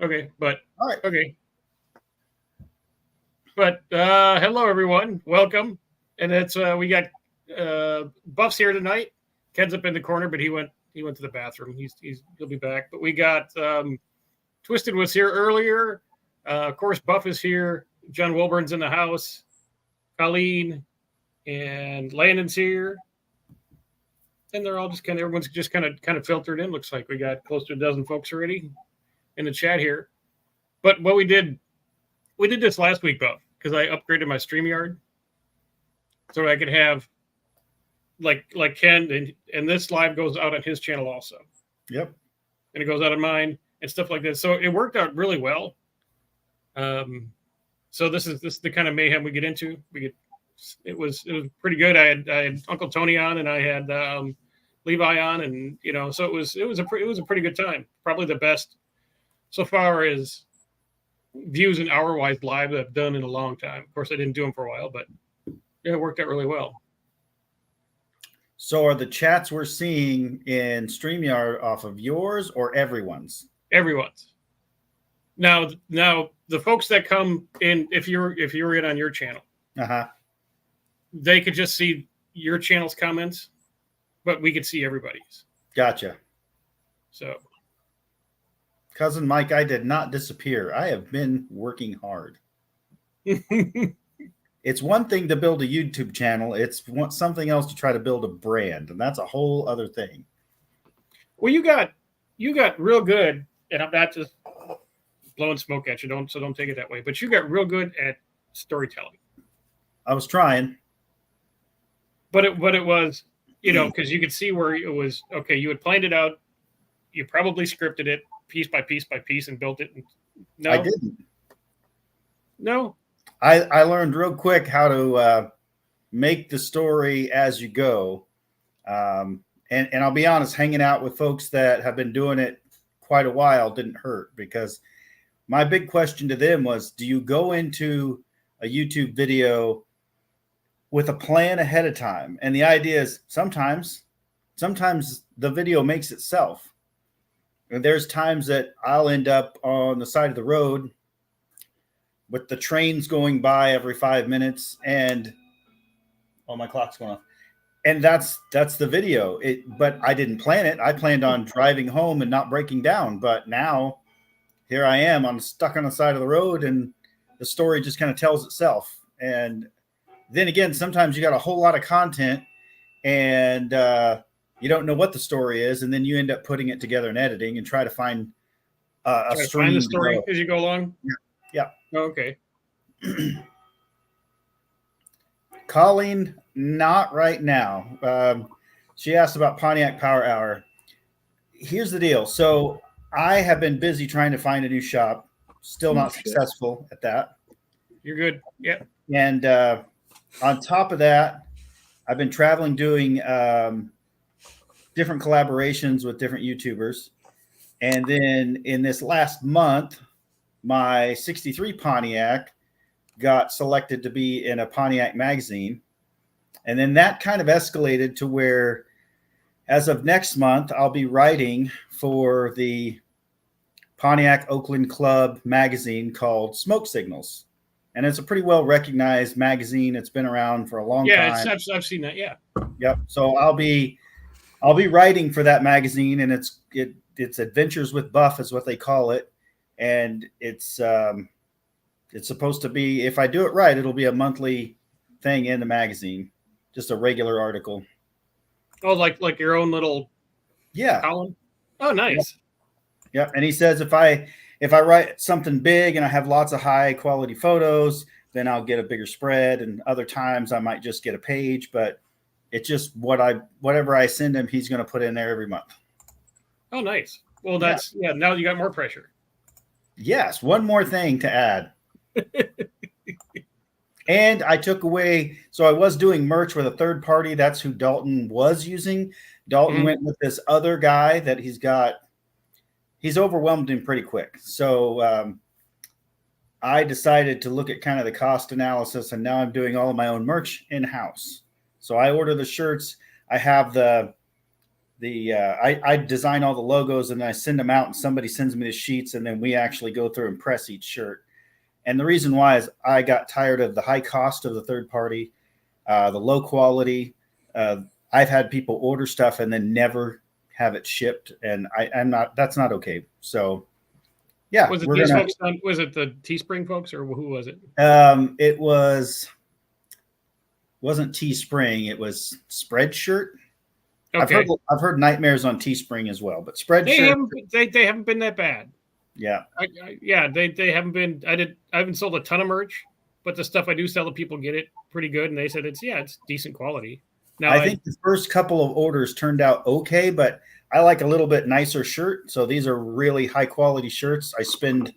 Okay, but All right. okay. But hello everyone, welcome. And it's we got Buff's here tonight. Ken's up in the corner, but he went to the bathroom. He'll be back. But we got Twisted was here earlier. Of course, Buff is here. John Wilburn's in the house. Colleen and Landon's here. And they're all just everyone's just kind of filtered in. Looks like we got close to a dozen folks already in the chat here. But what we did this last week, Buff, because I upgraded my StreamYard so I could have like Ken, and this live goes out on his channel also. Yep. And it goes out on mine and stuff like this. So it worked out really well. So this is the kind of mayhem we get into. It was pretty good. I had Uncle Tony on, and I had Levi on, and so it was a pretty good time. Probably the best so far as views and hour-wise live that I've done in a long time. Of course, I didn't do them for a while, but yeah, it worked out really well. So are the chats we're seeing in StreamYard off of yours or everyone's? Everyone's. Now the folks that come in, if you're in on your channel, they could just see your channel's comments, but we could see everybody's. Gotcha. So, Cousin Mike, I did not disappear. I have been working hard. It's one thing to build a YouTube channel. It's something else to try to build a brand, and that's a whole other thing. Well, you got real good, and I'm not just blowing smoke at you. Don't take it that way. But you got real good at storytelling. I was trying, but it was because you could see where it was. Okay, you had planned it out. You probably scripted it piece by piece by piece and built it. No, I didn't. No. I learned real quick how to make the story as you go. And I'll be honest, hanging out with folks that have been doing it quite a while didn't hurt, because my big question to them was, do you go into a YouTube video with a plan ahead of time? And the idea is sometimes the video makes itself. And there's times that I'll end up on the side of the road with the trains going by every 5 minutes, and my clock's going off. And that's the video. But I didn't plan it. I planned on driving home and not breaking down. But now here I am. I'm stuck on the side of the road, and the story just kind of tells itself. And then again, sometimes you got a whole lot of content, and you don't know what the story is, and then you end up putting it together in editing and try to find a stream. Find the story as you go along. Yeah. Oh, okay. Colleen, not right now. She asked about Pontiac Power Hour. Here's the deal. So I have been busy trying to find a new shop. Still not successful at that. You're good. Yeah. And on top of that, I've been traveling doing different collaborations with different YouTubers. And then in this last month, my 63 Pontiac got selected to be in a Pontiac magazine. And then that kind of escalated to where, as of next month, I'll be writing for the Pontiac Oakland Club magazine called Smoke Signals. And it's a pretty well recognized magazine. It's been around for a long time. Yeah, I've seen that. Yeah. Yep. So I'll be writing for that magazine, and it's Adventures with Buff is what they call it. And it's supposed to be, if I do it right, it'll be a monthly thing in the magazine, just a regular article. Oh, like your own little column? Oh, nice. Yep. And he says if I write something big and I have lots of high quality photos, then I'll get a bigger spread. And other times I might just get a page, but it's just whatever I send him, he's going to put in there every month. Oh, nice. Well, now you got more pressure. Yes. One more thing to add. And I took away, so I was doing merch with a third party. That's who Dalton was using. Dalton went with this other guy that he's overwhelmed him pretty quick. So I decided to look at kind of the cost analysis, and now I'm doing all of my own merch in-house. So I order the shirts. I have the I design all the logos and I send them out, and somebody sends me the sheets, and then we actually go through and press each shirt. And the reason why is I got tired of the high cost of the third party, the low quality. I've had people order stuff and then never have it shipped, and I'm not. That's not okay. So, yeah, Was it we're these gonna. folks? Was it the Teespring folks, or who was it? It wasn't Teespring. It was Spreadshirt. Okay, I've heard Nightmares on Teespring as well, but they Spreadshirt. haven't been that bad. Yeah, Yeah, they haven't been. I haven't sold a ton of merch, but the stuff I do sell, the people get it pretty good, and they said it's decent quality. Now I think the first couple of orders turned out okay, but I like a little bit nicer shirt. So these are really high quality shirts. I spend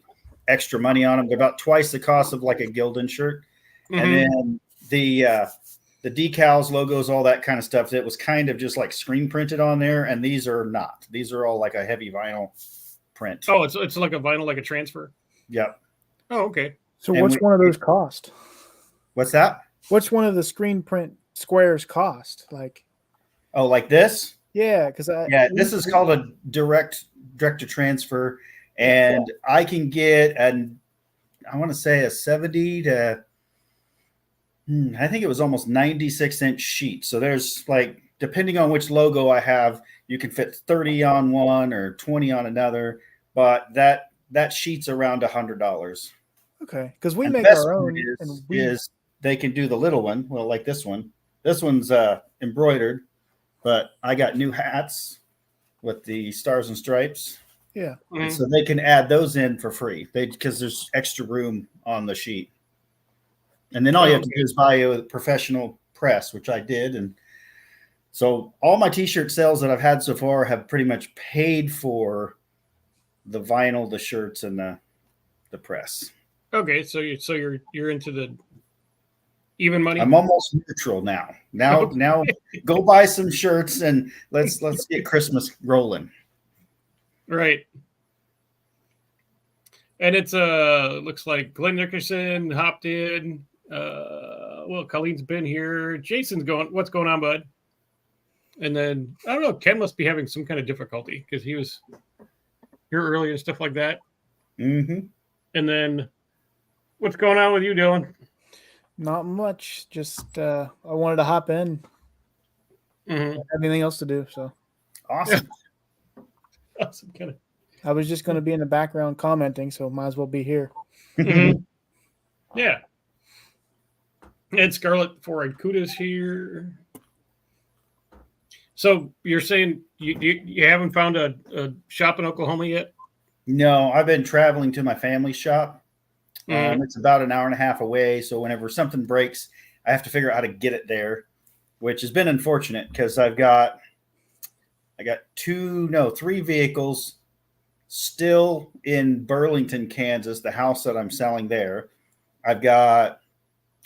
extra money on them. They're about twice the cost of like a Gildan shirt. Mhm. And then the decals, logos, all that kind of stuff, that was kind of just like screen printed on there. And these are not. These are all like a heavy vinyl print. Oh, it's like a vinyl, like a transfer. Yep. Oh, okay. So And what's one of those cost? What's that? What's one of the screen print squares cost? Like, Oh, like this? yeah, because This is called a direct to transfer, and I can get I want to say a 70 to I think it was almost 96-inch sheet. So there's like, depending on which logo I have, you can fit 30 on one or 20 on another, but that sheet's around $100. okay, because we And the make best our part own, and is they can do the little one. Well, like this one. This one's embroidered, but I got new hats with the stars and stripes. yeah. And so they can add those in for free because there's extra room on the sheet. And then all you have to do is buy a professional press, which I did. And so all my t-shirt sales that I've had so far have pretty much paid for the vinyl, the shirts, and the press. Okay, so you're into the even money. I'm almost neutral now. Now go buy some shirts and let's get Christmas rolling. Right. And it's looks like Glenn Nickerson hopped in. Well, Colleen's been here. Jason's going. What's going on, bud? And then I don't know. Ken must be having some kind of difficulty because he was here earlier and stuff like that. Mm-hmm. And then what's going on with you, Dylan? Not much. Just I wanted to hop in. Mm-hmm. Anything else to do? So Awesome. Awesome, kind of. I was just going to be in the background commenting, so might as well be here. Mm-hmm. Yeah. And Scarlett Four-Eyed Kuda's here. So you're saying you haven't found a shop in Oklahoma yet? No, I've been traveling to my family's shop. Mhm. It's about an hour and a half away. So whenever something breaks, I have to figure out how to get it there, which has been unfortunate because I got 3 vehicles still in Burlington, Kansas, the house that I'm selling there. I've got,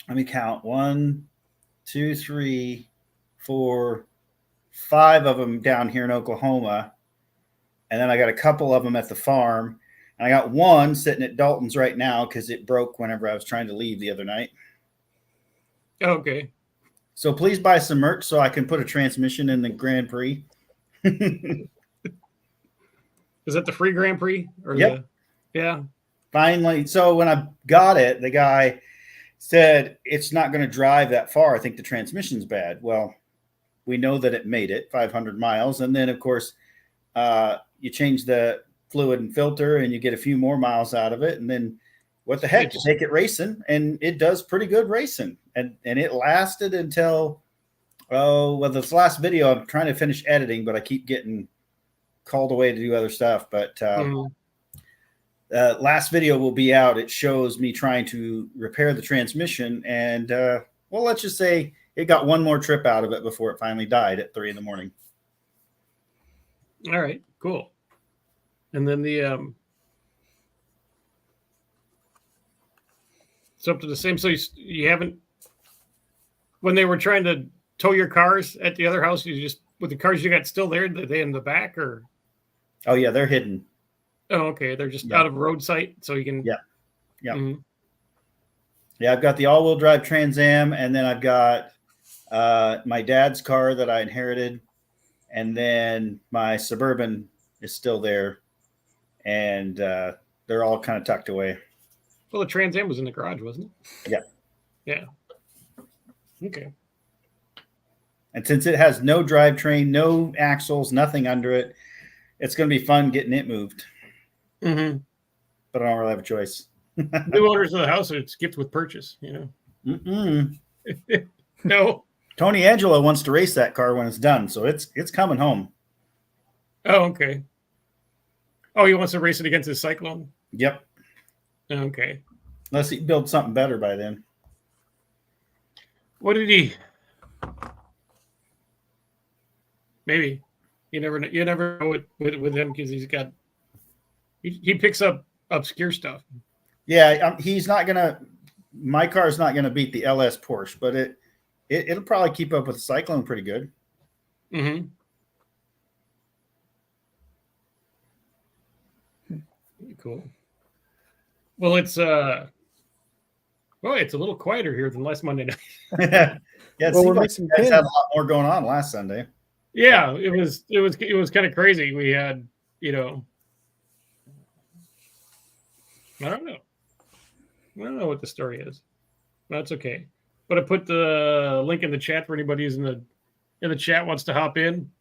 let me count, 1, 2, 3, 4, 5 of them down here in Oklahoma. And then I got a couple of them at the farm. And I got one sitting at Dalton's right now because it broke whenever I was trying to leave the other night. Okay. So please buy some merch so I can put a transmission in the Grand Prix. Is that the free Grand Prix? Or Yep. Yeah. Finally. So when I got it, the guy said, it's not going to drive that far. I think the transmission's bad. Well, we know that it made it 500 miles. And then, of course, you change the fluid and filter and you get a few more miles out of it. And then what the heck, you take it racing, and it does pretty good racing. And it lasted until, this last video, I'm trying to finish editing, but I keep getting called away to do other stuff. But last video will be out. It shows me trying to repair the transmission. And, let's just say it got one more trip out of it before it finally died at 3 a.m. All right, cool. And then the it's up to the same. So you haven't, when they were trying to tow your cars at the other house, you just, with the cars you got still there, are they in the back or? Oh yeah, they're hidden. Oh, okay. They're just out of road sight, so you can. Yeah. Yeah. Mm-hmm. Yeah, I've got the all-wheel drive Trans Am, and then I've got my dad's car that I inherited, and then my Suburban is still there, and they're all kind of tucked away. Well, the Trans Am was in the garage, wasn't it? Yeah. Yeah. Okay. And since it has no drivetrain, no axles, nothing under it, it's going to be fun getting it moved. Mm-hmm. But I don't really have a choice. New owners of the house, it's gift with purchase, you know. Mm-mm. No. Tony Angelo wants to race that car when it's done, so it's coming home. Oh, okay. Oh, he wants to race it against his Cyclone? Yep. Okay. Unless he builds something better by then. What did he? Maybe. You never know with him because he picks up obscure stuff. Yeah, he's not gonna. My car is not gonna beat the LS Porsche, but it'll probably keep up with the Cyclone pretty good. Mm-hmm. Cool. Well, it's a little quieter here than last Monday night. Yeah, it Well, seemed we're like missing you guys Ken. had a lot more going on last Sunday. Yeah, it was kind of crazy. We had, I don't know what the story is. That's okay. But I put the link in the chat for anybody who's in the chat wants to hop in.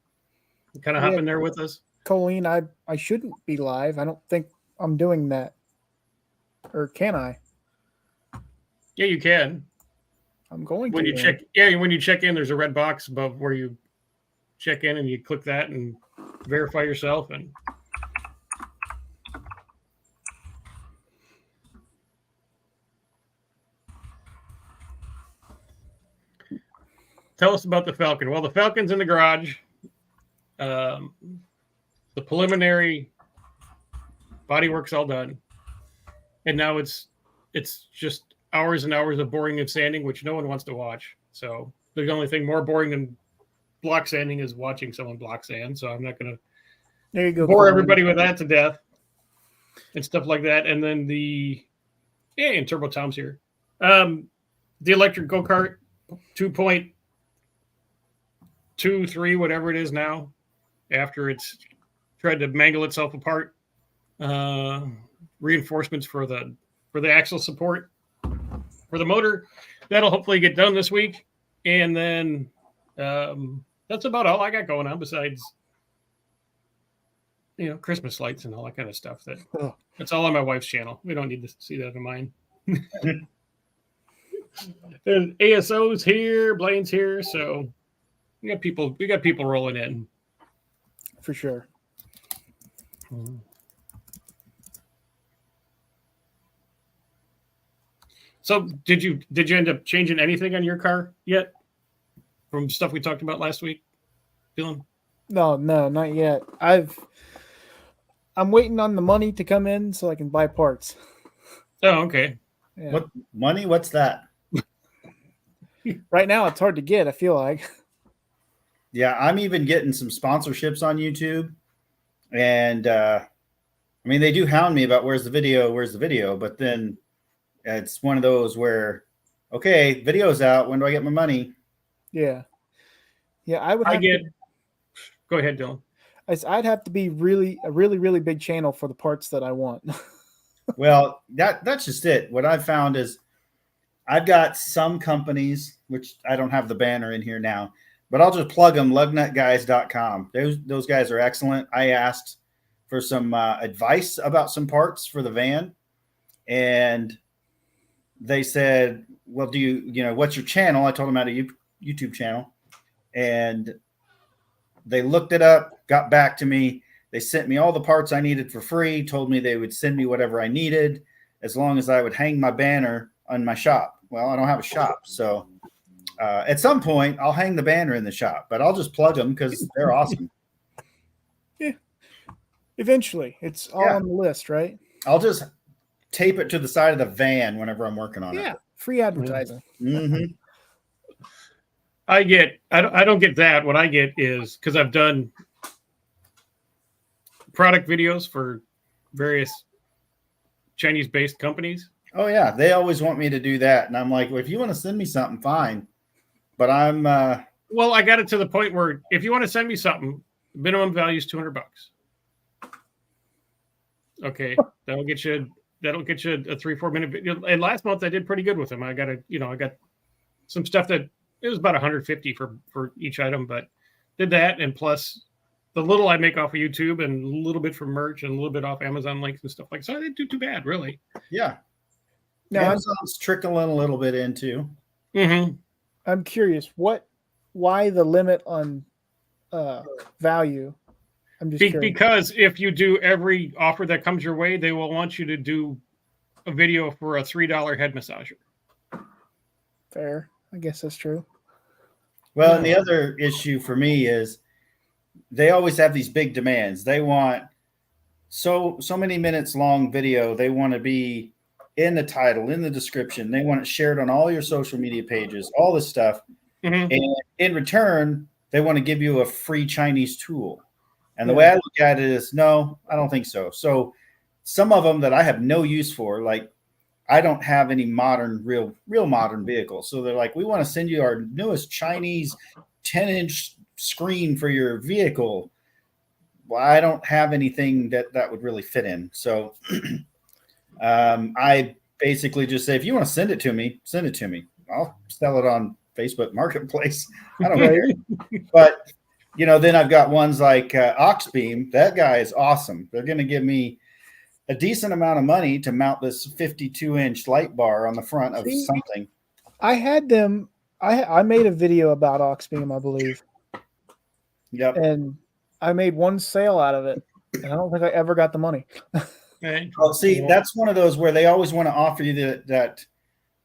Kind of hop in there with us. Colleen, I shouldn't be live. I don't think I'm doing that. Or can I? Yeah, you can. I'm going When to. you check, yeah, when you check in, there's a red box above where you check in, and you click that and verify yourself. And tell us about the Falcon. Well, the Falcon's in the garage. The preliminary bodywork's all done, and now it's just hours and hours of boring and sanding, which no one wants to watch. So the only thing more boring than block sanding is watching someone block sand. So I'm not going There you to go. bore Colleen. everybody with that to death and stuff like that. And then and Turbo Tom's here. The electric go-kart 2.23, whatever it is now, after it's tried to mangle itself apart. Reinforcements for the axle support for the motor. That'll hopefully get done this week. And then that's about all I got going on besides Christmas lights and all that kind of stuff. That's all on my wife's channel. We don't need to see that in mine. And ASO's here, Blaine's here, so we got people rolling in. For sure. So did you end up changing anything on your car yet from stuff we talked about last week, Dylan? No, not yet. I'm waiting on the money to come in so I can buy parts. Oh, okay. Yeah. What money? What's that? Right now it's hard to get, I feel like. Yeah, I'm even getting some sponsorships on YouTube, and I mean they do hound me about where's the video, but then it's one of those where, okay, video's out. When do I get my money? Yeah. I would. Go ahead, Dylan. I'd have to be a really big channel for the parts that I want. Well, that's just it. What I've found is I've got some companies, which I don't have the banner in here now, but I'll just plug them, lugnutguys.com. Those guys are excellent. I asked for some advice about some parts for the van, and they said, well, do you what's your channel? I told them I had a YouTube channel, and they looked it up, got back to me. They sent me all the parts I needed for free, told me they would send me whatever I needed as long as I would hang my banner on my shop. Well, I don't have a shop. So at some point, I'll hang the banner in the shop, but I'll just plug them because they're awesome. Yeah. Eventually. It's all on the list, right? I'll just tape it to the side of the van whenever I'm working on it. Yeah. Free advertising. Mm-hmm. I don't get that. What I get is because I've done product videos for various Chinese-based companies. Oh yeah, they always want me to do that, and I'm like, well, if you want to send me something, fine. But I'm Well, I got it to the point where if you want to send me something, minimum value is $200. Okay, that'll get you a 3-4 minute video. And last month I did pretty good with them. I got some stuff that it was about 150 for each item, but did that, and plus the little I make off of YouTube and a little bit from merch and a little bit off Amazon links and stuff like that. So I didn't do too bad, really. Yeah. Now, Amazon's trickling a little bit into. Mm-hmm. I'm curious, why the limit on value? I'm just curious. Because if you do every offer that comes your way, they will want you to do a video for a $3 head massager. Fair. I guess that's true. Well, and the other issue for me is they always have these big demands. They want so many minutes long video. They want to be in the title, in the description. They want it shared on all your social media pages, all this stuff. Mm-hmm. And in return, they want to give you a free Chinese tool. And the way I look at it is, no, I don't think so. So some of them that I have no use for, like I don't have any modern, real modern vehicles. So they're like, we want to send you our newest Chinese 10-inch screen for your vehicle. Well, I don't have anything that would really fit in. So I basically just say, if you want to send it to me, send it to me. I'll sell it on Facebook Marketplace. I don't care. But, then I've got ones like Oxbeam. That guy is awesome. They're going to give me a decent amount of money to mount this 52-inch light bar on the front of something. I had them. I made a video about Oxbeam, I believe. Yep. And I made one sale out of it. And I don't think I ever got the money. Well, see, that's one of those where they always want to offer you that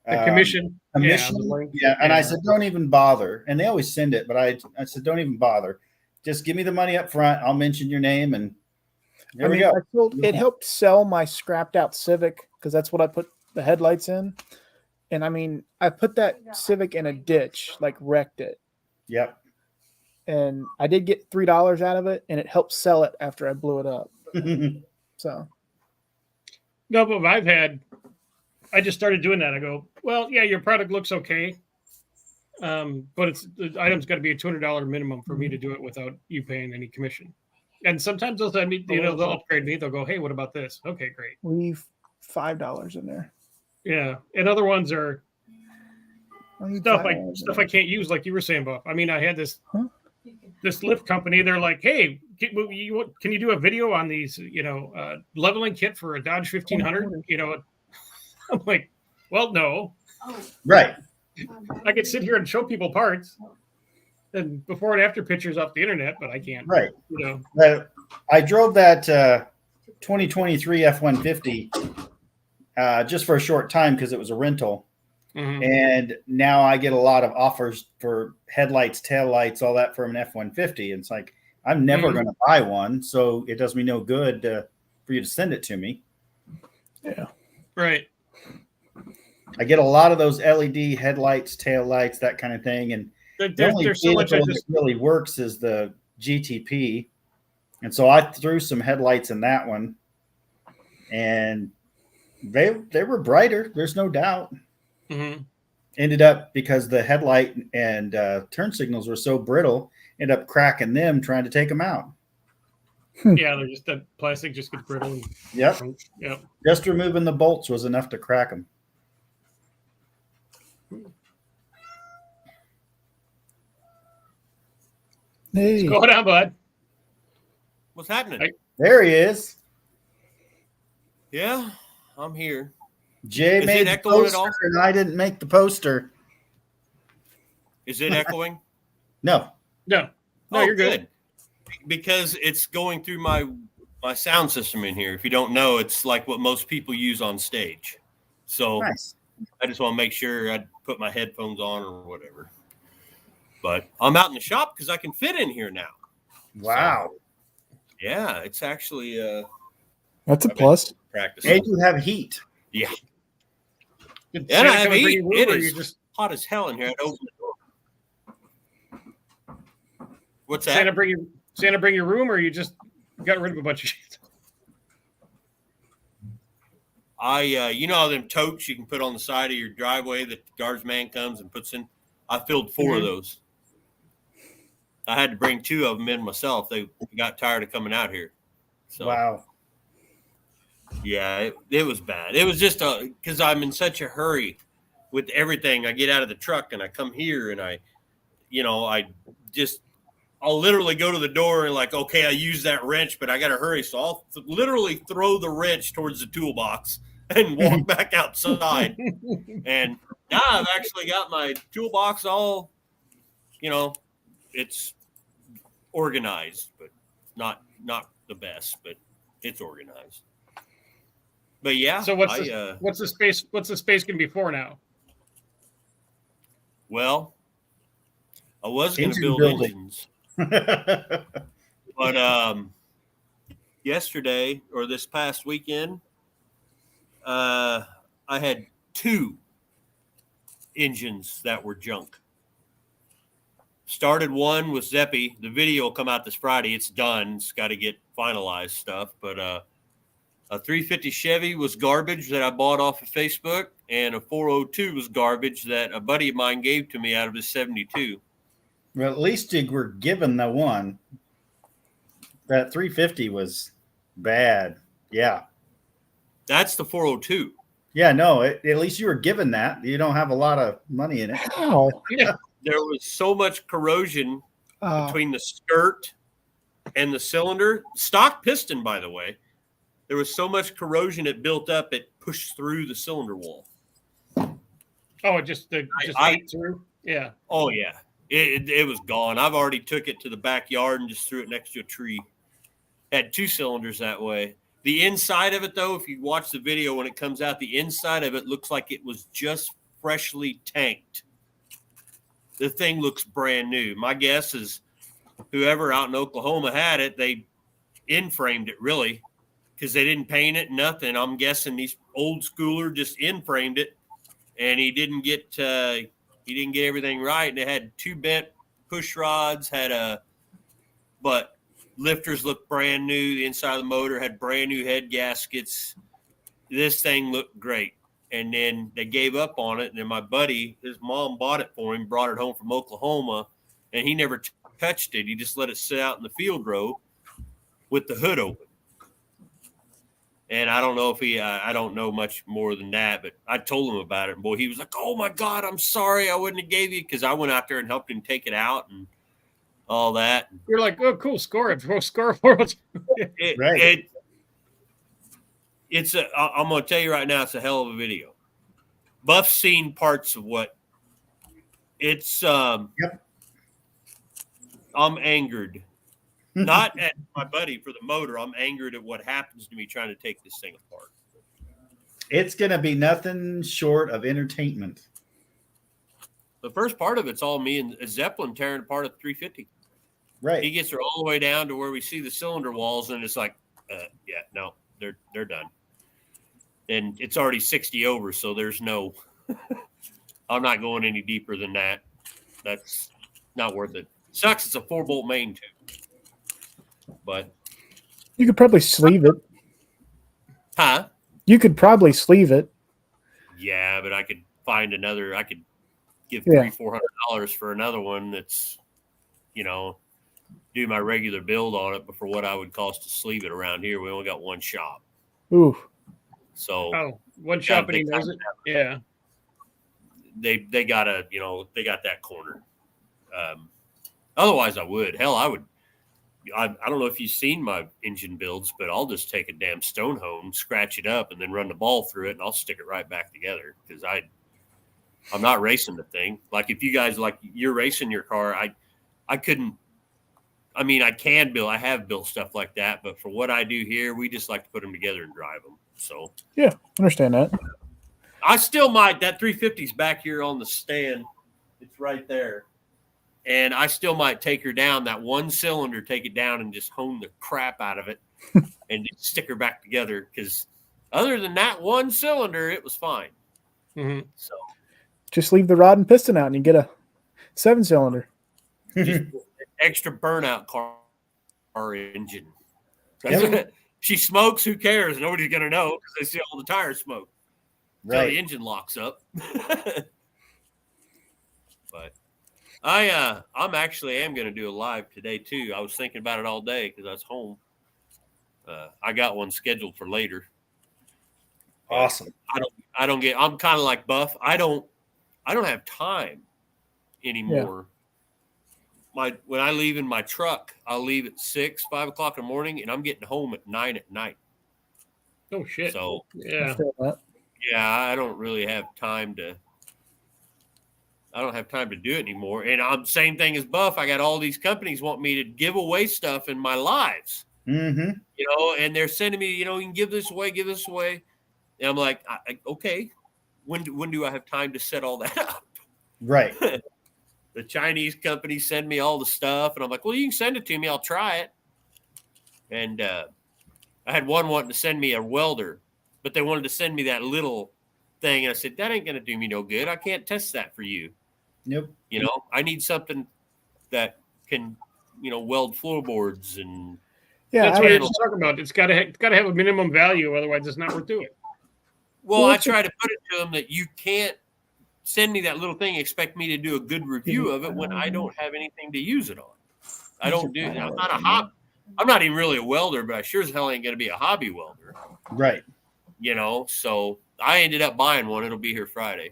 commission. Yeah. And I said, don't even bother. And they always send it, but I said, don't even bother. Just give me the money up front. I'll mention your name, and there we go. It helped sell my scrapped out Civic because that's what I put the headlights in. And I mean, I put that Civic in a ditch, like wrecked it. Yep. And I did get $3 out of it, and it helped sell it after I blew it up. So. No, but I just started doing that. I go, well, yeah, your product looks okay. But the item's got to be a $200 minimum for me to do it without you paying any commission. And sometimes they'll send me, they'll upgrade me. They'll go, hey, what about this? Okay, great. Leave $5 in there. Yeah. And other ones are stuff I can't use, like you were saying, Buff. I mean, I had this lift company. They're like, hey, can you do a video on these, leveling kit for a Dodge 1500? I'm like, well, no. Right. I could sit here and show people parts and before and after pictures off the internet, but I can't. Right. I drove that 2023 F-150 just for a short time because it was a rental. Mm-hmm. And now I get a lot of offers for headlights, taillights, all that from an F-150. And it's like, I'm never going to buy one. So it does me no good for you to send it to me. Yeah. Right. I get a lot of those LED headlights, taillights, that kind of thing. And the only vehicle that really works is the GTP. And so I threw some headlights in that one. And they were brighter. There's no doubt. Mm-hmm. Ended up, because the headlight and turn signals were so brittle, ended up cracking them trying to take them out. Yeah, they're just that plastic just gets brittle. Yep. Yep. Just removing the bolts was enough to crack them. Hey. What's going on, bud? What's happening? There he is. Yeah, I'm here. Jay made the poster, and I didn't make the poster. Is it echoing? No, you're good. Because it's going through my sound system in here. If you don't know, it's like what most people use on stage. So nice. I just want to make sure I put my headphones on or whatever. But I'm out in the shop because I can fit in here now. Wow. So, yeah, it's actually that's a plus. Practice. And you have heat. Yeah. And I have heat. It is just hot as hell in here. I'd open the door. What's that? Santa bring your room, or you just got rid of a bunch of shit? You know them totes you can put on the side of your driveway that the guardsman comes and puts in? I filled 4 of those. I had to bring 2 of them in myself. They got tired of coming out here. So Wow. yeah, it was bad. It was just because I'm in such a hurry with everything. I get out of the truck and I come here and I'll literally go to the door and like, okay, I use that wrench, but I got to hurry. So I'll literally throw the wrench towards the toolbox and walk back outside. And now I've actually got my toolbox all, it's organized, but not the best, but it's organized. But yeah. So what's the space going to be for now? Well, I was going to Engine build building. engines, but yesterday or this past weekend, I had 2 engines that were junk. Started one with Zeppy. The video will come out this Friday. It's done. It's got to get finalized stuff. But a 350 Chevy was garbage that I bought off of Facebook, and a 402 was garbage that a buddy of mine gave to me out of his 72. Well, at least you were given the one. That 350 was bad. Yeah. That's the 402. Yeah, no, at least you were given that. You don't have a lot of money in it. How? There was so much corrosion Oh, between the skirt and the cylinder. Stock piston, by the way. There was so much corrosion it built up, it pushed through the cylinder wall. Oh, it just ate through. Yeah. Oh, yeah. It was gone. I've already took it to the backyard and just threw it next to a tree. Had 2 cylinders that way. The inside of it, though, if you watch the video when it comes out, the inside of it looks like it was just freshly tanked. The thing looks brand new. My guess is whoever out in Oklahoma had it, they in-framed it, really, because they didn't paint it, nothing. I'm guessing these old schooler just in-framed it, and he didn't get everything right. And it had 2 bent push rods, but lifters looked brand new. The inside of the motor had brand new head gaskets. This thing looked great. And then they gave up on it. And then my buddy, his mom bought it for him, brought it home from Oklahoma, and he never touched it. He just let it sit out in the field row with the hood open. And I don't know if I don't know much more than that, but I told him about it. And boy, he was like, "Oh my God, I'm sorry. I wouldn't have gave you," because I went out there and helped him take it out and all that. You're like, oh, cool, score it. Score for us. Right. I'm going to tell you right now, it's a hell of a video. Buff's seen parts of what it's. Yep. I'm angered, not at my buddy for the motor. I'm angered at what happens to me trying to take this thing apart. It's going to be nothing short of entertainment. The first part of it's all me and Zeppelin tearing apart a 350. Right. He gets her all the way down to where we see the cylinder walls, and it's like, yeah, no, they're done. And it's already 60 over, so there's no. I'm not going any deeper than that. That's not worth it. Sucks. It's a 4-bolt main too. But you could probably sleeve it. huh? You could probably sleeve it. Yeah, but I could find another. I could give Yeah. $300-$400 for another one that's, do my regular build on it. But for what I would cost to sleeve it around here, we only got one shop. Ooh. So Oh, one shop and he knows it. Yeah. they got that corner. Otherwise, I would. Hell, I would. I don't know if you've seen my engine builds, but I'll just take a damn stone hone, scratch it up, and then run the ball through it, and I'll stick it right back together because I'm not racing the thing. Like if you guys you're racing your car, I couldn't. I mean, I can build. I have built stuff like that, but for what I do here, we just like to put them together and drive them. So Yeah, understand that. I still might. That 350's back here on the stand. It's right there. And I still might take her down, that one cylinder, take it down and just hone the crap out of it and just stick her back together. Because other than that one cylinder, it was fine. Mm-hmm. So Just leave the rod and piston out and you get a 7-cylinder. just extra burnout car engine. Yeah. She smokes, who cares? Nobody's going to know because they see all the tires smoke. Until Right. the engine locks up. But I'm actually am going to do a live today too. I was thinking about it all day because I was home. I got one scheduled for later. Awesome. I'm kind of like Buff. I don't have time anymore. When I leave in my truck, I'll leave at 6, 5 o'clock in the morning, and I'm getting home at 9 at night. Oh shit. So yeah. yeah, I don't really have time to. I don't have time to do it anymore. And I'm same thing as Buff. I got all these companies want me to give away stuff in my lives. Mm-hmm. You know, and they're sending me, you can give this away, give this away. And I'm like, okay, when do I have time to set all that up? Right. The Chinese companies send me all the stuff, and I'm like, well, you can send it to me. I'll try it. And I had one wanting to send me a welder, but they wanted to send me that little thing. And I said, that ain't going to do me no good. I can't test that for you. Yep. I need something that can, weld floorboards and. Yeah, that's what I was talking about. It's got to have a minimum value, otherwise it's not worth doing. Well, I try to put it to them that you can't send me that little thing, expect me to do a good review of it when I don't have anything to use it on. I don't do. I'm not a hobby. I'm not even really a welder, but I sure as hell ain't going to be a hobby welder. Right. So I ended up buying one. It'll be here Friday.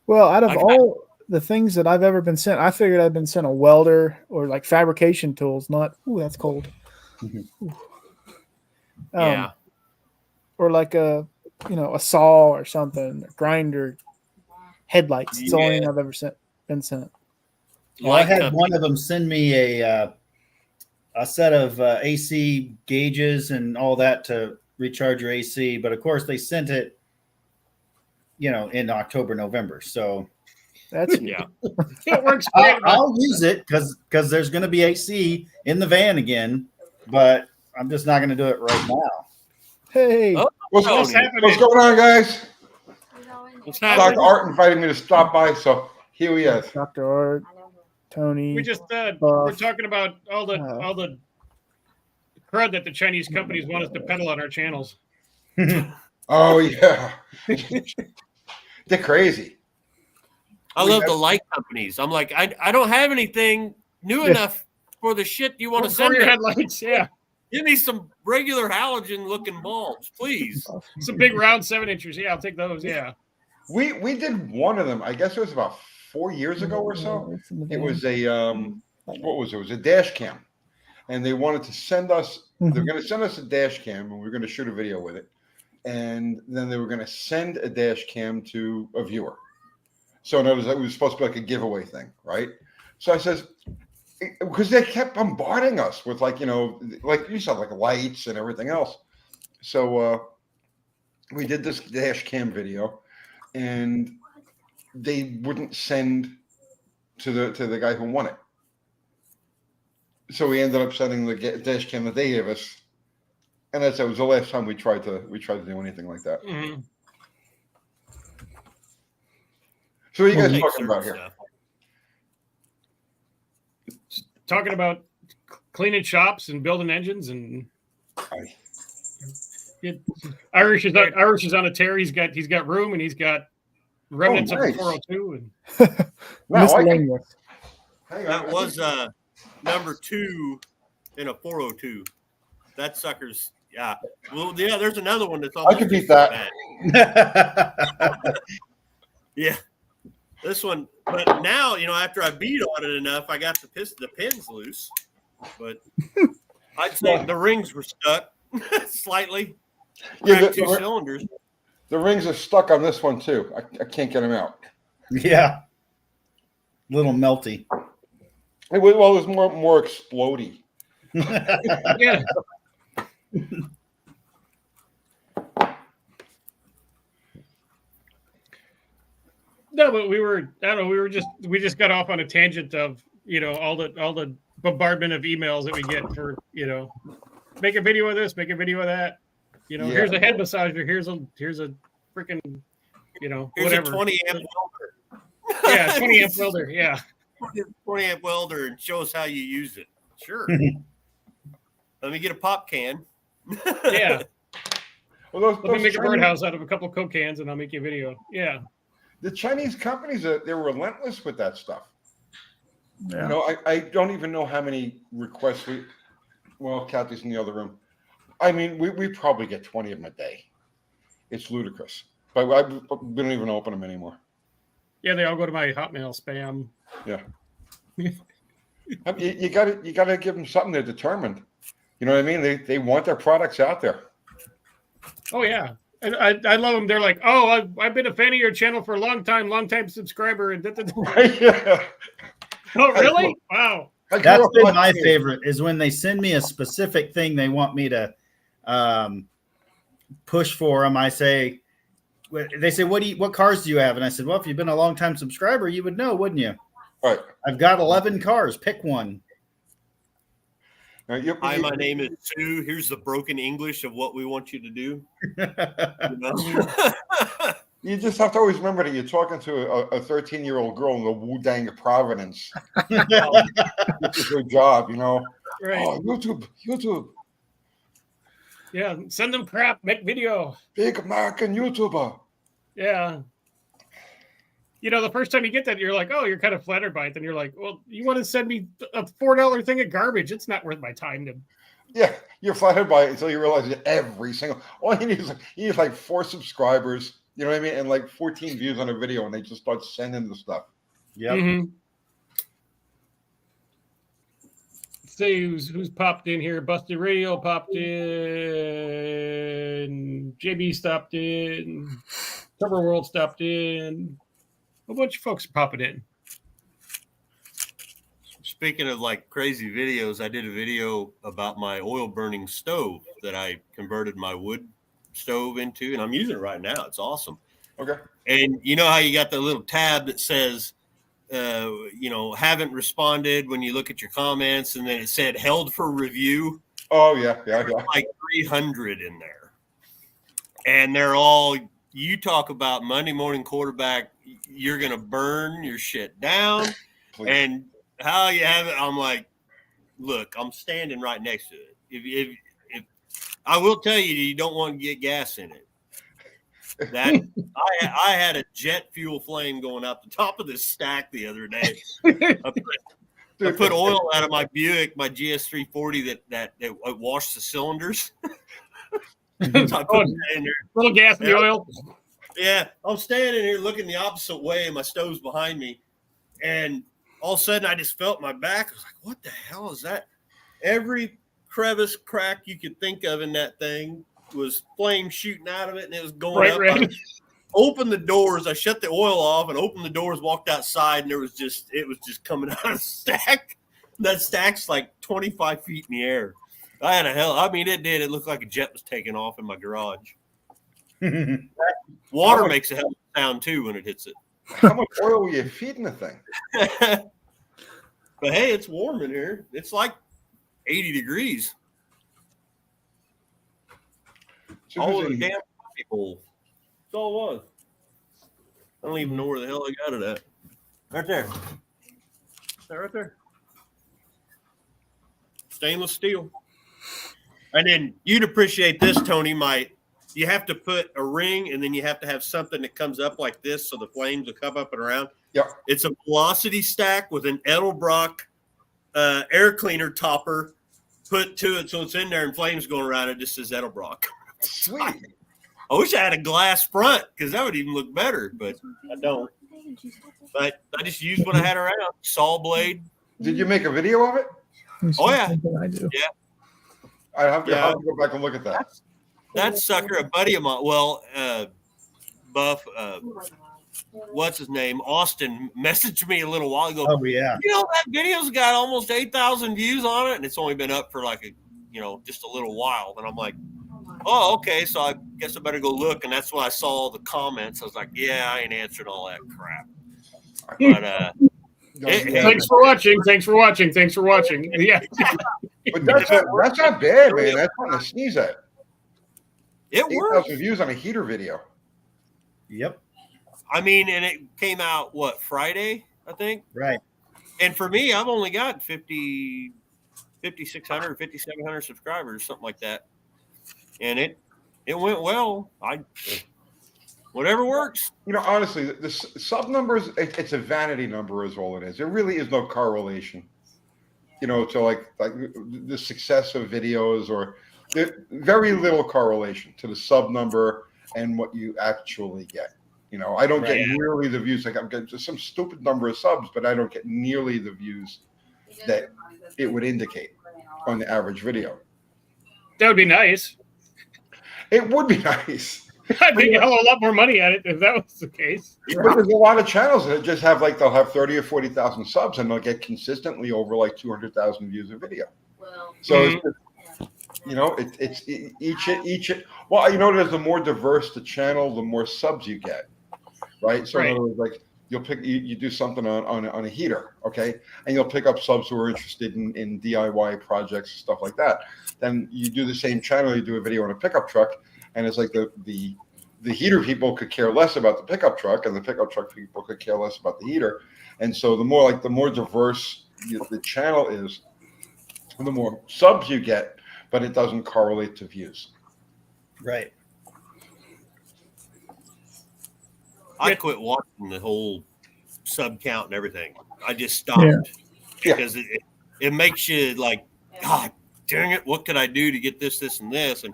Well, out of all the things that I've ever been sent, I figured I'd been sent a welder or like fabrication tools, not, ooh, that's cold. Yeah. Or like a saw or something, a grinder, headlights. It's the only thing I've ever been sent. Well, I had one of them send me a set of AC gauges and all that to recharge your AC, but of course they sent it, in October, November. So that's it works great. I'll use it because there's going to be AC in the van again, but I'm just not going to do it right now. Hey, what's going on, guys? Dr. Art invited me to stop by, so here he is. Dr. Art, Tony. We just we're talking about all the crud that the Chinese companies want us to peddle on our channels. Oh yeah, they're crazy. I love the light companies. I'm like, I don't have anything new enough for the shit you want to send your me. headlights. Yeah, give me some regular halogen looking bulbs, please. Some big round 7-inchers. Yeah, I'll take those. Yeah. We did one of them. I guess it was about 4 years ago or so. It was a what was it? It was a dash cam, and they wanted to send us. They're going to send us a dash cam, and we we're going to shoot a video with it, and then they were going to send a dash cam to a viewer. So in other words, it was supposed to be like a giveaway thing, right? So I says, because they kept bombarding us with like you said, like lights and everything else. So we did this dash cam video, and they wouldn't send to the guy who won it. So we ended up sending the dash cam that they gave us, and that was the last time we tried to do anything like that. Mm-hmm. So what are you guys talking about here? Talking about cleaning shops and building engines, and Irish is on a tear. He's got room, and he's got remnants of the 402. And that was number 2 in a 402. That sucker's Well, yeah. There's another one that's almost. I could beat that. Yeah. This one, but now, after I beat on it enough, I got the pins loose. But I'd say the rings were stuck slightly. Yeah, two cylinders. The rings are stuck on this one too. I can't get them out. Yeah, a little melty. It was more explodey. Yeah. No, but we just got off on a tangent of, all the bombardment of emails that we get for, make a video of this, make a video of that. Here's a head massager, here's a freaking, here's whatever. A 20 amp welder. Yeah, 20 amp welder, yeah. 20 amp welder, and show us how you use it. Sure. Let me get a pop can. Yeah. Well, Let me make a birdhouse out of a couple of Coke cans, and I'll make you a video. Yeah. The Chinese companies, they're relentless with that stuff. Yeah. You know, I don't even know how many requests well, Kathy's in the other room. I mean, we probably get 20 of them a day. It's ludicrous. But we don't even open them anymore. Yeah, they all go to my Hotmail spam. Yeah. I mean, you gotta give them something they're determined. You know what I mean? They want their products out there. Oh yeah, and I love them. They're like, oh, I've been a fan of your channel for a long time subscriber. And Yeah. oh really? Wow. That's been my favorite is when they send me a specific thing they want me to push for them. I say, they say, what cars do you have? And I said, well, if you've been a long time subscriber, you would know, wouldn't you? Right. I've got 11 cars. Pick one. Hi, my name is Sue. Here's the broken English of what we want you to do. You know? You just have to always remember that you're talking to a 13-year-old girl in the Wu-Dang of Providence. This is her job, you know. Right. Oh, YouTube. Yeah, send them crap. Make video. Big American YouTuber. Yeah. You know, the first time you get that, you're like, oh, you're kind of flattered by it. Then you're like, well, you want to send me a $4 thing of garbage. It's not worth my time to. Yeah, you're flattered by it until you realize that every single. All you need is 4 subscribers. You know what I mean? And like 14 views on a video, and they just start sending the stuff. Yep. Mm-hmm. See who's popped in here. Busted Radio popped in. JB stopped in. Cover World stopped in. A bunch of folks are popping in. Speaking of like crazy videos, I did a video about my oil burning stove that I converted my wood stove into, and I'm using it right now. It's awesome. Okay. And you know how you got the little tab that says, haven't responded when you look at your comments, and then it said held for review. Oh yeah. Like 300 in there, and they're all. You talk about Monday morning quarterback. You're gonna burn your shit down, Please. and how you have it. I'm like, look, I'm standing right next to it. If I will tell you, you don't want to get gas in it. That I had a jet fuel flame going out the top of this stack the other day. I put oil out of my Buick, my GS340 that washed the cylinders. So I put it in there. Little gas in the oil. Yeah, I'm standing here looking the opposite way, and my stove's behind me, and all of a sudden I just felt my back. I was like, "What the hell is that?" Every crevice, crack you could think of in that thing was flame shooting out of it, and it was going up. Right. I opened the doors. I shut the oil off and opened the doors. Walked outside, and it was just coming out of the stack. That stack's like 25 feet in the air. I had it did. It looked like a jet was taking off in my garage. Water makes a hell of a sound too when it hits it. How much oil were you feeding the thing? But hey, it's warm in here. It's like 80 degrees. All in a damn coffee bowl. That's all it was. I don't even know where the hell I got it at. Right there. Is that right there? Stainless steel. And then you'd appreciate this, Tony. You have to put a ring, and then you have to have something that comes up like this so the flames will come up and around. Yeah. It's a velocity stack with an Edelbrock air cleaner topper put to it, so it's in there and flames going around. It just says Edelbrock. Sweet. I wish I had a glass front because that would even look better, but I don't. But I just used what I had around. Saw blade. Did you make a video of it? Oh, yeah. I do. Yeah. I have to go back and look at that. That sucker, a buddy of mine, Buff, what's his name? Austin messaged me a little while ago. Oh yeah. You know, that video's got almost 8,000 views on it, and it's only been up for like just a little while. And I'm like, oh, okay. So I guess I better go look. And that's when I saw the comments. I was like, yeah, I ain't answering all that crap. But Thanks for watching. Yeah. But that's not bad, man. That's not to sneeze at. It works. 8,000 views on a heater video. Yep. I mean, and it came out Friday, I think. Right. And for me, I've only got 5,600, 5,700 subscribers, something like that. And it went well. Whatever works. You know, honestly, the sub numbers, it's a vanity number is all it is. There really is no correlation, you know, to like the success of videos, or very little correlation to the sub number and what you actually get. You know, I don't get nearly the views. Like I'm getting just some stupid number of subs, but I don't get nearly the views that it would indicate on the average video. That would be nice. It would be nice. I'd make a hell of a lot more money at it if that was the case. But there's a lot of channels that just have like, they'll have 30 or 40,000 subs and they'll get consistently over like 200,000 views a video. So it's just, you know, it's each. Well, you know, there's the more diverse the channel, the more subs you get, right? So in other words, like you'll pick, you do something on a heater, okay, and you'll pick up subs who are interested in DIY projects, stuff like that. Then you do the same channel, you do a video on a pickup truck, and it's like the heater people could care less about the pickup truck, and the pickup truck people could care less about the heater. And so the more diverse the channel is, the more subs you get, but it doesn't correlate to views. Right. I quit watching the whole sub count and everything. I just stopped because it makes you like, God dang it, what could I do to get this, and this? And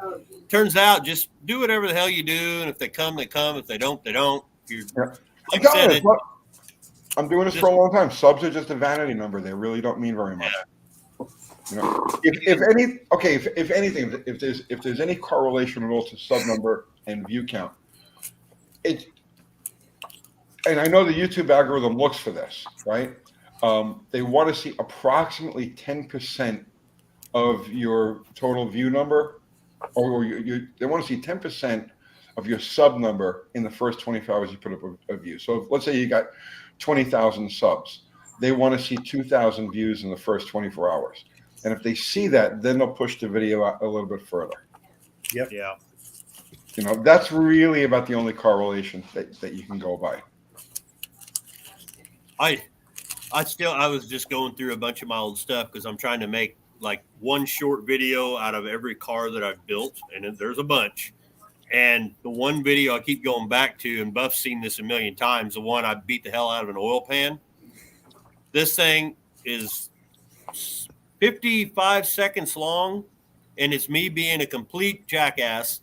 turns out just do whatever the hell you do. And if they come, they come. If they don't, they don't. Like I said, I'm doing this for a long time. Subs are just a vanity number. They really don't mean very much. You know, if anything, if there's any correlation at all to sub number and view count, and I know the YouTube algorithm looks for this, right? They want to see approximately 10% of your total view number, or they want to see 10% of your sub number in the first 24 hours you put up a view. So let's say you got 20,000 subs. They want to see 2,000 views in the first 24 hours. And if they see that, then they'll push the video out a little bit further. Yep. Yeah. You know, that's really about the only correlation that you can go by. I was just going through a bunch of my old stuff because I'm trying to make like one short video out of every car that I've built, and there's a bunch. And the one video I keep going back to, and Buff's seen this a million times, the one I beat the hell out of an oil pan. This thing is 55 seconds long, and it's me being a complete jackass,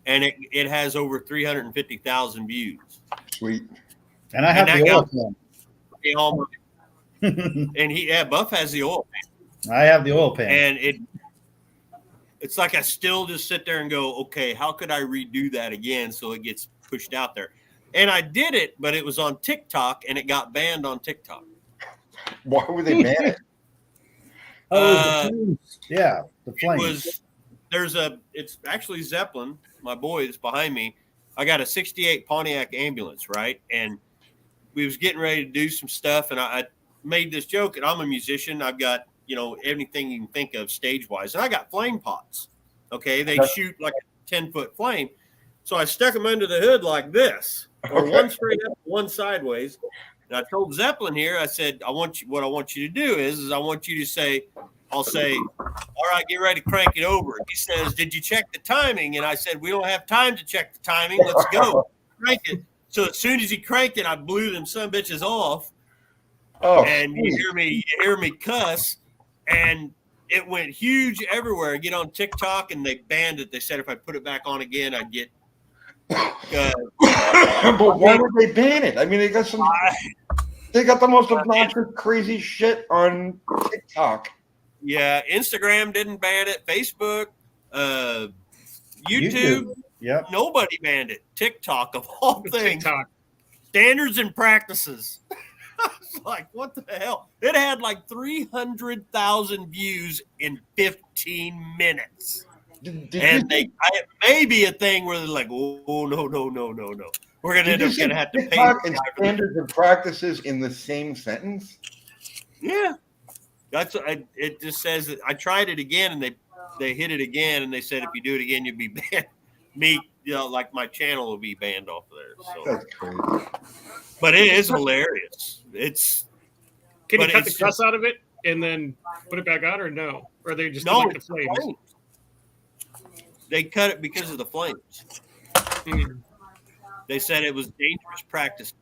and it has over 350,000 views. Sweet. And I have the oil pan. And Buff has the oil pan. I have the oil pan. And it's like I still just sit there and go, okay, how could I redo that again so it gets pushed out there? And I did it, but it was on TikTok, and it got banned on TikTok. Why would they ban it? The flames. It's actually Zeppelin, my boy that's behind me. I got a 68 Pontiac ambulance, right? And we was getting ready to do some stuff, and I made this joke, and I'm a musician. I've got, anything you can think of stage-wise. And I got flame pots, okay? They shoot like a 10-foot flame. So I stuck them under the hood like this, or one straight up, one sideways. And I told Zeppelin here, I said, what I want you to do is I want you to say, I'll say, all right, get ready to crank it over. He says, did you check the timing? And I said, we don't have time to check the timing. Let's go. Crank it. So as soon as he cranked it, I blew them son bitches off. Oh, and you hear me cuss, and it went huge everywhere. I get on TikTok, and they banned it. They said if I put it back on again, I'd get. But why would they ban it? I mean, they got the most obnoxious, crazy shit on TikTok. Yeah, Instagram didn't ban it. Facebook, YouTube. Yep. Nobody banned it. TikTok, of all things. TikTok. Standards and practices. I was like, what the hell? It had like 300,000 views in 15 minutes. It may be a thing where they're like, oh, no. We're going to end up going to have to pay. And standards and practices in the same sentence? Yeah. It just says that I tried it again, and they hit it again, and they said if you do it again, you'll be banned. Like my channel will be banned off of there. So. That's crazy. But it is hilarious. Can you cut the cuss out of it and then put it back on, or no? Or they just like the flames? They cut it because of the flames. They said it was dangerous practice.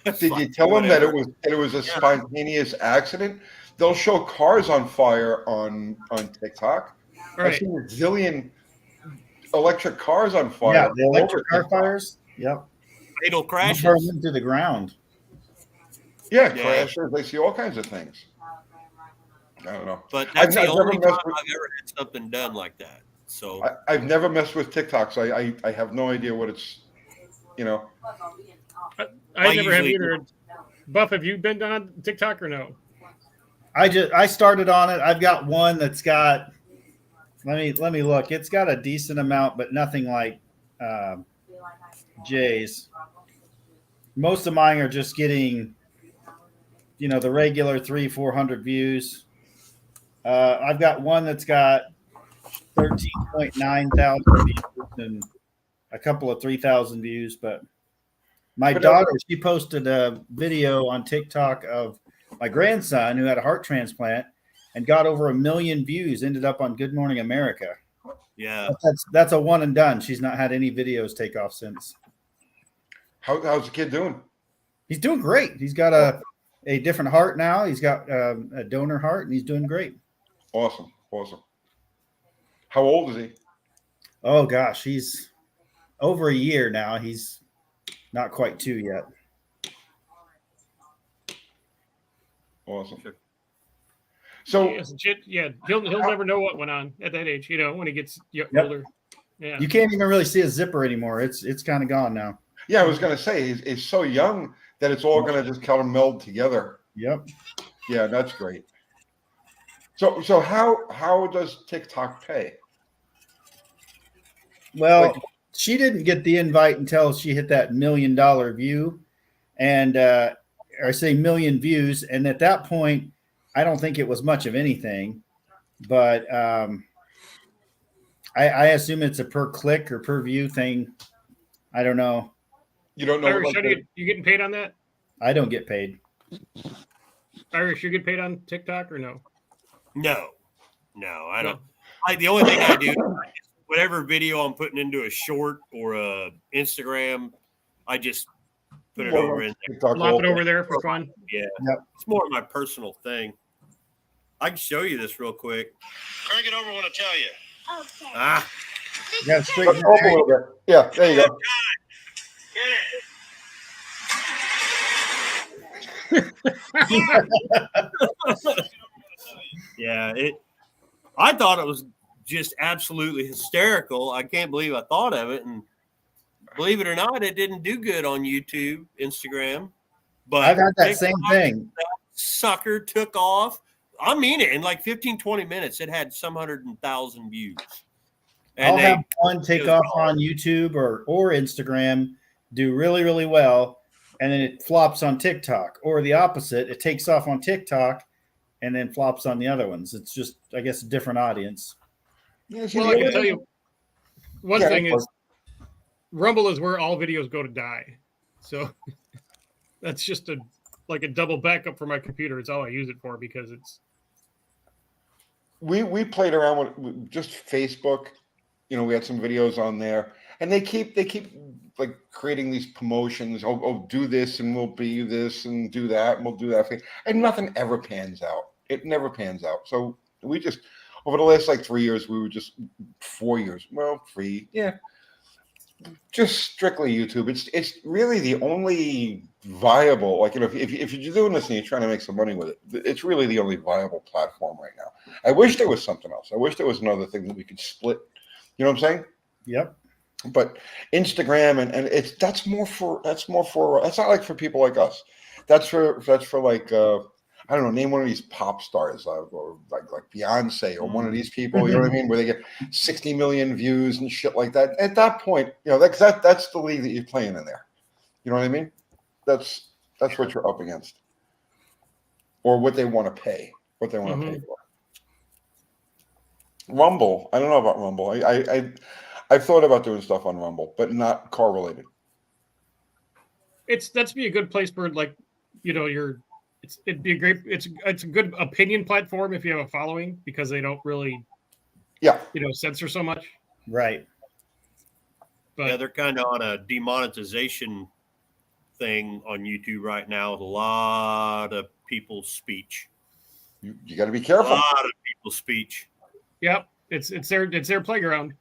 Did you tell them that it was a spontaneous accident? They'll show cars on fire on TikTok. I've Right. seen a zillion electric cars on fire. Yeah, the all electric over car TikTok. fires. Yep. Fatal Burn crashes. into the ground. Yeah, Yeah. crashes. They see all kinds of things. I don't know. But that's I've the never only messed time with- I've ever had something done like that. So I've never messed with TikTok, so I have no idea what it's. I never have usually- either. Buff, have you been on TikTok or no? I started on it. I've got one that's got. Let me look. It's got a decent amount, but nothing like Jay's. Most of mine are just getting, the regular 300-400 views. I've got one that's got 13.9 thousand views and a couple of 3,000 views. But my daughter, she posted a video on TikTok of my grandson who had a heart transplant and got over 1 million views. Ended up on Good Morning America. yeah, That's a one and done. She's not had any videos take off since. How's the kid doing? He's doing great. He's got a different heart now. He's got a donor heart, and he's doing great. Awesome. How old is he? Oh gosh, he's over a year now. He's not quite 2 yet. Awesome. Sure. So Yes, yeah, he'll never know what went on at that age. When he gets older. Yeah. You can't even really see a zipper anymore. It's kind of gone now. yeah, I was going to say he's so young that it's all going to just kind of meld together. Yep. Yeah, that's great. So how does TikTok pay? Well, she didn't get the invite until she hit that $1 million view, and or say million views. And at that point, I don't think it was much of anything. But I assume it's a per click or per view thing. I don't know. You don't know. Irish, like, you getting paid on that? I don't get paid. Irish, you get paid on TikTok or no? no, I don't. The only thing I do, whatever video I'm putting into a short or a Instagram, I just put it over in there. TikTok Lop it all- over there for fun. Yeah, Yep. it's more of my personal thing. I can show you this real quick. Crank it over when I tell you. Okay. Ah, You gotta straighten Up a little bit. Yeah, there you go. yeah. I thought it was just absolutely hysterical. I can't believe I thought of it, and believe it or not, it didn't do good on YouTube, Instagram. But I've had that TikTok, same thing. Sucker took off. I mean it. In like 15, 20 minutes, it had some 100,000 views. I'll And have one take was off gone. on YouTube or Instagram, do really, really well, and then it flops on TikTok. Or the opposite, it takes off on TikTok and then flops on the other ones. It's just, I guess, a different audience. Yeah, see, Well, I can tell you one Yeah, thing of is Rumble is where all videos go to die. So that's just like a double backup for my computer. It's all I use it for because it's we played around with just Facebook. We had some videos on there, and they keep like creating these promotions. Oh, do this, and we'll be this, and do that, and we'll do that, and nothing ever pans out. It never pans out. So we just over the last like 3 years, we were just 4 years. Well, 3, yeah. Just strictly YouTube. It's really the only viable, like, if you're doing this and you're trying to make some money with it, it's really the only viable platform right now. I wish there was something else. I wish there was another thing that we could split. You know what I'm saying? Yep. But Instagram and that's not like for people like us. That's for like I don't know, name one of these pop stars or like Beyonce or one of these people, you know what I mean, where they get 60 million views and shit like that. At that point, that's the league that you're playing in there. You know what I mean? That's what you're up against. Or what they want to pay. What they want to pay for. Rumble. I don't know about Rumble. I've thought about doing stuff on Rumble, but not car related. that's be a good place for like it'd be a great it's a good opinion platform if you have a following because they don't really Yeah. censor so much. Right. But Yeah, they're kind of on a demonetization thing on YouTube right now with a lot of people's speech. You got to be A careful. lot of people's speech. yep, it's their playground.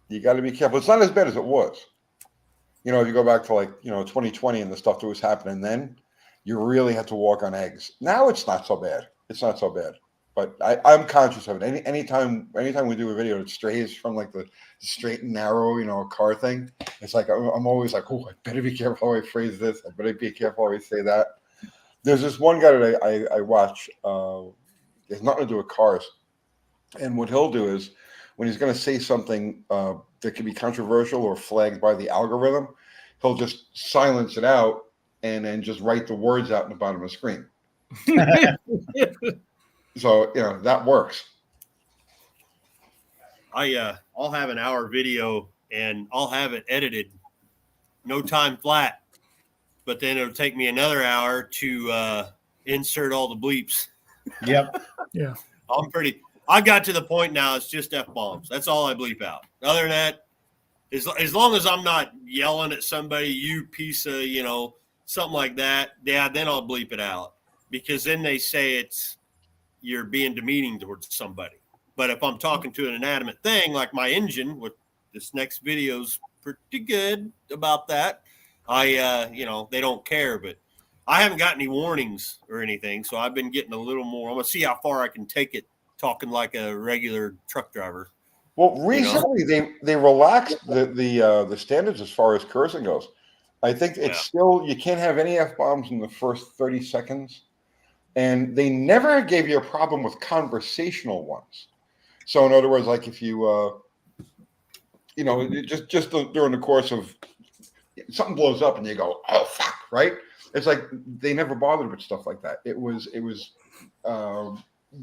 You got to be careful. It's not as bad as it was. You know, if you go back to like, you know, 2020 and the stuff that was happening then, you really had to walk on eggs. Now it's not so bad. It's not so bad. But I'm conscious of it. Anytime we do a video that strays from like the straight and narrow, you know, car thing, it's like I'm always like, oh, I better be careful how I phrase this. I better be careful how I say that. There's this one guy that I watch. It's nothing to do with cars. And what he'll do is when he's going to say something that can be controversial or flagged by the algorithm, he'll just silence it out and then just write the words out in the bottom of the screen. So, you know, that works. I'll have an hour video and I'll have it edited, no time flat, but then it'll take me another hour to insert all the bleeps. Yep. Yeah. I got to the point now, it's just F-bombs. That's all I bleep out. Other than that, as long as I'm not yelling at somebody, you piece of, you know, something like that, yeah, then I'll bleep it out. Because then they say you're being demeaning towards somebody. But if I'm talking to an inanimate thing, like my engine, with this next video's pretty good about that, you know, they don't care. But I haven't got any warnings or anything, so I've been getting a little more. I'm going to see how far I can take it talking like a regular truck driver. Well, recently they relaxed the standards as far as cursing goes. I think it's still, you can't have any F-bombs in the first 30 seconds. And they never gave you a problem with conversational ones. So in other words, like if you, you know, just during the course of something blows up and you go, oh, fuck, right? It's like they never bothered with stuff like that. It was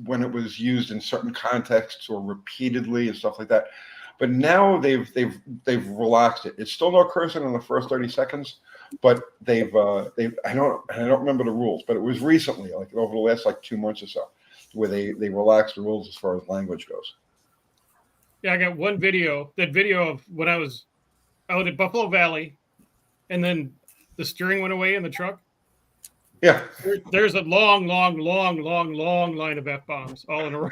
when it was used in certain contexts or repeatedly and stuff like that. But now they've relaxed it. It's still no cursing in the first 30 seconds, but I don't remember the rules, but it was recently, like over the last like 2 months or so, where they relaxed the rules as far as language goes. Yeah, I got one video. That video of when I was out at Buffalo Valley, and then the steering went away in the truck. Yeah, there's a long line of F-bombs all in a row.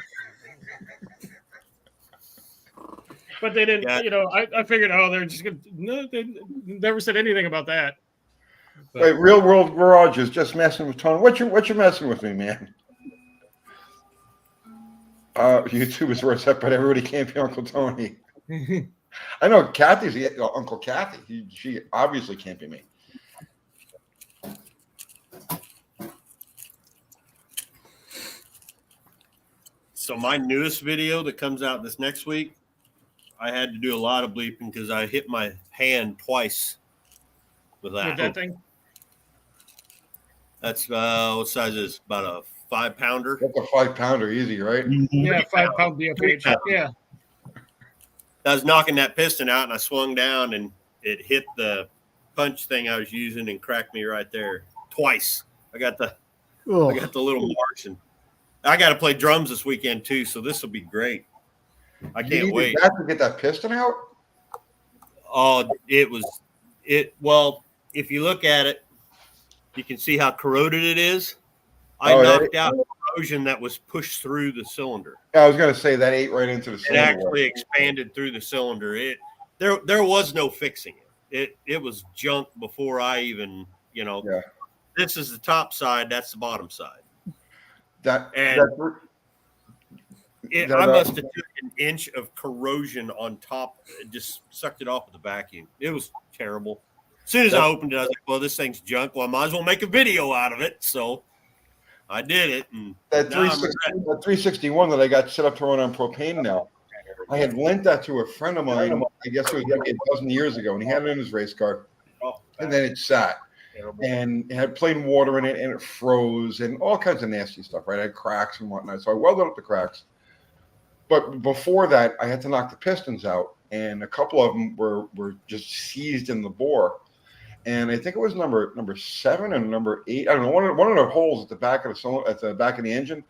But they didn't, you know, I figured, they're just going to, no, they never said anything about that. But, wait, Real World Garage is just messing with Tony. What you messing with me, man? YouTube is where it's at, but everybody can't be Uncle Tony. I know Kathy's Uncle Kathy. She obviously can't be me. So my newest video that comes out this next week, I had to do a lot of bleeping because I hit my hand twice with that. With that thing? That's what size is about a 5-pounder. That's a 5-pounder, easy, right? Yeah, 5-pound DFH. Yeah. I was knocking that piston out, and I swung down, and it hit the punch thing I was using and cracked me right there twice. I got the little marks, and I got to play drums this weekend too, so this will be great. I can't wait. That to get that piston out? Oh, well, if you look at it, you can see how corroded it is. I knocked out corrosion that was pushed through the cylinder. I was going to say that ate right into the cylinder. It actually expanded through the cylinder. There was no fixing it. It was junk before I even, you know. Yeah. This is the top side. That's the bottom side. I must have took an inch of corrosion on top and just sucked it off with a vacuum. It was terrible. As soon as I opened it, I was like, well, this thing's junk. Well, I might as well make a video out of it. So I did it. And that 361 that I got set up to run on propane now, I had lent that to a friend of mine, I guess it was maybe a dozen years ago, and he had it in his race car. And then it sat. And it had plain water in it, and it froze, and all kinds of nasty stuff, right? I had cracks and whatnot. So I welded up the cracks. But before that, I had to knock the pistons out, and a couple of them were just seized in the bore. And I think it was number 7 and number 8. I don't know. One of the holes at the back of the back of the engine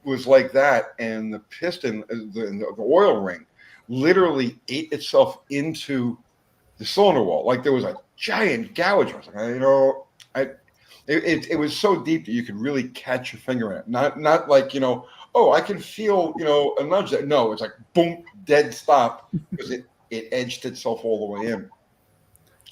was like that, and the piston, the oil ring, literally ate itself into the cylinder wall. Like there was a giant gouge. I was like, it was so deep that you could really catch your finger in it. Not like, oh, I can feel, a nudge there. No, it's like boom, dead stop because it edged itself all the way in.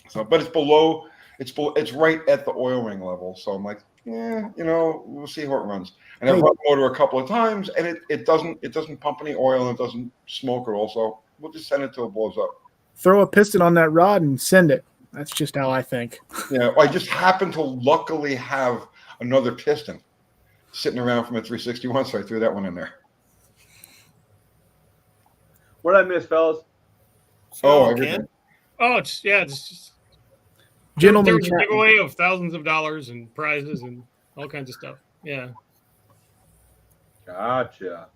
So, but it's right at the oil ring level. So I'm like, yeah, we'll see how it runs. And I've run the motor a couple of times, and it doesn't pump any oil, and it doesn't smoke at all. So we'll just send it till it blows up. Throw a piston on that rod and send it. That's just how I think. Yeah, I just happen to luckily have another piston sitting around from a 361, so I threw that one in there. What did I miss, fellas? Oh, Ken? everything. Oh, it's just Gentlemen, there was a chat. giveaway of thousands of dollars and prizes and all kinds of stuff. Yeah. Gotcha.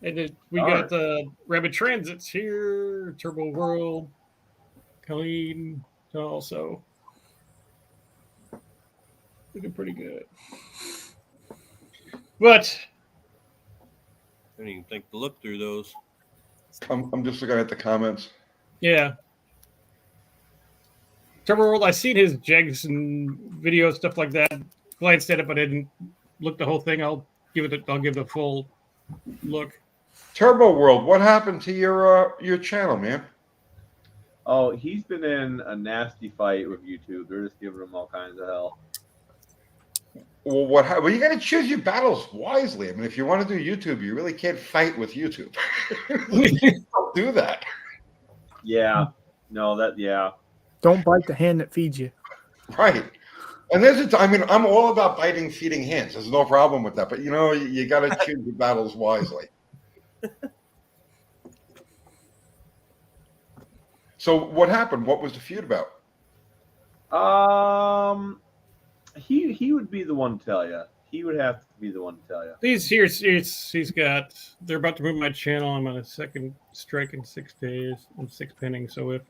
And we All got right. the Rabbit Transits here, Turbo World, Colleen also. Looking pretty good. But I didn't even think to look through those. I'm just looking at the comments. yeah. Turbo World, I seen his jigs and videos, stuff like that. Glanced at it, but I didn't look the whole thing. I'll give it the full look. Turbo World, what happened to your channel, man? Oh, he's been in a nasty fight with YouTube. They're just giving him all kinds of hell. Well, well, you got to choose your battles wisely. I mean, if you want to do YouTube, you really can't fight with YouTube. Don't do that. Yeah. No, yeah. Don't bite the hand that feeds you. Right. And I'm all about biting, feeding hands. There's no problem with that. But, you got to choose your battles wisely. So what happened? What was the feud about? He would be the one to tell you. He would have to be the one to tell you. He's got. They're about to move my channel. I'm on a second strike in 6 days. I'm 6 pinning. So if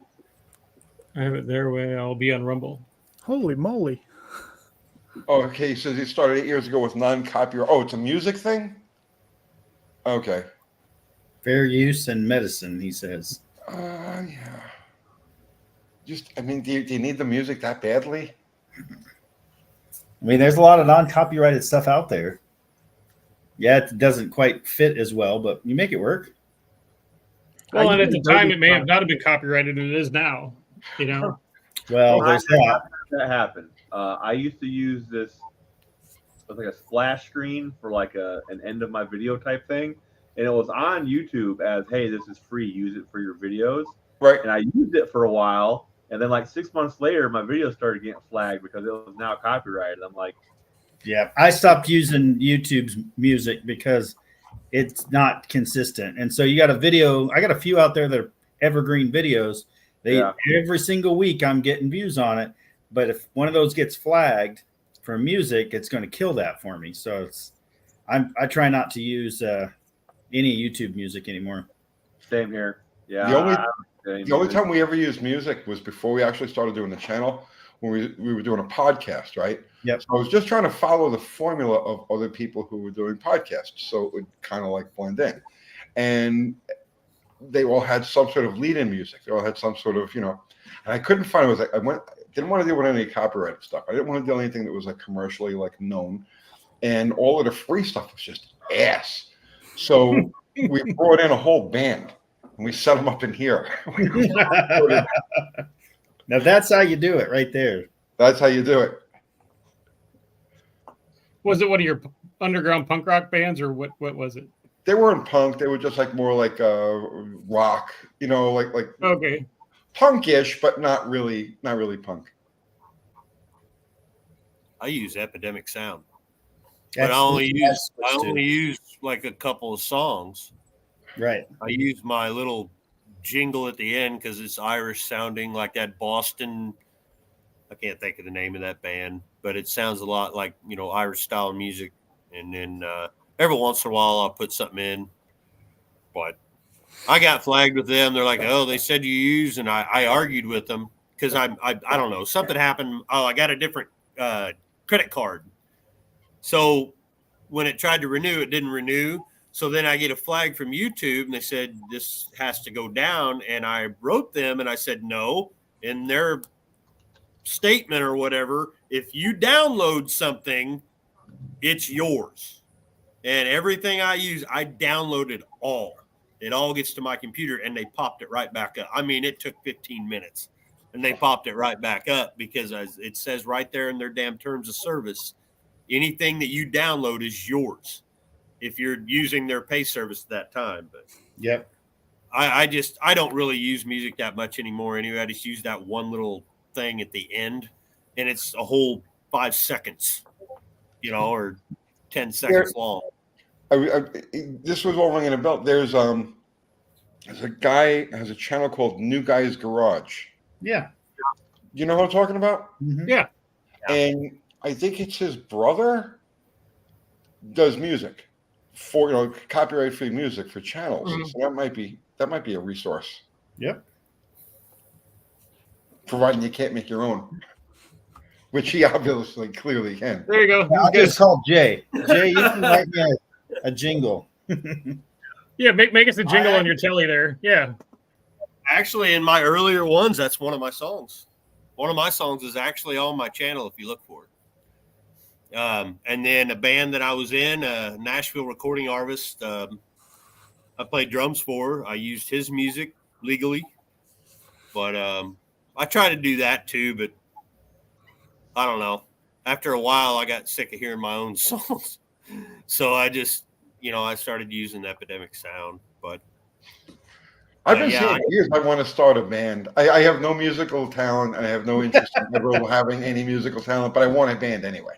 I have it their way, I'll be on Rumble. Holy moly. Oh, okay. He says he started 8 years ago with non-copyright. Oh, it's a music thing? Okay. Fair use and medicine, he says. Yeah. Do you need the music that badly? I mean, there's a lot of non-copyrighted stuff out there. Yeah, it doesn't quite fit as well, but you make it work. Well, I and at the use time, Adobe it may have not have been copyrighted, and it is now. Well, there's that. That happened. I used to use this with like a splash screen for like an end of my video type thing, and it was on YouTube as, hey, this is free, use it for your videos. Right. And I used it for a while, and then like 6 months later, my video started getting flagged because it was now copyrighted. I'm like, Yeah, I stopped using YouTube's music because it's not consistent. And so you got a video. I got a few out there that are evergreen videos. Every single week I'm getting views on it. But if one of those gets flagged for music, it's going to kill that for me. So I try not to use any YouTube music anymore. same here. Yeah. The only time we ever used music was before we actually started doing the channel, when we were doing a podcast, right? Yep. So I was just trying to follow the formula of other people who were doing podcasts, so it would kind of like blend in. And they all had some sort of lead-in music. They all had some sort of, and I couldn't find it. Didn't want to deal with any copyrighted stuff. I didn't want to do anything that was like commercially like known. And all of the free stuff was just ass. So we brought in a whole band. And we set them up in here. Now that's how you do it right there. That's how you do it. Was it one of your underground punk rock bands, or what was it? They weren't punk. They were just like more like rock, like Okay. punkish, but not really punk. I use Epidemic Sound, That's but I only the use like a couple of songs. right. I use my little jingle at the end because it's Irish sounding, like that Boston. I can't think of the name of that band, but it sounds a lot like Irish style music. And then every once in a while I'll put something in. But I got flagged with them. They're like, "Oh, they said you use," and I argued with them because I don't know, something happened. Oh, I got a different credit card, so when it tried to renew, it didn't renew. So then I get a flag from YouTube and they said, this has to go down. And I wrote them and I said, no, in their statement or whatever, if you download something, it's yours. And everything I use, I downloaded all. It all gets to my computer and they popped it right back up. I mean, it took 15 minutes and they popped it right back up because it says right there in their damn terms of service, anything that you download is yours if you're using their pay service at that time. But Yep. I don't really use music that much anymore anyway. I just use that one little thing at the end and it's a whole 5 seconds, or 10 seconds long. This was all ringing a bell. There's a guy has a channel called New Guy's Garage. Yeah. You know what I'm talking about? Mhm. Yeah. And I think it's his brother does music for copyright free music for channels. Mhm. So that might be a resource, Yep. providing you can't make your own, which he obviously clearly can. There you go. I'll Good. just call Jay. Jay, you can write me a jingle. Yeah, make us a jingle on your telly there. Yeah. Actually, in my earlier ones, that's one of my songs. One of my songs is actually on my channel if you look for it. And then a band that I was in, Nashville recording artist, I played drums for. I used his music legally, but I try to do that too. But I don't know. After a while, I got sick of hearing my own songs, so I just, I started using Epidemic Sound. But I've been yeah, saying for years I want to start a band. I have no musical talent and I have no interest in ever having any musical talent, but I want a band anyway.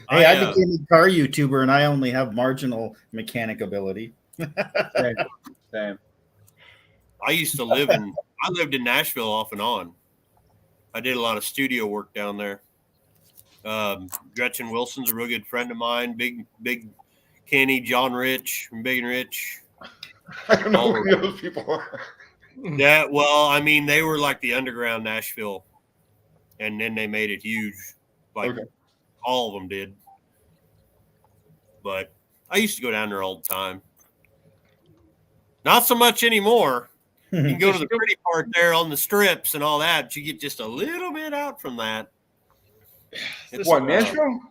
Hey, I became a car YouTuber and I only have marginal mechanic ability. Same. I used to live I lived in Nashville off and on. I did a lot of studio work down there. Gretchen Wilson's a real good friend of mine. Big Kenny, John Rich from Big and Rich. I don't know who those people are. Yeah, well, I mean, they were like the underground Nashville, and then they made it huge. Like all of them did. But I used to go down there all the time. Not so much anymore. You can go to the pretty part there on the strips and all that, but you get just a little bit out from that. What, Nashville?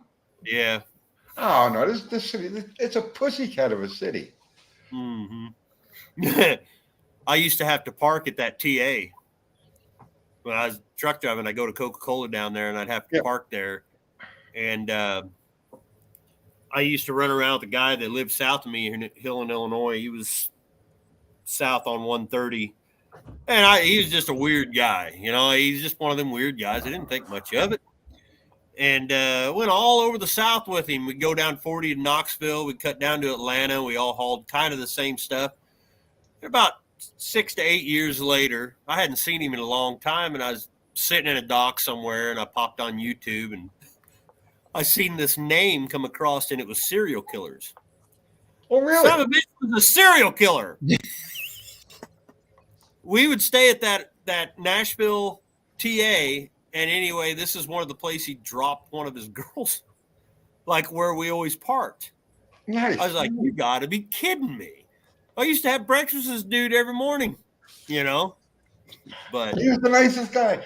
Yeah. Oh no, this city, it's a pussycat of a city. Mm-hmm. I used to have to park at that TA. When I was truck driving, I go to Coca-Cola down there and I'd have to park there. And I used to run around with a guy that lived south of me in Hill in Illinois. He was south on 130. And he was just a weird guy. He's just one of them weird guys. I didn't think much of it. And went all over the South with him. We'd go down 40 to Knoxville. We'd cut down to Atlanta. We all hauled kind of the same stuff. About 6 to 8 years later, I hadn't seen him in a long time, and I was sitting in a dock somewhere, and I popped on YouTube, and I seen this name come across, and it was Serial Killers. Oh, really? Son of a bitch was a serial killer. We would stay at that Nashville TA. And anyway, this is one of the places he dropped one of his girls, like where we always parked. Nice. I was like, you got to be kidding me. I used to have breakfast with this dude every morning, But he was the nicest guy.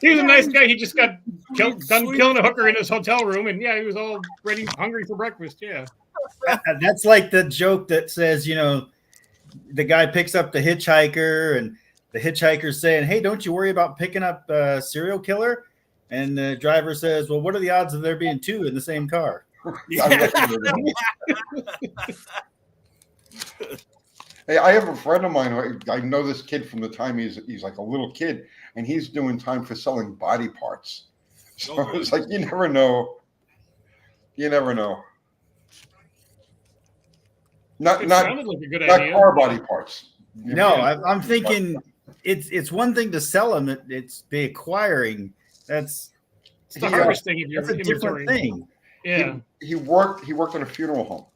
He was a nice guy. He just got done killing a hooker in his hotel room. And he was all ready, hungry for breakfast. Yeah. That's like the joke that says, the guy picks up the hitchhiker and the hitchhiker's saying, hey, don't you worry about picking up a serial killer? And the driver says, well, what are the odds of there being two in the same car? Hey, I have a friend of mine. I know this kid from the time he's like a little kid, and he's doing time for selling body parts. So it's like, you never know. Not sounded like a good idea. car body parts. No, I'm thinking it's one thing to sell them. It's the acquiring. That's It's the harvesting of your that's a inventory. different thing. Yeah. He worked in a funeral home.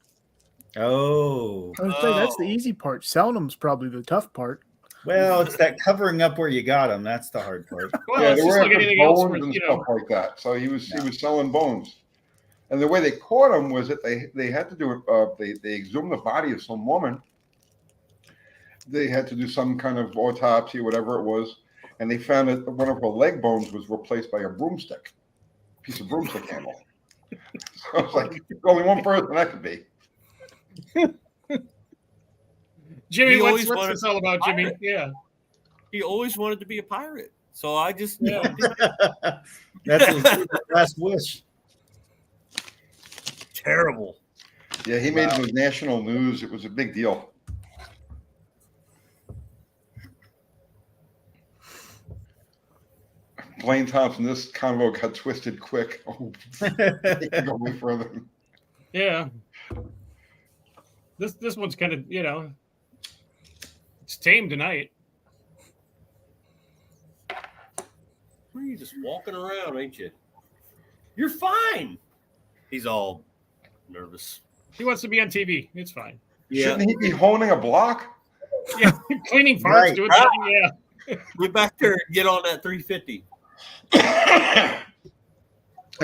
Oh, I would say that's the easy part. Selling them's probably the tough part. well, it's that covering up where you got them. That's the hard part. Well, Yeah, it's they just were like after anything else. bones and stuff like that. So he was selling bones. And the way they caught him was that they had to do they exhumed the body of some woman. They had to do some kind of autopsy, whatever it was, and they found that one of her leg bones was replaced by a piece of broomstick handle. So I was like, only one person that could be. Jimmy, He what's always wanted this all about, Jimmy? Yeah. He always wanted to be a pirate, so I just That's his last wish. terrible. Yeah, he made the national news. It was a big deal. Blaine Thompson, this convo got twisted quick. Oh, it can go way further. Yeah. This one's kind of, it's tame tonight. Were you just walking around, ain't you? You're fine. He's all nervous. He wants to be on TV. It's fine. Yeah, Shouldn't he be honing a block? Yeah. Cleaning farts, Right. doing something. Yeah. get back there and get on that 350. I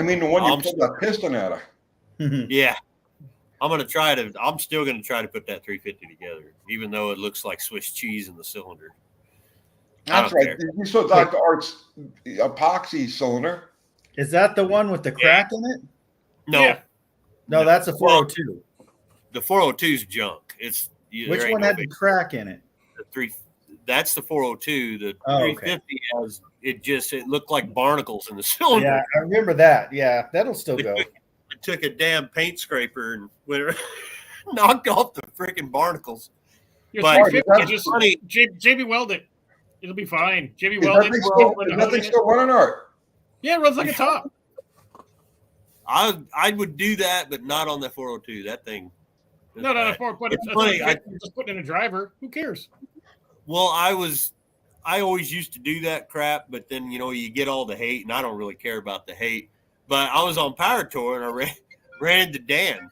mean, the one you I'm pulled that piston out of. Yeah. I'm still gonna try to put that 350 together, even though it looks like Swiss cheese in the cylinder. I That's don't right. care. You saw Dr. Art's epoxy cylinder. Is that the one with the crack in it? No, Yeah. No, that's a 402. the 402's junk. Which one had the crack in it? the three? That's the 402. The Oh, okay. 350 has it looked like barnacles in the cylinder. Yeah, I remember that. Yeah, that'll still go. I took a damn paint scraper and went knocked off the freaking barnacles. Your But 350, that's just funny. JB weld it. It'll be fine. JB Is weld that it. thing still running, Art? Yeah, it runs like a top. I would do that, but not on the 402. That thing. is No, bad. but It's it's funny, just putting in a driver. Who cares? Well, I always used to do that crap, but then you get all the hate, and I don't really care about the hate. But I was on Power Tour, and I ran into Dan,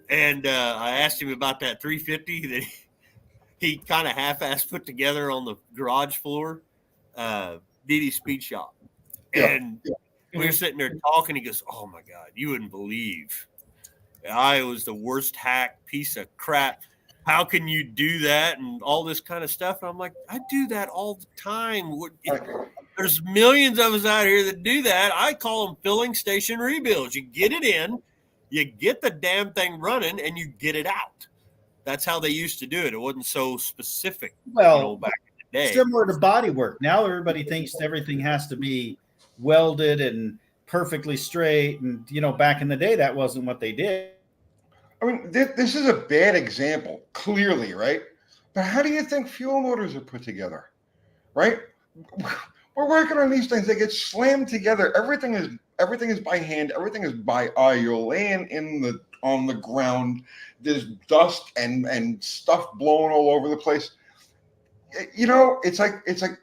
and I asked him about that 350 that he kind of half-assed put together on the garage floor, DD Speed Shop, and we were sitting there talking. He goes, "Oh my God, you wouldn't believe I was the worst hack piece of crap. How can you do that?" And all this kind of stuff. And I'm like, I do that all the time. There's millions of us out here that do that. I call them filling station rebuilds. You get it in, you get the damn thing running, and you get it out. That's how they used to do it. It wasn't so specific, Well, back in the day. similar to body work. Now everybody thinks everything has to be welded and perfectly straight. And, back in the day, that wasn't what they did. I mean, this is a bad example, clearly, right? But how do you think fuel motors are put together, right? We're working on these things. They get slammed together. Everything is by hand. Everything is by eye. You're laying on the ground. There's dust and stuff blowing all over the place. It's like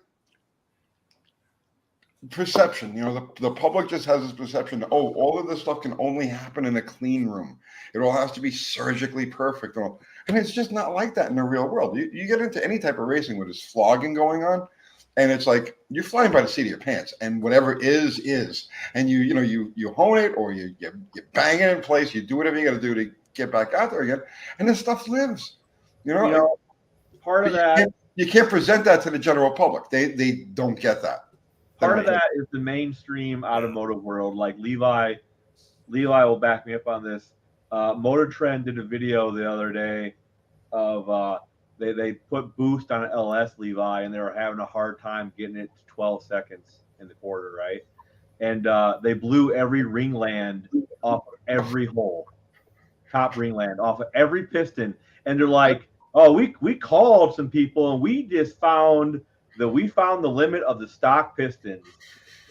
perception. The public just has this perception. Oh, all of this stuff can only happen in a clean room. It all has to be surgically perfect. And it's just not like that in the real world. You get into any type of racing where there's flogging going on, and it's like you're flying by the seat of your pants, and whatever is. And you hone it, or you bang it in place. You do whatever you got to do to get back out there again, and this stuff lives. Part of that. You can't present that to the general public. They don't get that. Part of that is the mainstream automotive world. Like Levi will back me up on this. Motor Trend did a video the other day of they put boost on an LS Levi, and they were having a hard time getting it to 12 seconds in the quarter, right? And they blew every ringland off of every hole, top ringland off of every piston, and they're like, "Oh, we called some people, and we just found the limit of the stock pistons."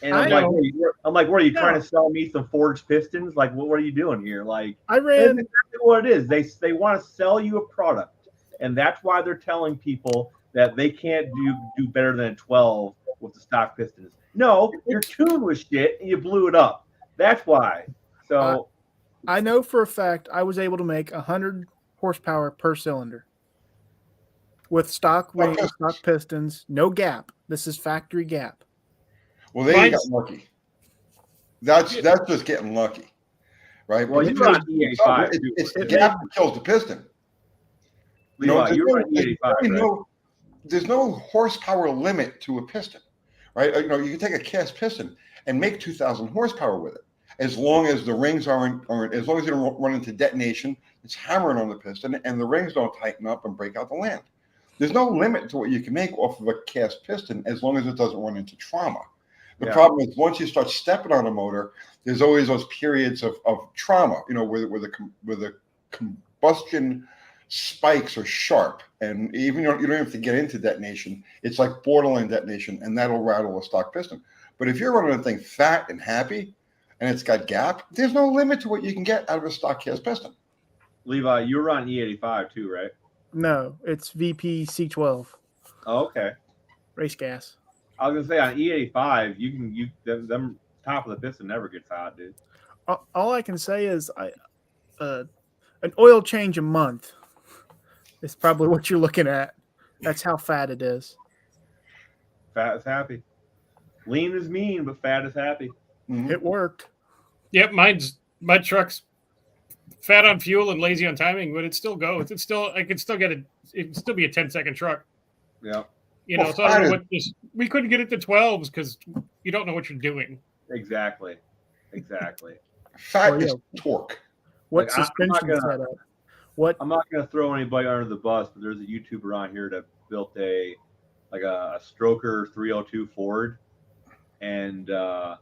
And I'm like, what are you trying to sell me some forged pistons? Like, what are you doing here? Like, I that's ran. exactly what it is. They want to sell you a product, and that's why they're telling people that they can't do better than a 12 with the stock pistons. No, your tune was shit, and you blew it up. That's why. So I know for a fact I was able to make 100 horsepower per cylinder with stock weight, stock pistons, no gap. This is factory gap. Well, they got lucky. That's just getting lucky. right? Well, And you run E85 too. it's the gap that kills the piston. Levi, you run E85, right? There's no horsepower limit to a piston, right? You can take a cast piston and make 2,000 horsepower with it, as long as the rings aren't as long as you don't run into detonation. It's hammering on the piston, and the rings don't tighten up and break out the land. There's no limit to what you can make off of a cast piston, as long as it doesn't run into trauma. The problem is once you start stepping on a motor, there's always those periods of trauma, where the combustion spikes are sharp, and even you don't have to get into detonation. It's like borderline detonation, and that'll rattle a stock piston. But if you're running a thing fat and happy, and it's got gap, there's no limit to what you can get out of a stock cast piston. Levi, you were on E85 too, right? No, it's VP C12 Oh, okay. race gas. I was gonna say on E85, them top of the piston never gets hot, dude. All I can say is an oil change a month is probably what you're looking at. That's how fat it is. Fat is happy. Lean is mean, but fat is happy. Mm-hmm. It worked. Yep, my truck's fat on fuel and lazy on timing, but it still goes. I can still get it. It can still be a 10-second truck. Yeah. So I don't know we couldn't get it to 12s because you don't know what you're doing. Exactly. Fat is torque. What Like, suspension setup? What? I'm not gonna throw anybody under the bus, but there's a YouTuber on here that built a stroker 302 Ford, and had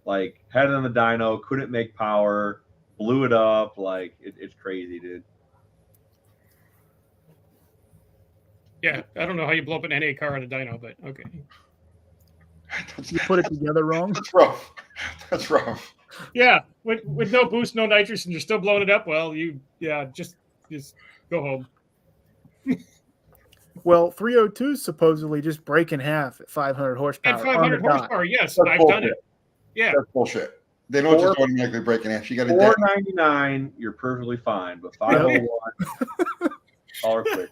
it on the dyno, couldn't make power, blew it up. It's crazy, dude. Yeah, I don't know how you blow up an NA car on a dyno, but okay. You put it together wrong. That's rough. Yeah, with no boost, no nitrous, and you're still blowing it up. Well, just go home. Well, 302 supposedly just break in half at 500 horsepower. At 500 horsepower, yes, That's I've bullshit. done it. Yeah, That's bullshit. They don't just automatically break in half. You got to 499, you're perfectly fine, but 501, all quick.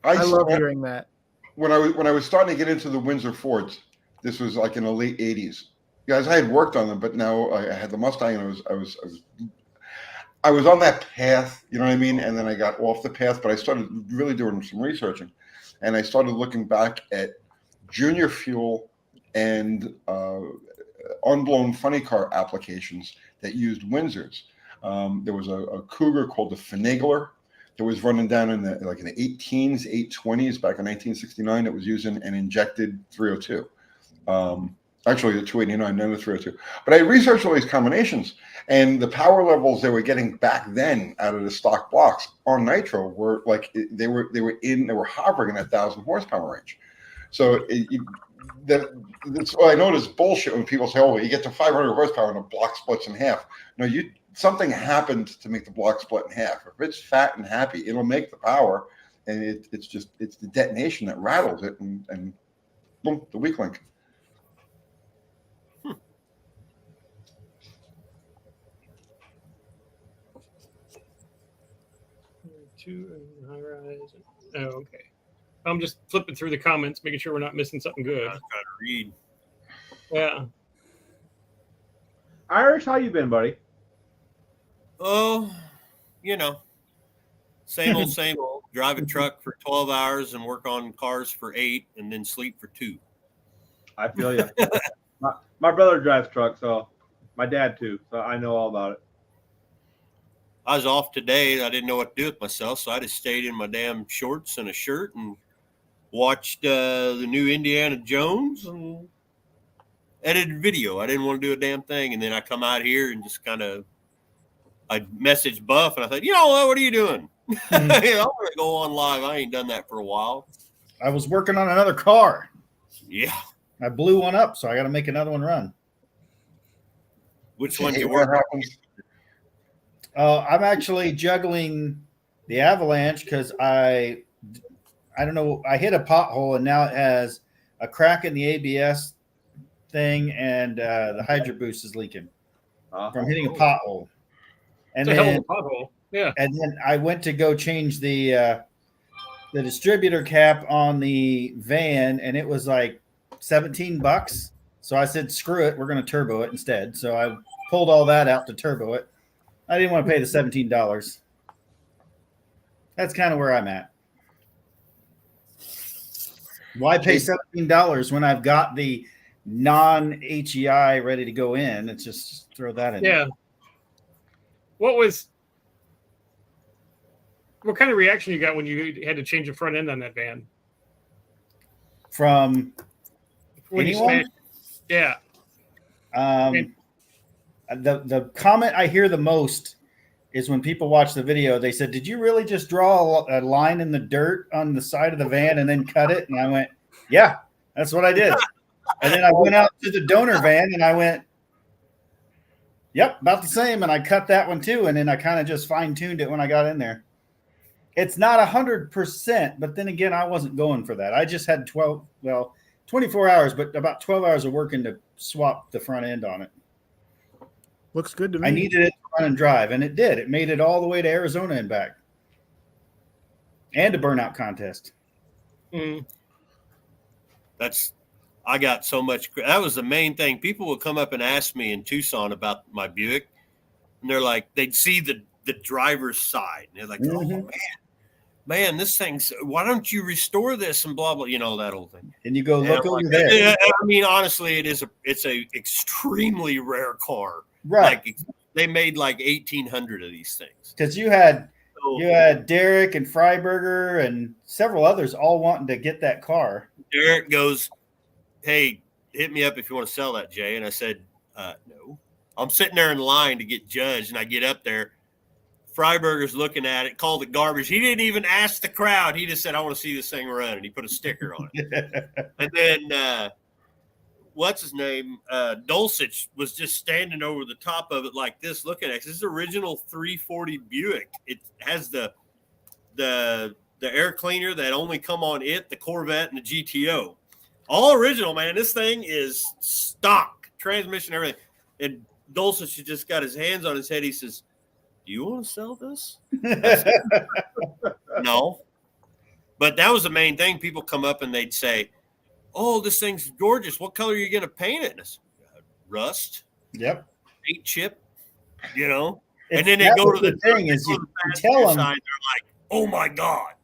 I love hearing that. When I was starting to get into the Windsor Fords, this was like in the late 80s. Guys, I had worked on them, but now I had the Mustang, and I was on that path, you know what I mean? And then I got off the path, but I started really doing some researching, and I started looking back at junior fuel and unblown funny car applications that used Windsors. There was a Cougar called the Finagler that was running down in the 18s, 820s back in 1969. That was using an injected 302. Actually, the 289, then the 302. But I researched all these combinations, and the power levels they were getting back then out of the stock blocks on nitro were they were hovering in that 1,000 horsepower range. So that's why I know this bullshit when people say, "Oh, you get to 500 horsepower and the block splits in half." No, something happened to make the block split in half. If it's fat and happy, it'll make the power, and it's the detonation that rattles it, and boom, the weak link. Oh, okay. I'm just flipping through the comments, making sure we're not missing something good. I was trying to read. Yeah. Irish, how you been, buddy? Oh, same old. Drive a truck for 12 hours and work on cars for 8, and then sleep for 2. I feel you. my brother drives truck, so my dad too. So I know all about it. I was off today. I didn't know what to do with myself, so I just stayed in my damn shorts and a shirt and watched the new Indiana Jones and edited video. I didn't want to do a damn thing, and then I come out here and just I messaged Buff, and I thought, you know what are you doing? I'm going to go on live. I ain't done that for a while. I was working on another car. Yeah. I blew one up, so I got to make another one run. Which one you What work? happens? I'm actually juggling the Avalanche because I don't know. I hit a pothole, and now it has a crack in the ABS thing, and the Hydro Boost is leaking from hitting a pothole. And It's a hell then, of a pothole. Yeah. and then I went to go change the distributor cap on the van, and it was like $17. So I said, screw it, we're going to turbo it instead. So I pulled all that out to turbo it. I didn't want to pay the $17. That's kind of where I'm at. Why pay $17 when I've got the non-HEI ready to go in? It's just throw that in. Yeah. What kind of reaction you got when you had to change the front end on that van? From When you anyone? smashed? Yeah. The comment I hear the most is when people watch the video, they said, "Did you really just draw a line in the dirt on the side of the van and then cut it?" And I went, "Yeah, that's what I did." And then I went out to the donor van and I went, "Yep, about the same." And I cut that one too. And then I kind of just fine tuned it when I got in there. It's not 100%, but then again, I wasn't going for that. I just had 24 hours, but about 12 hours of working to swap the front end on it. Looks good to me. I needed it to run and drive, and it did. It made it all the way to Arizona and back. And a burnout contest. Mm. I got so much. That was the main thing. People would come up and ask me in Tucson about my Buick, and they're like, they'd see the driver's side, and they're like, "Oh man, this thing's. Why don't you restore this?" And blah blah, that whole thing. And you go look over like, there. I mean, honestly, it's a extremely rare car. Right. Like they made like 1,800 of these things. Because you had Derek and Freiberger and several others all wanting to get that car. Derek goes, "Hey, hit me up if you want to sell that, Jay." And I said, "No." I'm sitting there in line to get judged, and I get up there. Freiberger's looking at it, called it garbage. He didn't even ask the crowd. He just said, "I want to see this thing run," and he put a sticker on it. And then what's his name? Dulcich was just standing over the top of it like this, looking at it. This is original 340 Buick. It has the air cleaner that only come on it, the Corvette, and the GTO. All original, man. This thing is stock, transmission, everything. And Dulcich just got his hands on his head. He says, "Do you want to sell this?" No. But that was the main thing. People come up and they'd say, "Oh, this thing's gorgeous. What color are you going to paint it?" And I said, "Rust, Yep. paint chip, And then they go to the thing is you tell them, side. They're like, "Oh my God."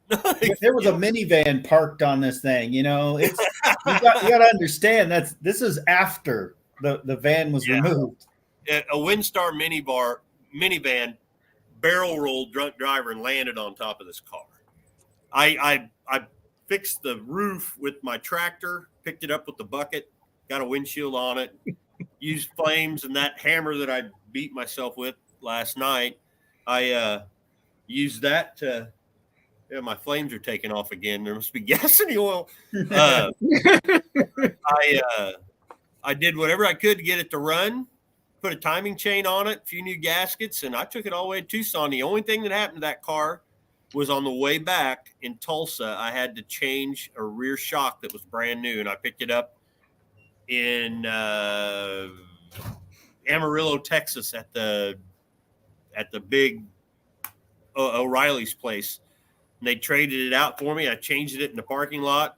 there was a minivan parked on this thing. It's you got to understand this is after the van was removed. A Windstar minivan barrel rolled drunk driver and landed on top of this car. I fixed the roof with my tractor, picked it up with the bucket, got a windshield on it, used flames and that hammer that I beat myself with last night. I used that to. My flames are taking off again. There must be gas in the oil. I did whatever I could to get it to run, put a timing chain on it, a few new gaskets, and I took it all the way to Tucson. The only thing that happened to that car was on the way back in Tulsa, I had to change a rear shock that was brand new, and I picked it up in Amarillo, Texas at the big O'Reilly's place. And they traded it out for me. I changed it in the parking lot,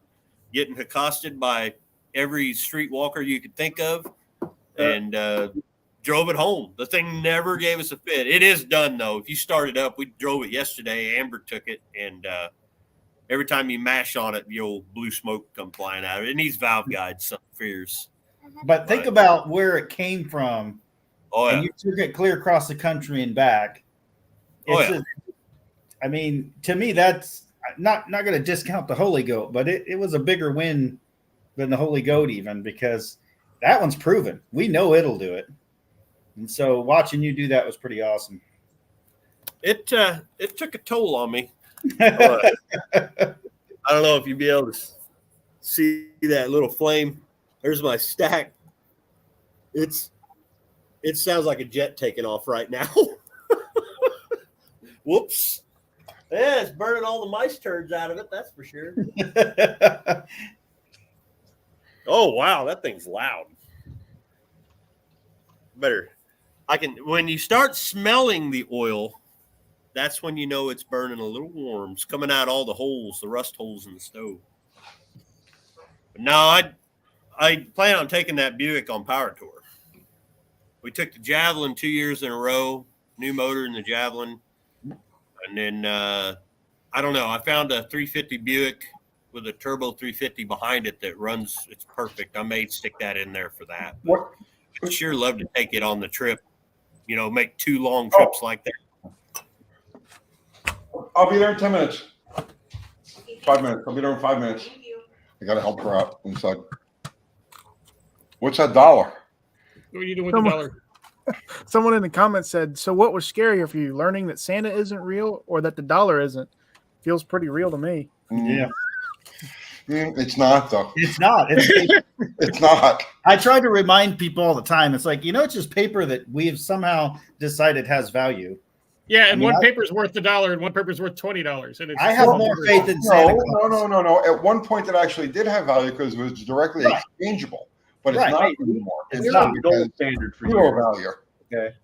getting accosted by every street walker you could think of, and drove it home. The thing never gave us a fit. It is done, though. If you start it up, we drove it yesterday. Amber took it, and every time you mash on it, the old blue smoke come flying out of it. It needs valve guides, some fierce. But think about where it came from. Oh, yeah. And you took it clear across the country and back. I mean, to me, that's not going to discount the Holy Goat, but it was a bigger win than the Holy Goat even, because that one's proven. We know it'll do it. And so watching you do that was pretty awesome. It took a toll on me. I don't know if you'd be able to see that little flame. There's my stack. It sounds like a jet taking off right now. Whoops. Yeah, it's burning all the mice turds out of it, that's for sure. Oh, wow, that thing's loud. When you start smelling the oil, that's when you know it's burning a little warm. It's coming out all the holes, the rust holes in the stove. But no, I plan on taking that Buick on power tour. We took the Javelin 2 years in a row, new motor in the Javelin. And then, I don't know, I found a 350 Buick with a turbo 350 behind it that runs. It's perfect. I may stick that in there for that. But What? I'd sure love to take it on the trip, make 2 long trips like that. I'll be there in 10 minutes. 5 minutes. I'll be there in 5 minutes. I got to help her out inside. What's that dollar? What are you doing with the dollar? Someone in the comments said, "So what was scarier for you, learning that Santa isn't real or that the dollar isn't?" Feels pretty real to me. Yeah. It's not, though. It's not. It's not. I try to remind people all the time. It's like, it's just paper that we have somehow decided has value. Yeah, and I mean, one paper's worth $1 and one paper's worth $20. And it's I have more faith in Santa Claus. No. At one point, it actually did have value because it was directly Right. exchangeable, but it's Right. not anymore. It's It's not. The gold standard for zero you. value. Okay.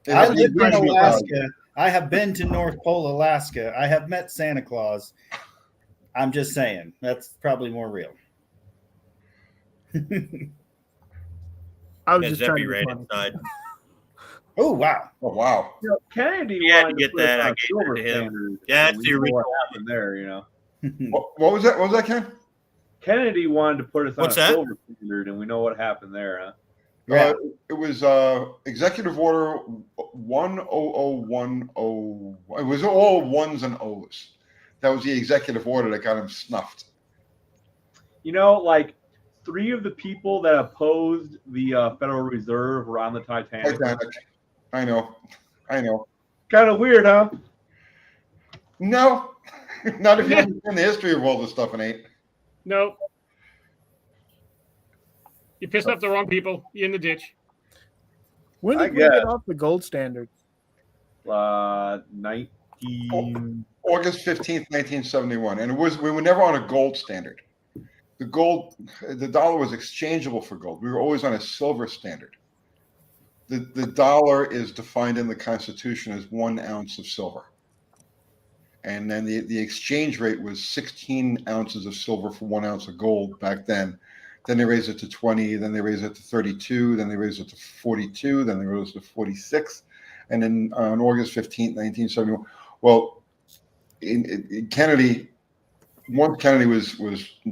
It I has lived in zero value. Alaska. I have been to North Pole, Alaska. I have met Santa Claus. I'm just saying that's probably more real. I was Yeah, just trying Zeppy to be ran funny. inside. Oh wow! Oh, wow. Kennedy Yeah, wanted to get put us that, on I a gave silver it to him. standard, Yeah, and that's we the know original what happened there. What was that? What was that, Ken? Kennedy wanted to put us What's on a that? silver standard, and we know what happened there, huh? Yeah. It was Executive Order 10010. It was all ones and O's. That was the executive order that got him snuffed. Like 3 of the people that opposed the Federal Reserve were on the Titanic. I know. Kind of weird, huh? No, not if you understand the history of all this stuff, and ain't. No. You pissed off the wrong people. You're in the ditch. When I did we get guess. off the gold standard? 19. August 15th, 1971. And we were never on a gold standard. The dollar was exchangeable for gold. We were always on a silver standard. The dollar is defined in the Constitution as 1 ounce of silver. And then the exchange rate was 16 ounces of silver for 1 ounce of gold back then. Then they raised it to 20, then they raised it to 32, then they raised it to 42, then they raised it to 46. And then on August 15th, 1971, well, in Kennedy, once Kennedy was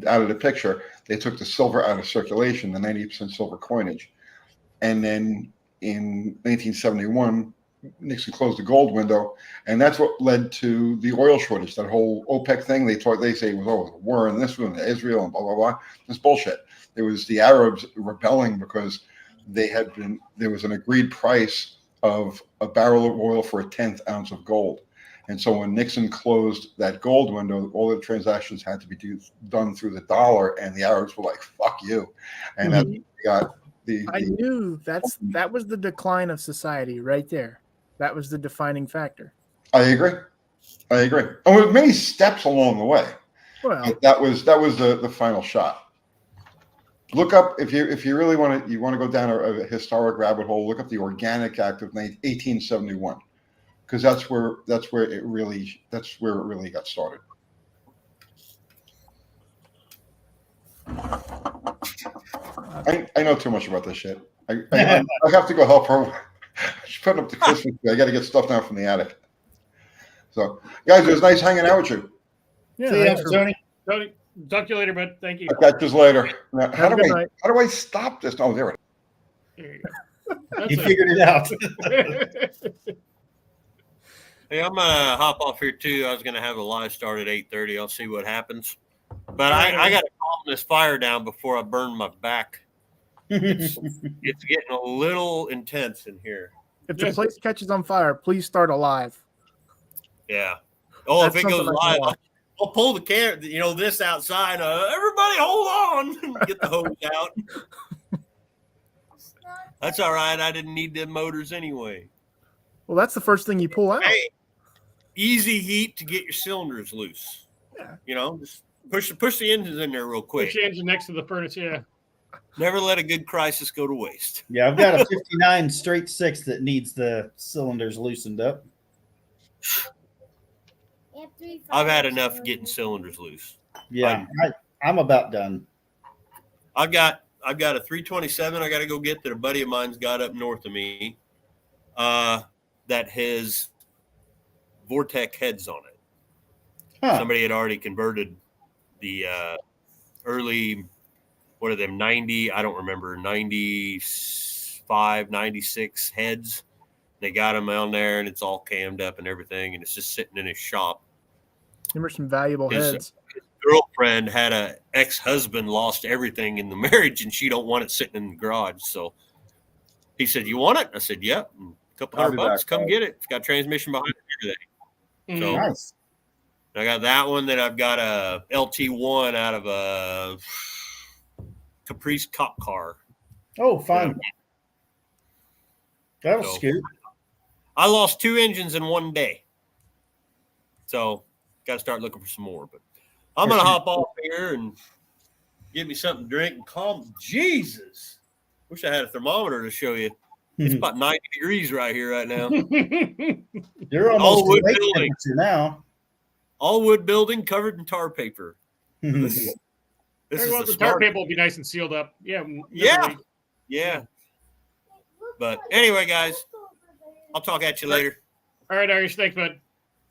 out of the picture, they took the silver out of circulation, the 90% silver coinage. And then in 1971, Nixon closed the gold window, and that's what led to the oil shortage. That whole OPEC thing, they say it was a war in this one, Israel, and blah blah blah. It's bullshit. It was the Arabs rebelling because there was an agreed price of a barrel of oil for a 1/10 ounce of gold. And so when Nixon closed that gold window, all the transactions had to be done through the dollar, and the Arabs were like, "Fuck you," and that's got I knew that was the decline of society right there. That was the defining factor. I agree. And with many steps along the way. Well, But that was the final shot. Look up if you really want to go down a historic rabbit hole. Look up the Organic Act of 1871, because that's where it really got started. I know too much about this shit. I have to go help her. She's putting up the Christmas tree. I got to get stuff down from the attic. So, guys, it was nice hanging out with you. yeah, See ya, thanks for- Tony. Tony, talk to you later, bud. Thank you. I'll catch you later. Now, Have a good night. how do I stop this? Oh, there it is. There you go. That's You figured it out. it. Hey, I'm gonna hop off here too. I was gonna have a live start at 8:30. I'll see what happens. But I got to calm this fire down before I burn my back. It's getting a little intense in here. If the place catches on fire, please start a live. Yeah. Oh, That's if it goes something I can live, watch. I'll pull the camera. This outside. Everybody, hold on. Get the hose out. That's all right. I didn't need them motors anyway. Well, that's the first thing you pull out. Hey, easy heat to get your cylinders loose. Yeah. Just push the engines in there real quick. Push the engine next to the furnace, yeah. Never let a good crisis go to waste. Yeah, I've got a 59 straight 6 that needs the cylinders loosened up. I've had enough getting cylinders loose. Yeah, I'm about done. I've got I've got a 327 I got to go get that a buddy of mine's got up north of me. That has Vortec heads on it. Huh. Somebody had already converted the early, what are them, 90, I don't remember, 95, 96 heads. They got them on there, and it's all cammed up and everything, and it's just sitting in his shop. Remember some valuable heads. His girlfriend had a ex-husband lost everything in the marriage, and she don't want it sitting in the garage. So he said, "You want it?" I said, "Yep." And a couple I'll be $100, back, come guys. get it. It's got transmission behind it and everything. So Nice. I got that one. Then I've got a LT1 out of a Caprice cop car. Oh, fun. That was So- scoot. I lost 2 engines in one day. So got to start looking for some more. But I'm going to hop off here and get me something to drink and calm. Jesus. Wish I had a thermometer to show you. It's about 90 degrees right here right now. You're all almost wood lake building. temperature now. All wood building covered in tar paper. This is The the tar smart. paper will be nice and sealed up. Yeah. Yeah. Yeah. But anyway, guys, I'll talk at you later. All right, Irish. Thanks, bud.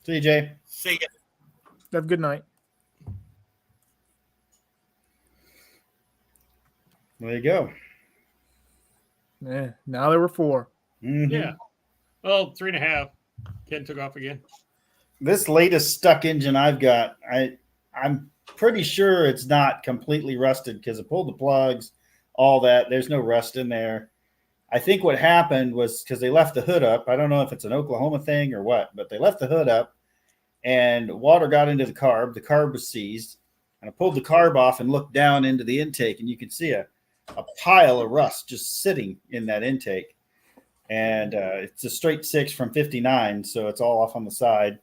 CJ. See ya. Have a good night. There you go. Yeah. Now there were 4. Mhm. Yeah. Well, 3.5. Ken took off again. This latest stuck engine I've got, I'm pretty sure it's not completely rusted because I pulled the plugs, all that. There's no rust in there. I think what happened was because they left the hood up. I don't know if it's an Oklahoma thing or what, but they left the hood up and water got into the carb. The carb was seized. And I pulled the carb off and looked down into the intake, and you can see a pile of rust just sitting in that intake. And it's a straight 6 from 59, so it's all off on the side.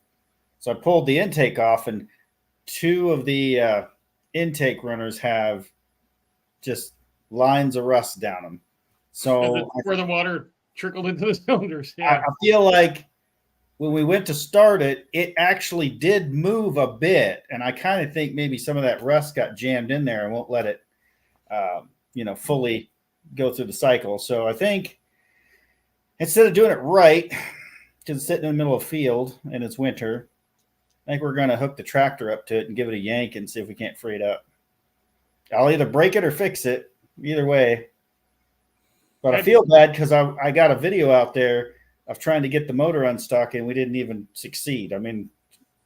So I pulled the intake off, and 2 of the intake runners have just lines of rust down them. So Where the water trickled into the cylinders. I Yeah. feel like when we went to start it, it actually did move a bit, and I kind of think maybe some of that rust got jammed in there and won't let it, fully go through the cycle. So I think instead of doing it right, because it's sitting in the middle of a field and it's winter, I think we're going to hook the tractor up to it and give it a yank and see if we can't free it up. I'll either break it or fix it, either way. But I feel bad because I got a video out there of trying to get the motor unstuck and we didn't even succeed. I mean,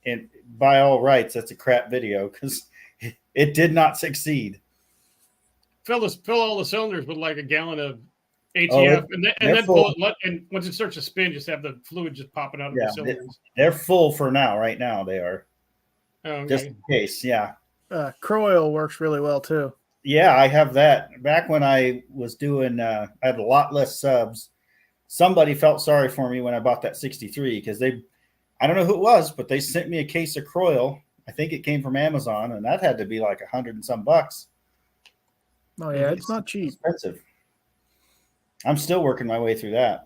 and by all rights, that's a crap video because it did not succeed. Fill all the cylinders with like a gallon of ATF, Oh, and then they're pull full. it. And once it starts to spin, just have the fluid just popping out of Yeah, the cylinders. They're full for now. Right now, they are. Oh, Just okay. in case. Yeah. Croil works really well too. Yeah, I have that. Back when I was doing, I had a lot less subs. Somebody felt sorry for me when I bought that 63 because I don't know who it was, but they sent me a case of Croil. I think it came from Amazon, and that had to be like $100 and some bucks. Oh yeah, it's not cheap. Expensive. I'm still working my way through that.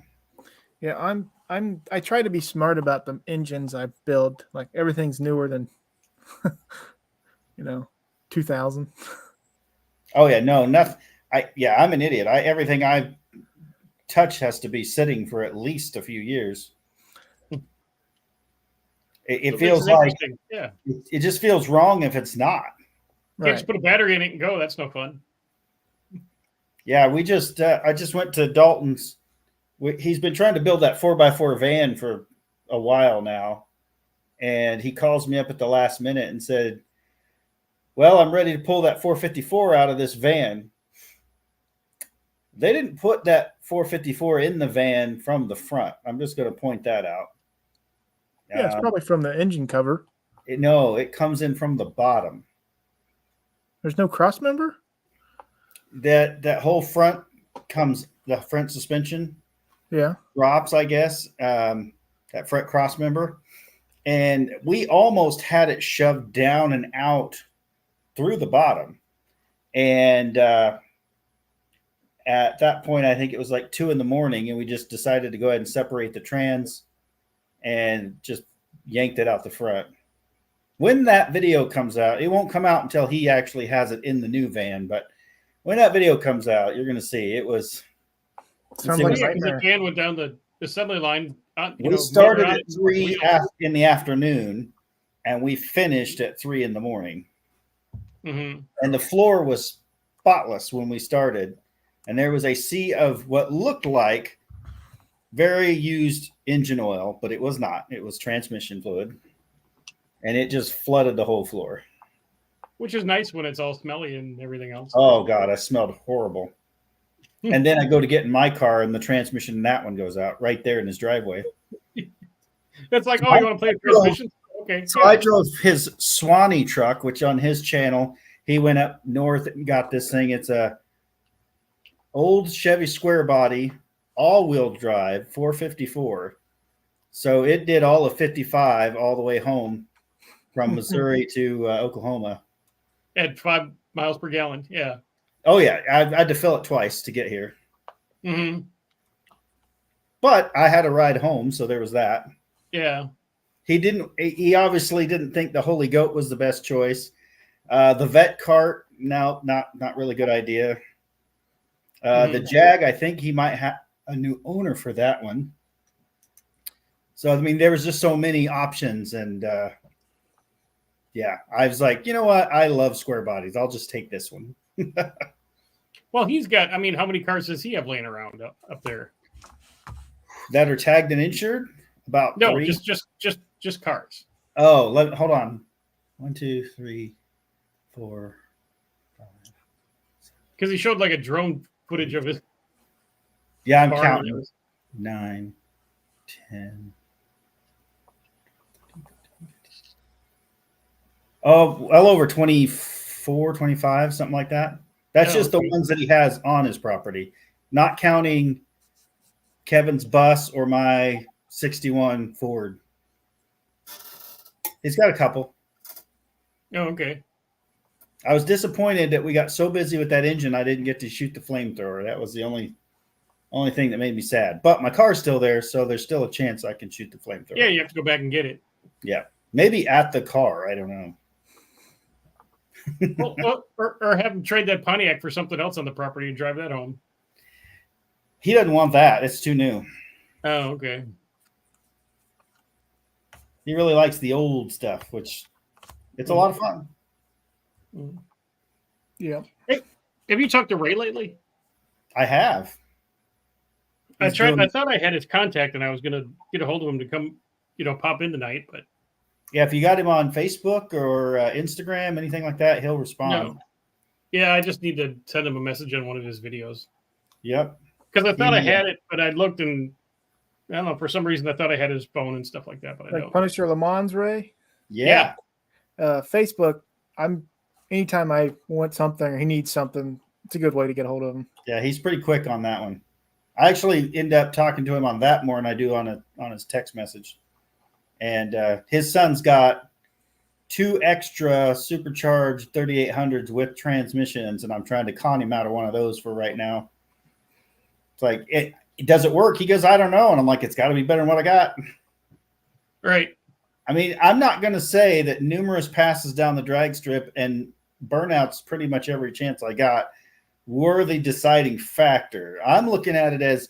Yeah, I try to be smart about the engines I build. Like everything's newer than 2000. Oh yeah, no, nothing. I'm an idiot. Everything I touch has to be sitting for at least a few years. It So feels it's like interesting. Yeah. it just feels wrong if it's not. Can't just put a battery in it and go. That's no fun. Yeah, we just I just went to Dalton's. He's been trying to build that 4x4 van for a while now, and he calls me up at the last minute and said, "Well, I'm ready to pull that 454 out of this van." They didn't put that 454 in the van from the front. I'm just going to point that out. Yeah, it's probably from the engine cover. No, it comes in from the bottom. There's no cross member? That whole front comes, the front suspension Yeah. drops, I guess, that front cross member. And we almost had it shoved down and out through the bottom. And at that point, I think it was like 2 a.m, and we just decided to go ahead and separate the trans and just yanked it out the front. When that video comes out, it won't come out until he actually has it in the new van, but when that video comes out, you're going to see it was. Sounds It like was- a Yeah, because the nightmare. can went down the assembly line. We started motor at out, 3 wheel. in the afternoon, and we finished at 3 in the morning. Mhm. And the floor was spotless when we started, and there was a sea of what looked like very used engine oil, but it was not. It was transmission fluid, and it just flooded the whole floor. Which is nice when it's all smelly and everything else. Oh God, I smelled horrible. And then I go to get in my car, and the transmission in that one goes out right there in his driveway. It's like, oh, you want to play transmission? Okay. So I drove his Swanee truck, which on his channel, he went up north and got this thing. It's a old Chevy square body, all-wheel drive, 454. So it did all of 55 all the way home from Missouri to Oklahoma. At 5 miles per gallon. Yeah. Oh yeah, I had to fill it twice to get here, Hmm. but I had a ride home, so there was that. Yeah. He obviously didn't think the Holy Goat was the best choice. The vet cart, no, not really good idea. The Jag, I think he might have a new owner for that one. So I mean, there was just so many options, and yeah, I was like, you know what? I love square bodies. I'll just take this one. Well, he's got, I mean, how many cars does he have laying around up there? That are tagged and insured. About No, 3. just cars. Oh, hold on. 1, 2, 3, 4, 5. Because he showed like a drone footage of his Yeah, I'm car. counting. 9, 10. Oh, well over 24, 25, something like that. That's Oh, just the okay. ones that he has on his property, not counting Kevin's bus or my 61 Ford. He's got a couple. Oh, okay. I was disappointed that we got so busy with that engine I didn't get to shoot the flamethrower. That was the only thing that made me sad. But my car's still there, so there's still a chance I can shoot the flamethrower. Yeah, you have to go back and get it. Yeah. Maybe at the car. I don't know. Well, or have him trade that Pontiac for something else on the property and drive that home. He doesn't want that. It's too new. Oh, okay. He really likes the old stuff, which it's a lot of fun. Yeah. Have you talked to Ray lately? I have. I He's tried. doing- I thought I had his contact, and I was going to get a hold of him to come, pop in tonight. But Yeah, if you got him on Facebook or Instagram, anything like that, he'll respond. no. Yeah, I just need to send him a message on one of his videos Yep. because I thought I Yeah. had it, but I looked and I don't know, for some reason I thought I had his phone and stuff like that, but I Like don't. Punisher Le Mans Ray. Yeah. Facebook. Anytime I want something or he needs something, it's a good way to get a hold of him. Yeah, he's pretty quick on that one. I actually end up talking to him on that more than I do on his text message. And his son's got 2 extra supercharged 3800s with transmissions, and I'm trying to con him out of one of those for right now. It's like, does it work? He goes, I don't know. And I'm like, it's got to be better than what I got. Right. I mean, I'm not going to say that numerous passes down the drag strip and burnouts pretty much every chance I got were the deciding factor. I'm looking at it as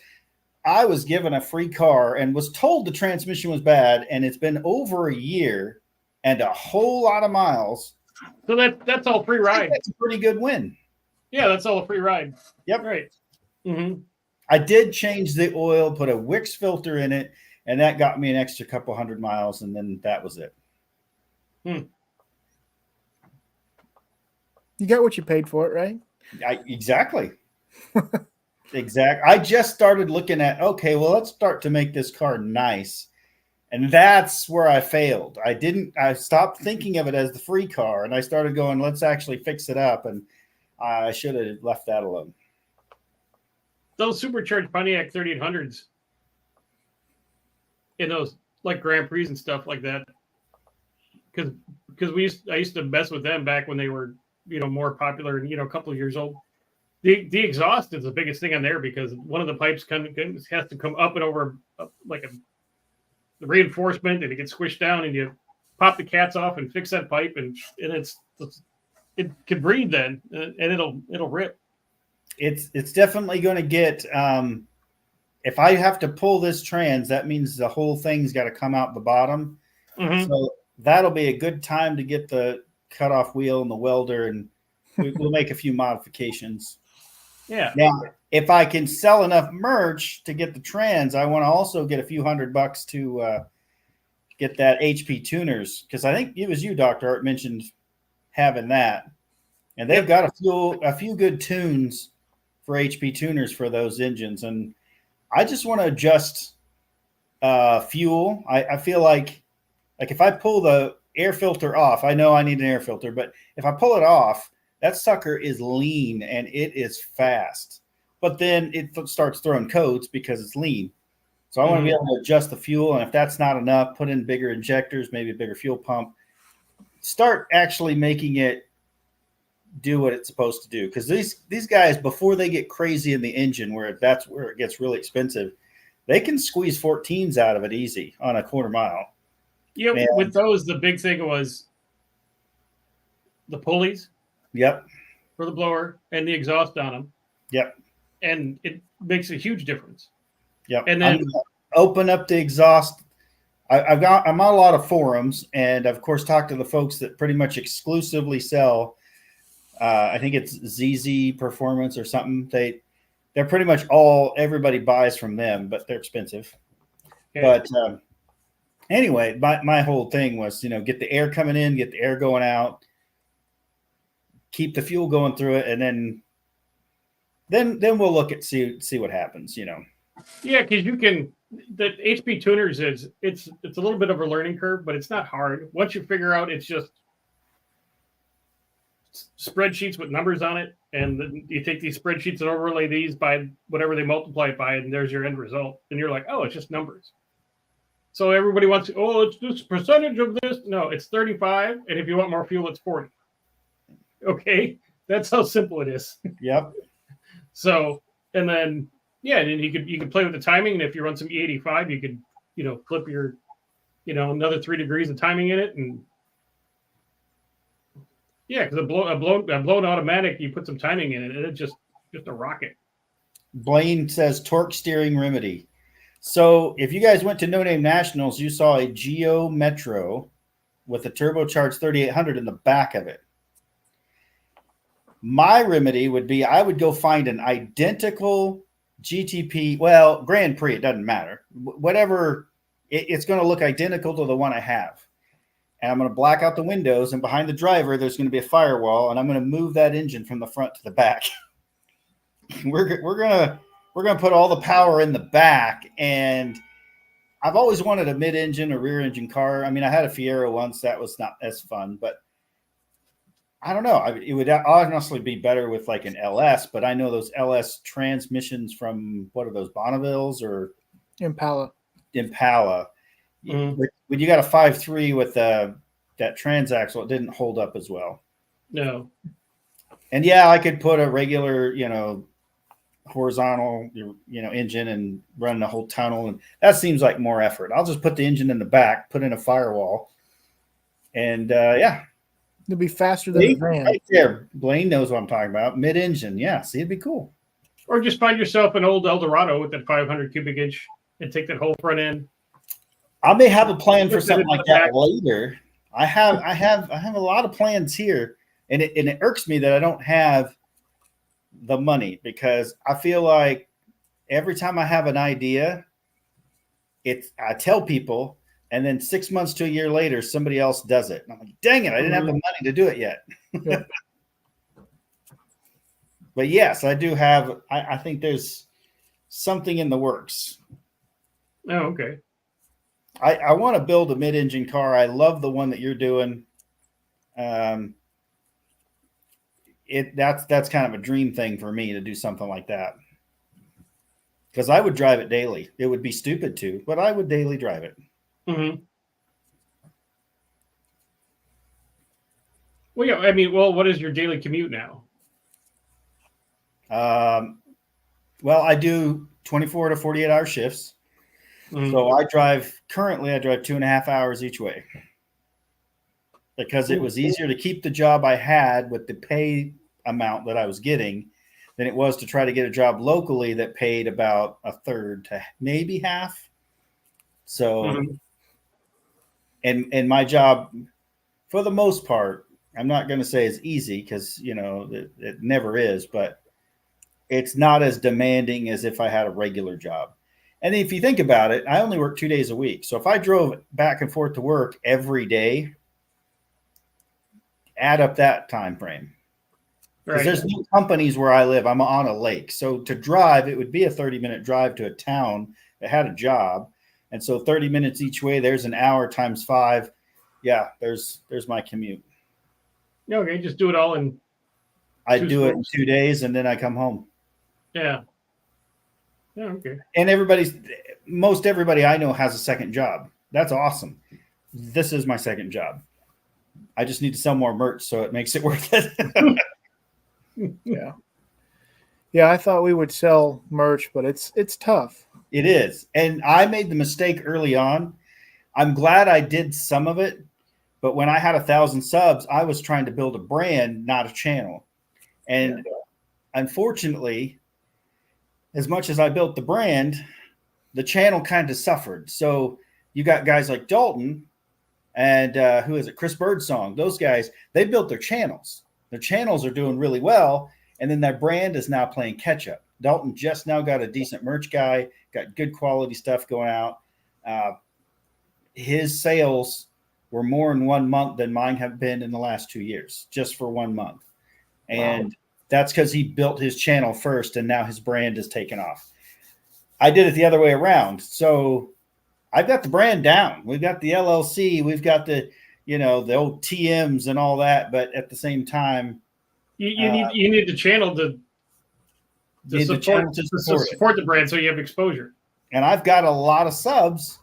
I was given a free car and was told the transmission was bad, and it's been over a year and a whole lot of miles. So that's all free I think ride. that's a pretty good win. Yeah, that's all a free ride. Yep. Right. Mm-hmm. I did change the oil, put a Wix filter in it, and that got me an extra couple 100 miles, and then that was it. You got what you paid for it, right? Exactly. I just started looking at, okay, well, let's start to make this car nice. And that's where I failed. I stopped thinking of it as the free car, and I started going, let's actually fix it up. And I should have left that alone. Those supercharged Pontiac 3800s in those like Grand Prix and stuff like that. Because I used to mess with them back when they were more popular and a couple of years old. The exhaust is the biggest thing on there because one of the pipes has to come up and over like the reinforcement, and it gets squished down, and you pop the cats off and fix that pipe, and it can breathe then, and it'll rip. it's definitely going to get. If I have to pull this trans, that means the whole thing's got to come out the bottom. Mhm. So that'll be a good time to get the cutoff wheel and the welder, and we'll make a few modifications. Yeah. Now, if I can sell enough merch to get the trans, I want to also get a few $100 to get that HP tuners, because I think it was you, Dr. Art, mentioned having that, and they've got a few good tunes for HP tuners for those engines, and I just want to adjust fuel. I feel like if I pull the air filter off, I know I need an air filter, but if I pull it off, that sucker is lean and it is fast. But then it starts throwing codes because it's lean. So I want to be able to adjust the fuel, and if that's not enough, put in bigger injectors, maybe a bigger fuel pump. Start actually making it do what it's supposed to do, because these guys, before they get crazy in the engine, that's where it gets really expensive, they can squeeze 14s out of it easy on a quarter mile. Yeah, Man. with those, the big thing was the pulleys. Yep. For the blower and the exhaust on them. Yep. And it makes a huge difference. Yep. And then open up the exhaust. I'm on a lot of forums, and of course talk to the folks that pretty much exclusively sell. I think it's ZZ Performance or something. They're pretty much everybody buys from them, but they're expensive. Okay. But anyway, my whole thing was, get the air coming in, get the air going out, keep the fuel going through it, and then we'll look at see what happens. Yeah, because the HP tuners it's a little bit of a learning curve, but it's not hard once you figure out. It's just spreadsheets with numbers on it, and then you take these spreadsheets and overlay these by whatever they multiply it by, and there's your end result. And you're like, oh, it's just numbers. So everybody wants to, it's this percentage of this. No, it's 35, and if you want more fuel, it's 40. Okay, that's how simple it is. Yep. So, and then then you could play with the timing, and if you run some E85, you could clip your another 3 degrees of timing in it, and because a blown automatic, you put some timing in it, and it's just a rocket. Blaine says torque steering remedy. So if you guys went to No Name Nationals, you saw a Geo Metro with a turbocharged 3800 in the back of it. My remedy would be I would go find an identical GTP, Grand Prix, it doesn't matter. Whatever, it's going to look identical to the one I have. And I'm going to black out the windows, and behind the driver, there's going to be a firewall, and I'm going to move that engine from the front to the back. We're going to put all the power in the back, and I've always wanted a mid-engine or rear-engine car. I mean, I had a Fiero once. That was not as fun, but I don't know. It would honestly be better with like an LS, but I know those LS transmissions from, what are those, Bonnevilles or Impala. Mm-hmm. When you got a 5.3 with that transaxle, it didn't hold up as well. No. And yeah, I could put a regular, horizontal, engine and run the whole tunnel, and that seems like more effort. I'll just put the engine in the back, put in a firewall, and it'll be faster than the van. Right there, Blaine knows what I'm talking about. Mid-engine, see, it'd be cool. Or just find yourself an old Eldorado with that 500 cubic inch and take that whole front end. I may have a plan for something like that later. I have a lot of plans here, and it irks me that I don't have the money, because I feel like every time I have an idea, I tell people, and then 6 months to a year later, somebody else does it. And I'm like, dang it, I didn't have the money to do it yet. Yeah. But yes, I do have. I think there's something in the works. Oh, okay. I want to build a mid-engine car. I love the one that you're doing. That's kind of a dream thing for me to do something like that, because I would drive it daily. It would be stupid to, but I would daily drive it. Mm-hmm. Well, yeah. I mean, what is your daily commute now? Well, I do 24 to 48 hour shifts. Mm-hmm. So currently I drive 2.5 hours each way, because it was easier to keep the job I had with the pay amount that I was getting than it was to try to get a job locally that paid about a third to maybe half. So, and my job, for the most part, I'm not going to say it's easy because, you know, it never is, but it's not as demanding as if I had a regular job. And if you think about it, I only work 2 days a week. So if I drove back and forth to work every day, add up that time frame. Because there's no companies where I live. I'm on a lake. So to drive, it would be a 30-minute drive to a town that had a job. And so 30 minutes each way, there's an hour times 5. Yeah, there's my commute. Okay, just do it all in. I do it in 2 days and then I come home. Yeah. Yeah, okay. And most everybody I know has a second job. That's awesome. This is my second job. I just need to sell more merch so it makes it worth it. Yeah. Yeah, I thought we would sell merch, but it's tough. It is. And I made the mistake early on. I'm glad I did some of it, but when I had 1,000 subs, I was trying to build a brand, not a channel. And unfortunately, as much as I built the brand, the channel kind of suffered. So you got guys like Dalton and who is it? Chris Birdsong. Those guys, they built their channels. Their channels are doing really well. And then their brand is now playing catch up. Dalton just now got a decent merch guy, got good quality stuff going out. His sales were more in 1 month than mine have been in the last 2 years, just for 1 month. And that's because he built his channel first and now his brand is taken off. I did it the other way around. So I've got the brand down. We've got the LLC. We've got the, you know, the old TMs and all that. But at the same time, you need the channel to support the brand so you have exposure. And I've got a lot of subs.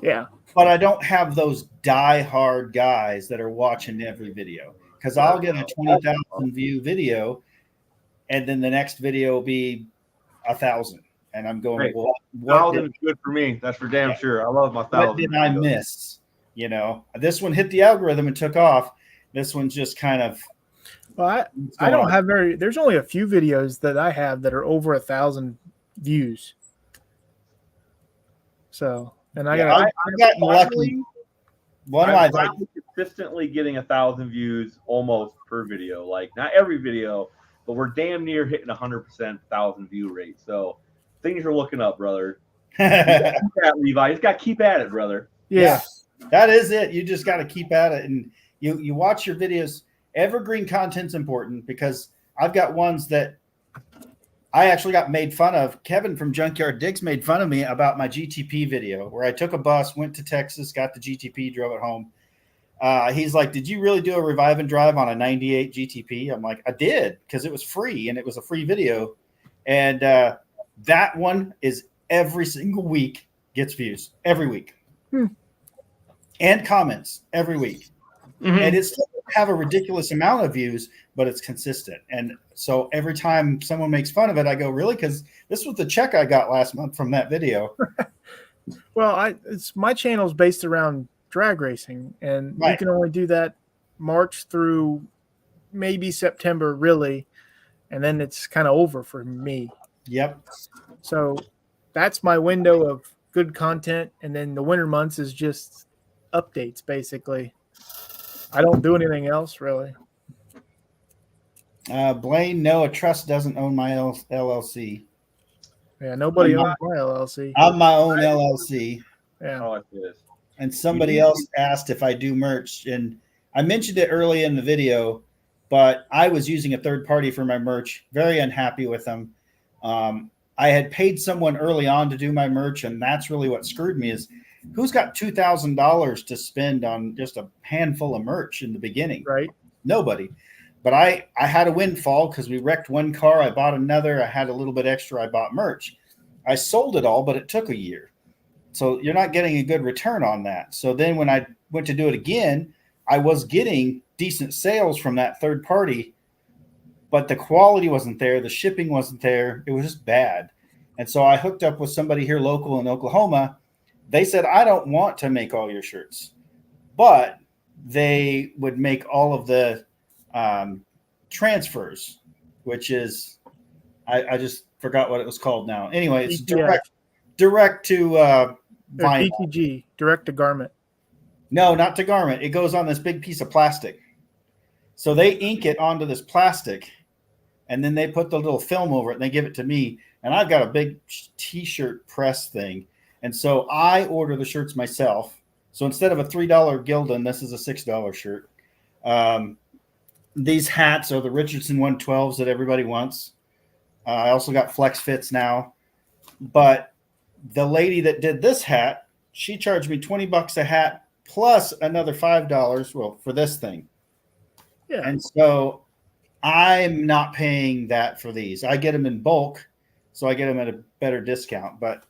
Yeah. But I don't have those die-hard guys that are watching every video. Because I'll get a 20,000 view video, and then the next video will be 1,000. And I'm going, Hey, well, 1,000 is good for me. That's for damn sure. I love my 1,000. What did I miss? You know, this one hit the algorithm and took off. This one's just kind of. Well, I don't have there's only a few videos that I have that are over 1,000 views. So, and I've gotten lucky. I'm consistently getting 1,000 views almost per video. Like not every video, but we're damn near hitting 100% 1,000 view rate. So things are looking up, brother. Levi, you just got to keep at it, brother. Yeah, that is it. You just got to keep at it, and you watch your videos. Evergreen content's important because I've got ones that I actually got made fun of. Kevin from Junkyard Digs made fun of me about my GTP video where I took a bus, went to Texas, got the GTP, drove it home. He's like, did you really do a revive and drive on a 98 GTP? I'm like, I did, because it was free and it was a free video. And that one is every single week gets views every week and comments every week. And it's have a ridiculous amount of views, but it's consistent. And so every time someone makes fun of it, I go, really? Because this was the check I got last month from that video. Well, my channel's based around drag racing, and you can only do that March through maybe September, really, and then it's kind of over for me. Yep. So that's my window of good content, and then the winter months is just updates, basically. I don't do anything else, really. Blaine, no, a trust doesn't own my LLC. Yeah, nobody owns my LLC. I'm my own LLC. Yeah. Oh, it is. And somebody else asked if I do merch, and I mentioned it early in the video, but I was using a third party for my merch. Very unhappy with them. I had paid someone early on to do my merch, and that's really what screwed me. Is who's got $2,000 to spend on just a handful of merch in the beginning? Right. Nobody. But I had a windfall because we wrecked one car. I bought another. I had a little bit extra. I bought merch. I sold it all, but it took a year. So you're not getting a good return on that. So then when I went to do it again, I was getting decent sales from that third party, but the quality wasn't there. The shipping wasn't there. It was just bad. And so I hooked up with somebody here local in Oklahoma. They said, I don't want to make all your shirts, but they would make all of the transfers which is I just forgot what it was called now. Anyway, it's DTF. direct to Or vinyl. DTG, direct to garment. No, not to garment. It goes on this big piece of plastic. So they ink it onto this plastic, and then they put the little film over it, and they give it to me. And I've got a big T-shirt press thing, and so I order the shirts myself. So instead of a $3 Gildan, this is a $6 shirt. These hats are the Richardson 112s that everybody wants. I also got Flex Fits now, but the lady that did this hat, she charged me $20 a hat plus another $5. Well, for this thing. Yeah. And so I'm not paying that for these. I get them in bulk, so I get them at a better discount. But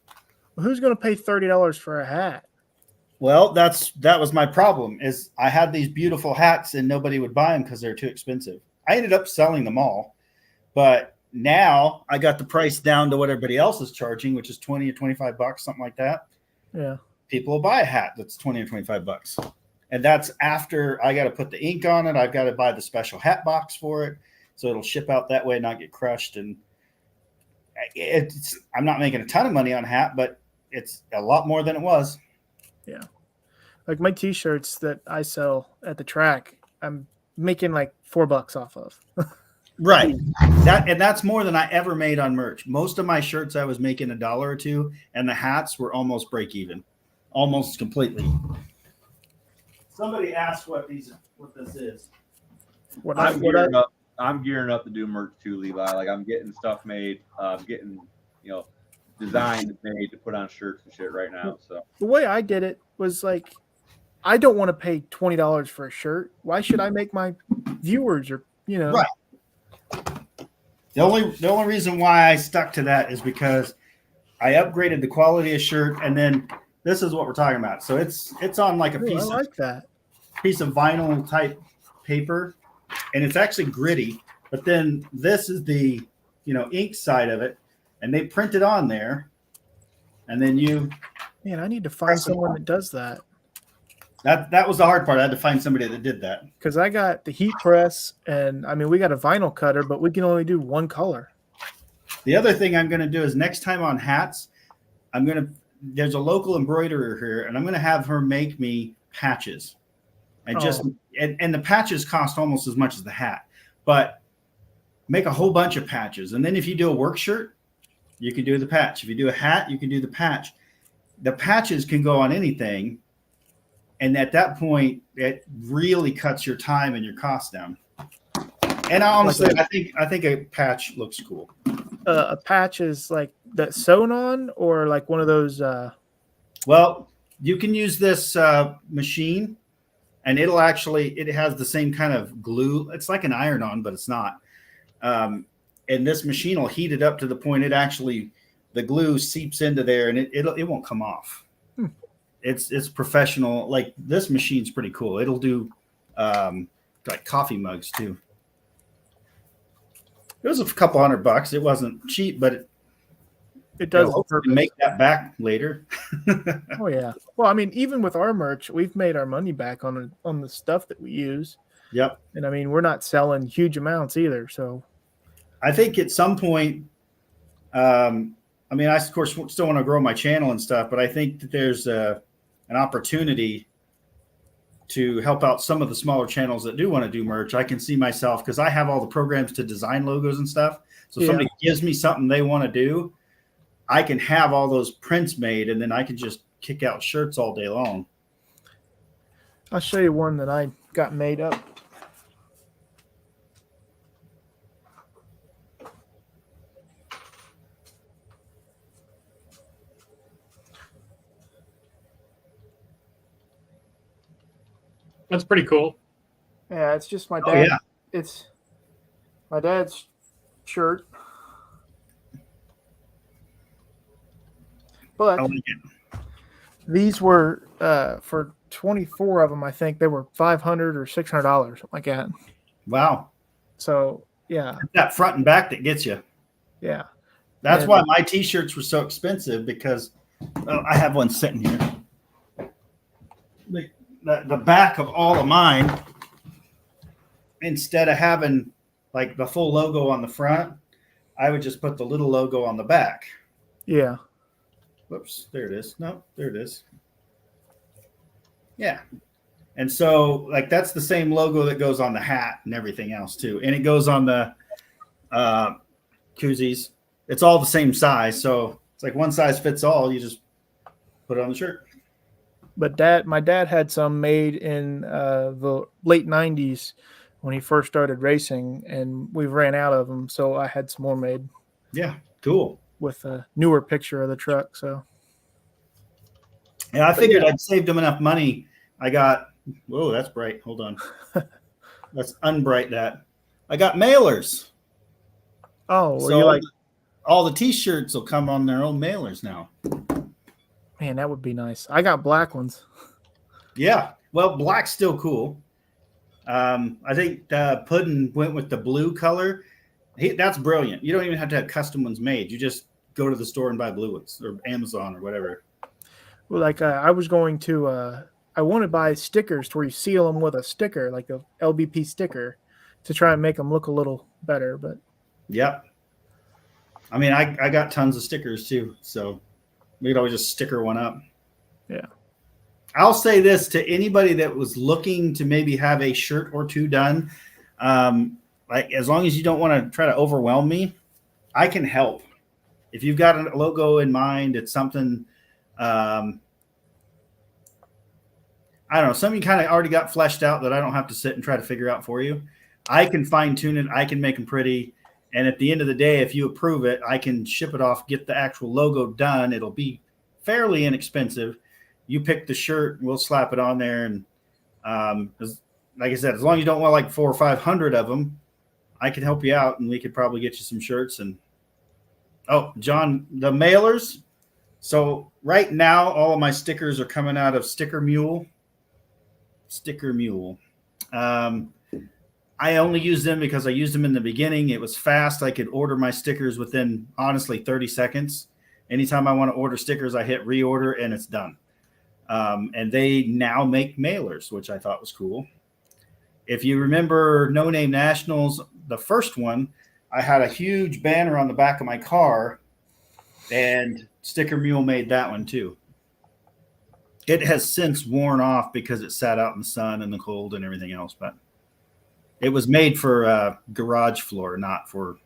Well, who's going to pay $30 for a hat? well, that was my problem. Is I had these beautiful hats and nobody would buy them because they're too expensive. I ended up selling them all, but now I got the price down to what everybody else is charging, which is $20 or $25, something like that. Yeah. People will buy a hat that's $20 or $25. And that's after I got to put the ink on it. I've got to buy the special hat box for it. So it'll ship out that way, not get crushed. And I'm not making a ton of money on a hat, but it's a lot more than it was. Yeah. Like my T-shirts that I sell at the track, I'm making like $4 off of. Right. That's more than I ever made on merch. Most of my shirts I was making $1 or $2, and the hats were almost break even. Almost completely. Somebody asked what this is. I'm gearing up to do merch too, Levi. Like I'm getting stuff made, getting designs made to put on shirts and shit right now. So The way I did it was like, I don't want to pay $20 for a shirt. Why should I make my viewers or Right. The only reason why I stuck to that is because I upgraded the quality of shirt, and then this is what we're talking about. So it's on like a Ooh, I piece like that. of vinyl type paper, and it's actually gritty. But then this is the ink side of it, and they print it on there, and then Man, I need to find Press them someone on. that does that. that was the hard part. I had to find somebody that did that. Because I got the heat press, and I mean, we got a vinyl cutter, but we can only do one color. The other thing I'm going to do is next time on hats, there's a local embroiderer here, and I'm going to have her make me patches. And and the patches cost almost as much as the hat, but make a whole bunch of patches. And then if you do a work shirt, you can do the patch. If you do a hat, you can do the patch. The patches can go on anything. And at that point, it really cuts your time and your cost down. And honestly, I think a patch looks cool. A patch is like that sewn on, or like one of those. Well, you can use this machine, and it has the same kind of glue. It's like an iron-on, but it's not. And this machine will heat it up to the point the glue seeps into there, and it won't come off. It's professional. Like this machine's pretty cool. It'll do like coffee mugs too. It was a couple $100. It wasn't cheap, but It does. hopefully make that back later. Oh yeah. Well, I mean, even with our merch, we've made our money back on the stuff that we use. Yep. And I mean, we're not selling huge amounts either. So I think at some point, I mean, I of course still want to grow my channel and stuff, but I think that there's an opportunity to help out some of the smaller channels that do want to do merch. I can see myself, because I have all the programs to design logos and stuff. So if somebody gives me something they want to do, I can have all those prints made, and then I can just kick out shirts all day long. I'll show you one that I got made up. That's pretty cool. Yeah, it's just my dad. Oh, yeah. It's my dad's shirt. But I like it. these were for 24 of them. I think they were $500 or $600, something like that. Wow. So yeah, It's that front and back that gets you. yeah. That's And- why my T-shirts were so expensive, because I have one sitting here. The back of all of mine, instead of having like the full logo on the front, I would just put the little logo on the back. Yeah. Whoops, there it is. No, there it is. Yeah. And so like that's the same logo that goes on the hat and everything else too. And it goes on the koozies. It's all the same size. So it's like one size fits all. You just put it on the shirt. But my dad had some made in the late 90s when he first started racing, and we ran out of them. So I had some more made. Yeah, cool. With a newer picture of the truck. So yeah, I figured I'd saved him enough money. I got, whoa, that's bright. Hold on. Let's unbright that. I got mailers. Oh, so you like all the t-shirts will come on their own mailers now. Man, that would be nice. I got black ones. Yeah. Well, black's still cool. I think Puddin went with the blue color. That's brilliant. You don't even have to have custom ones made. You just go to the store and buy blue ones or Amazon or whatever. Well, like I was going to, I want to buy stickers to where you seal them with a sticker, like a LBP sticker, to try and make them look a little better. But yep. I mean, I got tons of stickers too, so we could always just sticker one up. Yeah. I'll say this to anybody that was looking to maybe have a shirt or two done. Like as long as you don't want to try to overwhelm me, I can help. If you've got a logo in mind, it's something, I don't know, something you kind of already got fleshed out that I don't have to sit and try to figure out for you. I can fine tune it. I can make them pretty. And at the end of the day, if you approve it, I can ship it off, get the actual logo done. It'll be fairly inexpensive. You pick the shirt, we'll slap it on there. And like I said, as long as you don't want like 400 or 500 of them, I can help you out and we could probably get you some shirts. And oh, John, the mailers. So right now, all of my stickers are coming out of Sticker Mule. Sticker Mule. I only use them because I used them in the beginning. It was fast. I could order my stickers within, honestly, 30 seconds. Anytime I want to order stickers, I hit reorder and it's done. And they now make mailers, which I thought was cool. If you remember No Name Nationals, the first one, I had a huge banner on the back of my car, and Sticker Mule made that one too. It has since worn off because it sat out in the sun and the cold and everything else, but it was made for a garage floor, not for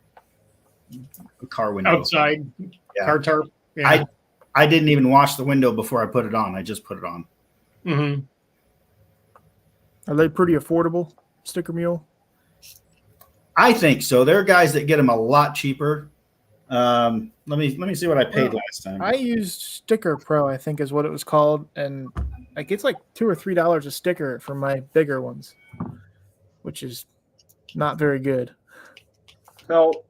a car window. Outside, Yeah. car tarp. Yeah. I didn't even wash the window before I put it on. I just put it on. Mm-hmm. Are they pretty affordable, Sticker Mule? I think so. There are guys that get them a lot cheaper. Let me see what I paid last time. I used Sticker Pro, I think is what it was called, and like it's like $2 or $3 a sticker for my bigger ones, which is not very good. So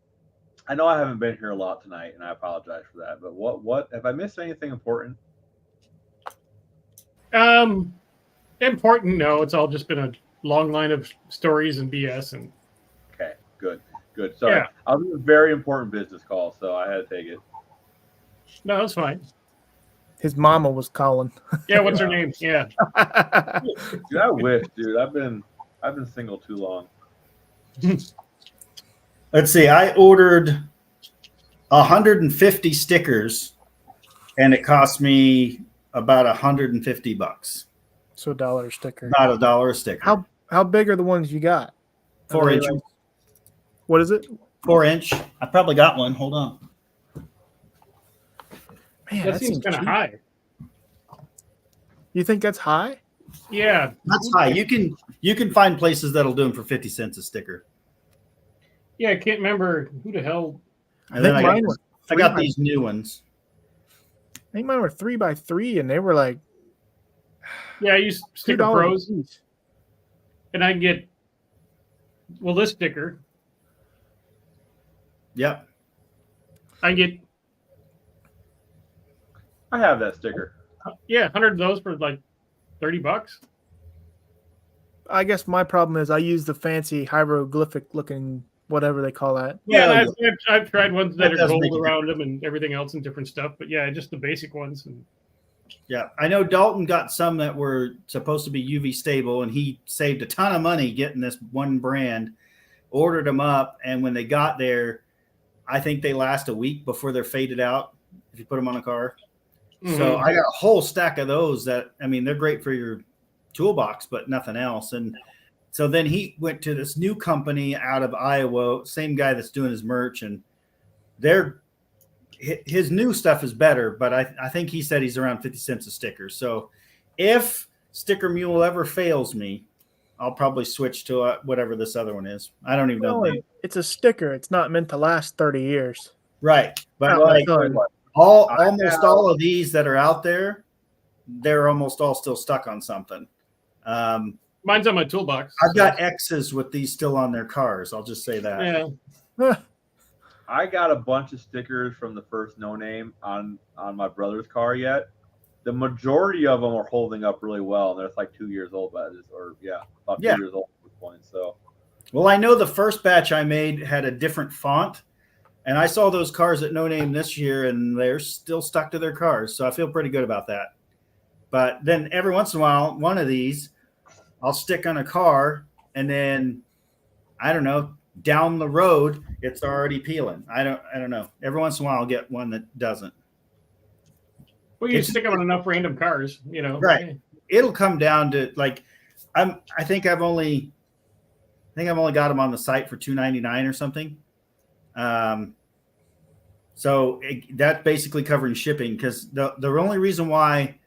I know I haven't been here a lot tonight, and I apologize for that. But what have I missed anything important? Important? No, it's all just been a long line of stories and BS. And Okay, good. Sorry, Yeah. I was in a very important business call, so I had to take it. no, it's fine. His mama was calling. Yeah, what's her name? Yeah, Dude, I wish, dude. I've been single too long. Let's see. I ordered 150 stickers, and it cost me about $150. So $1 a sticker. About $1 a sticker. How big are the ones you got? 4 inch. Like, what is it? 4 inch. I probably got one. Hold on. Man, that seems kind of cheap. high. You think that's high? Yeah, That's high. You can find places that'll do them for 50 cents a sticker. yeah. I can't remember who the hell. And then I were got 3x these new ones. I think mine were 3x3, and they were like Yeah, I use Sticker $2 Pros, each. and I can get this sticker. Yep. I get I have that sticker. 100 of those for like $30. I guess my problem is I use the fancy hieroglyphic looking whatever they call that. Yeah, Yeah, and I've tried ones that That are does gold make it around them and everything else and different stuff. But yeah, just the basic ones. And Yeah. I know Dalton got some that were supposed to be UV stable, and he saved a ton of money getting this one brand. ordered them up, and when they got there, I think they last a week before they're faded out if you put them on a car. So I got a whole stack of those that, I mean, they're great for your toolbox, but nothing else. And so then he went to this new company out of Iowa, same guy that's doing his merch, and his new stuff is better, but I think he said he's around 50 cents a sticker. So if Sticker Mule ever fails me, I'll probably switch to whatever this other one is. I don't even know. Well, it's a sticker. It's not meant to last 30 years. Right. But like almost all of these that are out there, they're almost all still stuck on something. Mine's on my toolbox. I've got X's with these still on their cars. I'll just say that. Yeah. I got a bunch of stickers from the first No Name on my brother's car yet. The majority of them are holding up really well, and they're like 2 years old by this, or about 2 years old at this point. So, well, I know the first batch I made had a different font, and I saw those cars at No Name this year, and they're still stuck to their cars. So I feel pretty good about that. But then every once in a while, one of these I'll stick on a car, and then I don't know, down the road it's already peeling. I don't know. Every once in a while I'll get one that doesn't. Well, you stick them on enough random cars, you know. Right. It'll come down to like I think I've only got them on the site for $2.99 or something. So that's basically covering shipping, because the only reason why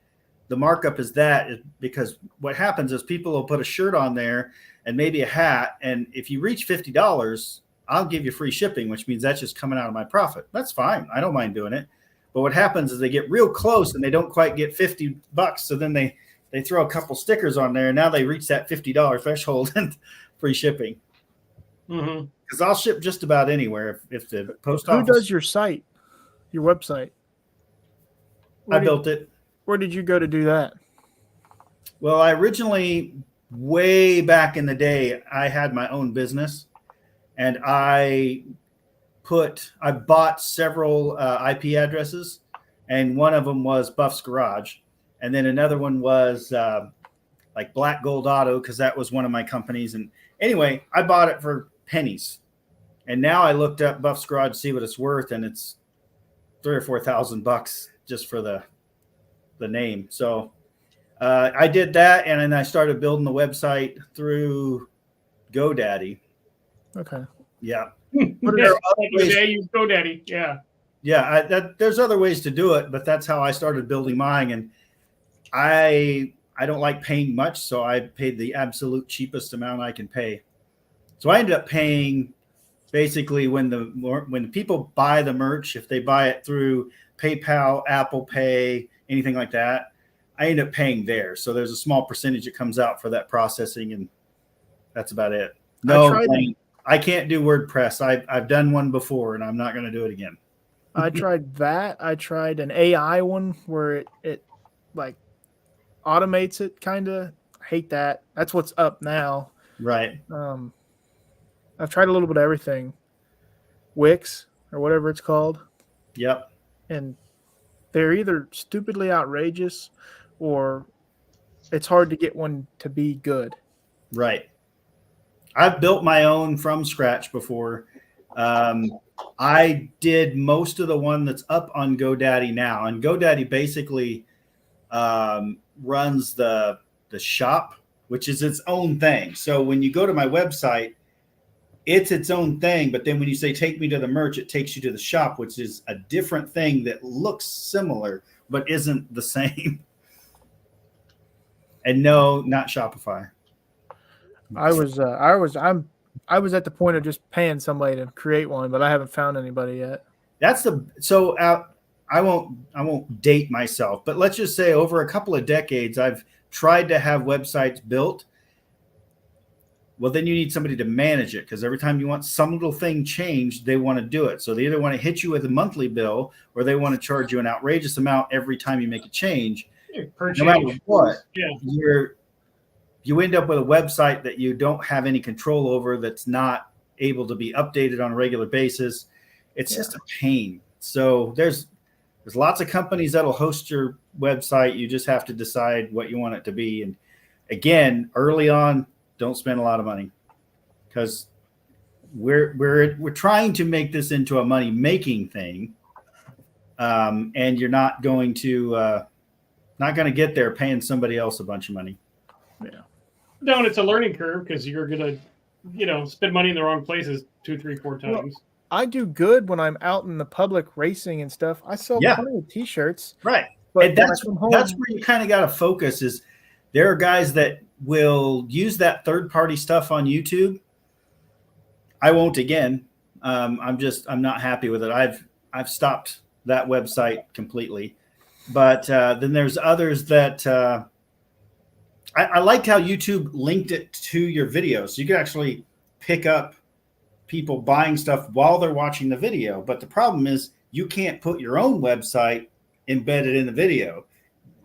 the markup is that is because what happens is people will put a shirt on there and maybe a hat, and if you reach $50, I'll give you free shipping, which means that's just coming out of my profit. That's fine. I don't mind doing it. But what happens is they get real close and they don't quite get $50. So then they throw a couple stickers on there, and now they reach that $50 threshold and free shipping. Because I'll ship just about anywhere if the post office. Who does your site, your website? I built it. Where did you go to do that? Well, I originally, way back in the day, I had my own business, and I bought several IP addresses, and one of them was Buff's Garage, and then another one was like Black Gold Auto, because that was one of my companies. And anyway, I bought it for pennies, and now I looked up Buff's Garage to see what it's worth, and it's $3,000 or $4,000 just for the name. So I did that, and then I started building the website through GoDaddy. Okay. Yeah. Use GoDaddy. Yeah. Yeah. There's other ways to do it, but that's how I started building mine. And I don't like paying much, so I paid the absolute cheapest amount I can pay. So I ended up paying basically when the people buy the merch, if they buy it through PayPal, Apple Pay, anything like that, I end up paying there. So there's a small percentage that comes out for that processing, and that's about it. No, I can't do WordPress. I've done one before, and I'm not going to do it again. I tried that. I tried an AI one where it like automates it, kind of. I hate that. That's what's up now. Right. I've tried a little bit of everything. Wix or whatever it's called. Yep. And they're either stupidly outrageous or it's hard to get one to be good. Right. I've built my own from scratch before. I did most of the one that's up on GoDaddy now, and GoDaddy basically runs the shop, which is its own thing. So when you go to my website, it's its own thing. But then when you say take me to the merch, it takes you to the shop, which is a different thing that looks similar but isn't the same. And no, not Shopify. I was at the point of just paying somebody to create one, but I haven't found anybody yet. I won't date myself, but let's just say over a couple of decades, I've tried to have websites built. Well, then you need somebody to manage it, because every time you want some little thing changed, they want to do it. So they either want to hit you with a monthly bill, or they want to charge you an outrageous amount every time you make a change. No matter what, you end up with a website that you don't have any control over, that's not able to be updated on a regular basis. It's just a pain. So there's lots of companies that'll host your website. You just have to decide what you want it to be. And again, early on, don't spend a lot of money, because we're trying to make this into a money making thing, and you're not going to get there paying somebody else a bunch of money. Yeah. No, and it's a learning curve because you're gonna, spend money in the wrong places 2, 3, 4 times. Well, I do good when I'm out in the public racing and stuff. I sell plenty of T-shirts. Right. But And that's where you kind of got to focus. Is there are guys that will use that third party stuff on YouTube. I won't again. I'm not happy with it. I've stopped that website completely. But then there's others that I liked how YouTube linked it to your video, so you could actually pick up people buying stuff while they're watching the video. But the problem is you can't put your own website embedded in the video.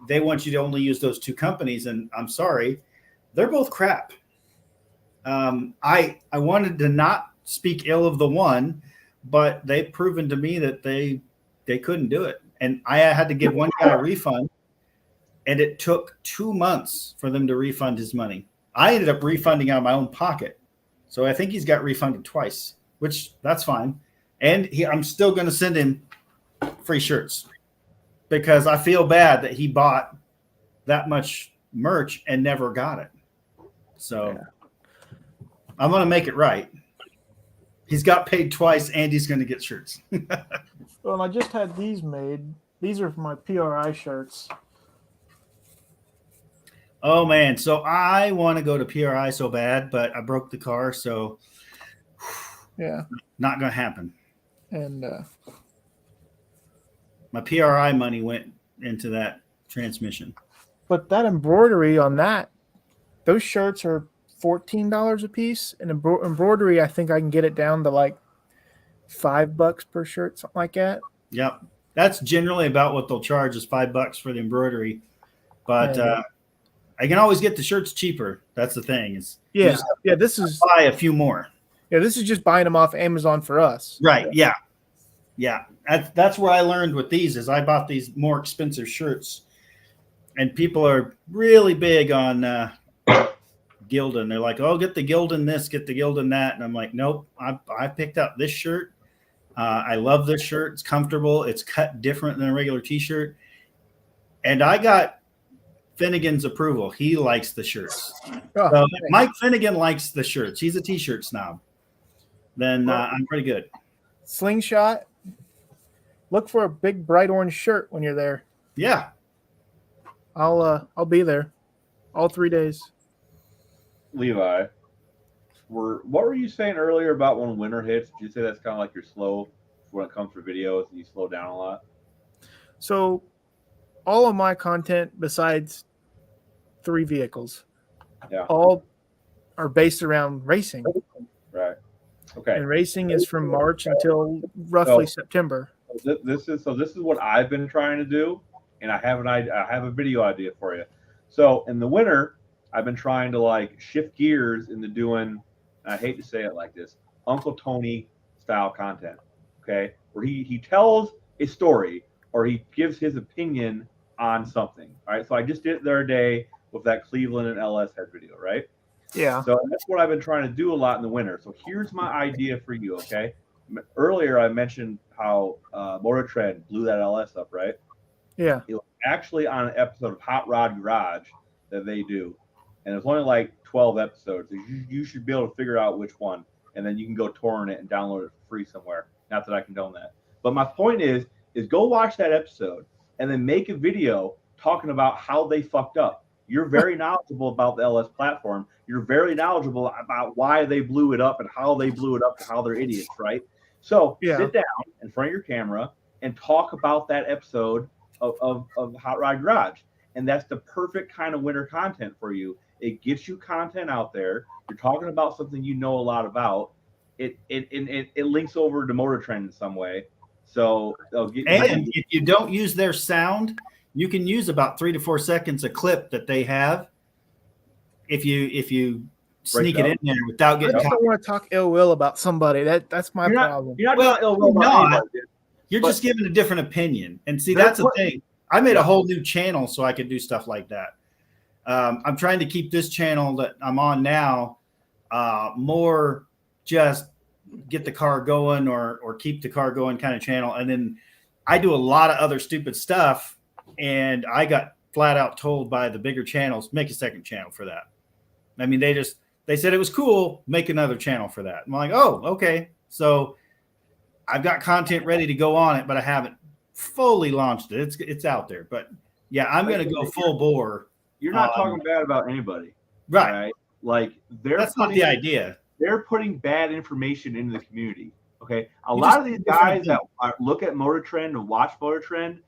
They want you to only use those two companies, and I'm sorry, they're both crap. I wanted to not speak ill of the one, but they've proven to me that they couldn't do it. And I had to give one guy a refund, and it took 2 months for them to refund his money. I ended up refunding out of my own pocket. So I think he's got refunded twice, which that's fine. And I'm still going to send him free shirts because I feel bad that he bought that much merch and never got it. So I'm going to make it right. He's got paid twice and he's going to get shirts. Well, and I just had these made. These are for my PRI shirts. Oh, man. So I want to go to PRI so bad, but I broke the car. So yeah, not going to happen. And my PRI money went into that transmission. But that embroidery on those shirts are $14 a piece. And embroidery, I think I can get it down to like $5 per shirt, something like that. Yep. That's generally about what they'll charge is $5 for the embroidery. But I can always get the shirts cheaper. That's the thing. This is buy a few more. Yeah, this is just buying them off Amazon for us. Right. Yeah. Yeah. That's where I learned with these is I bought these more expensive shirts, and people are really big on Gildan. They're like, oh, get the Gildan this, get the Gildan that. And I'm like, nope, I picked up this shirt. I love this shirt. It's comfortable. It's cut different than a regular T-shirt. And I got Finnegan's approval. He likes the shirts. So if Mike Finnegan likes the shirts. He's a T-shirt snob. Then I'm pretty good. Slingshot. Look for a big bright orange shirt when you're there. Yeah. I'll be there all 3 days. Levi, what were you saying earlier about when winter hits? Did you say that's kind of like you're slow when it comes to videos and you slow down a lot? So all of my content besides 3 vehicles, all are based around racing. Right. Okay. And racing is from March until roughly September. This is what I've been trying to do, and I have a video idea for you. So in the winter, I've been trying to like shift gears into doing, I hate to say it like this, Uncle Tony style content. Okay, where he tells a story or he gives his opinion on something. All right. So I just did it the other day with that Cleveland and LS head video, right? Yeah. So that's what I've been trying to do a lot in the winter. So here's my idea for you, okay? Earlier I mentioned how Motor Trend blew that LS up, right? Yeah. It was actually on an episode of Hot Rod Garage that they do. And it's only like 12 episodes. You should be able to figure out which one. And then you can go torrent it and download it for free somewhere. Not that I condone that. But my point is go watch that episode and then make a video talking about how they fucked up. You're very knowledgeable about the LS platform. You're very knowledgeable about why they blew it up and how they blew it up and how they're idiots, right? So sit down in front of your camera and talk about that episode of Hot Rod Garage. And that's the perfect kind of winter content for you. It gets you content out there. You're talking about something you know a lot about. It links over to Motor Trend in some way. So if you don't use their sound, you can use about 3 to 4 seconds a clip that they have. If you sneak it in there without getting. I just don't want to talk ill will about somebody. That's my problem. You're not ill will about anybody. You're just giving a different opinion. And see, that's the thing. I made a whole new channel so I could do stuff like that. I'm trying to keep this channel that I'm on now more just get the car going or keep the car going kind of channel. And then I do a lot of other stupid stuff, and I got flat out told by the bigger channels, make a second channel for that. I mean, they said it was cool, make another channel for that. I'm like, oh, okay. So I've got content ready to go on it, but I haven't fully launched it. It's out there. But yeah, I'm going to go full bore. You're not talking bad about anybody. Right. Like that's not the idea. They're putting bad information into the community. Okay. A lot of these guys that look at Motor Trend and watch Motor Trend,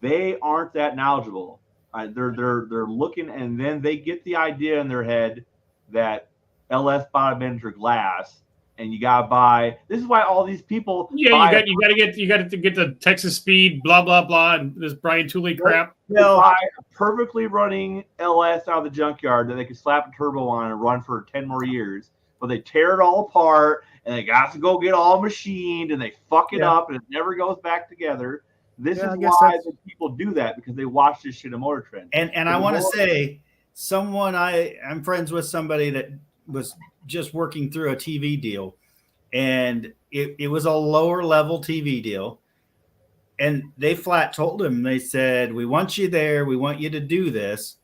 they aren't that knowledgeable. They're looking, and then they get the idea in their head that LS bottom ends are glass, and you gotta buy. This is why all these people. Yeah, you got to get the Texas Speed, blah blah blah, and this Brian Tooley crap. They'll buy a perfectly running LS out of the junkyard that they can slap a turbo on and run for 10 more years. But they tear it all apart, and they got to go get all machined, and they fuck it up, and it never goes back together. This is why people do that, because they watch this shit in Motor Trend. And I want to say, I'm friends with somebody that was just working through a TV deal, and it was a lower level TV deal. And they flat told him, they said, we want you there. We want you to do this.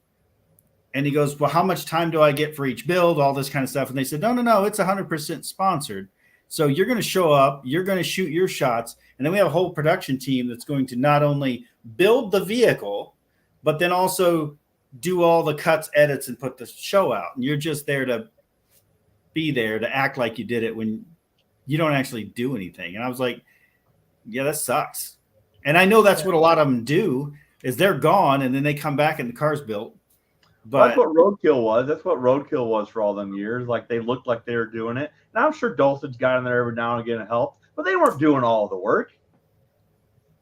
And he goes, well, how much time do I get for each build? All this kind of stuff. And they said, no, it's 100% sponsored. So you're going to show up, you're going to shoot your shots. And then we have a whole production team that's going to not only build the vehicle, but then also do all the cuts, edits, and put the show out. And you're just there to be there, to act like you did it when you don't actually do anything. And I was like, yeah, that sucks. And I know that's what a lot of them do, is they're gone and then they come back and the car's built. But that's what Roadkill was. That's what Roadkill was for all them years. Like, they looked like they were doing it. And I'm sure Dulcich got in there every now and again and helped, but they weren't doing all the work.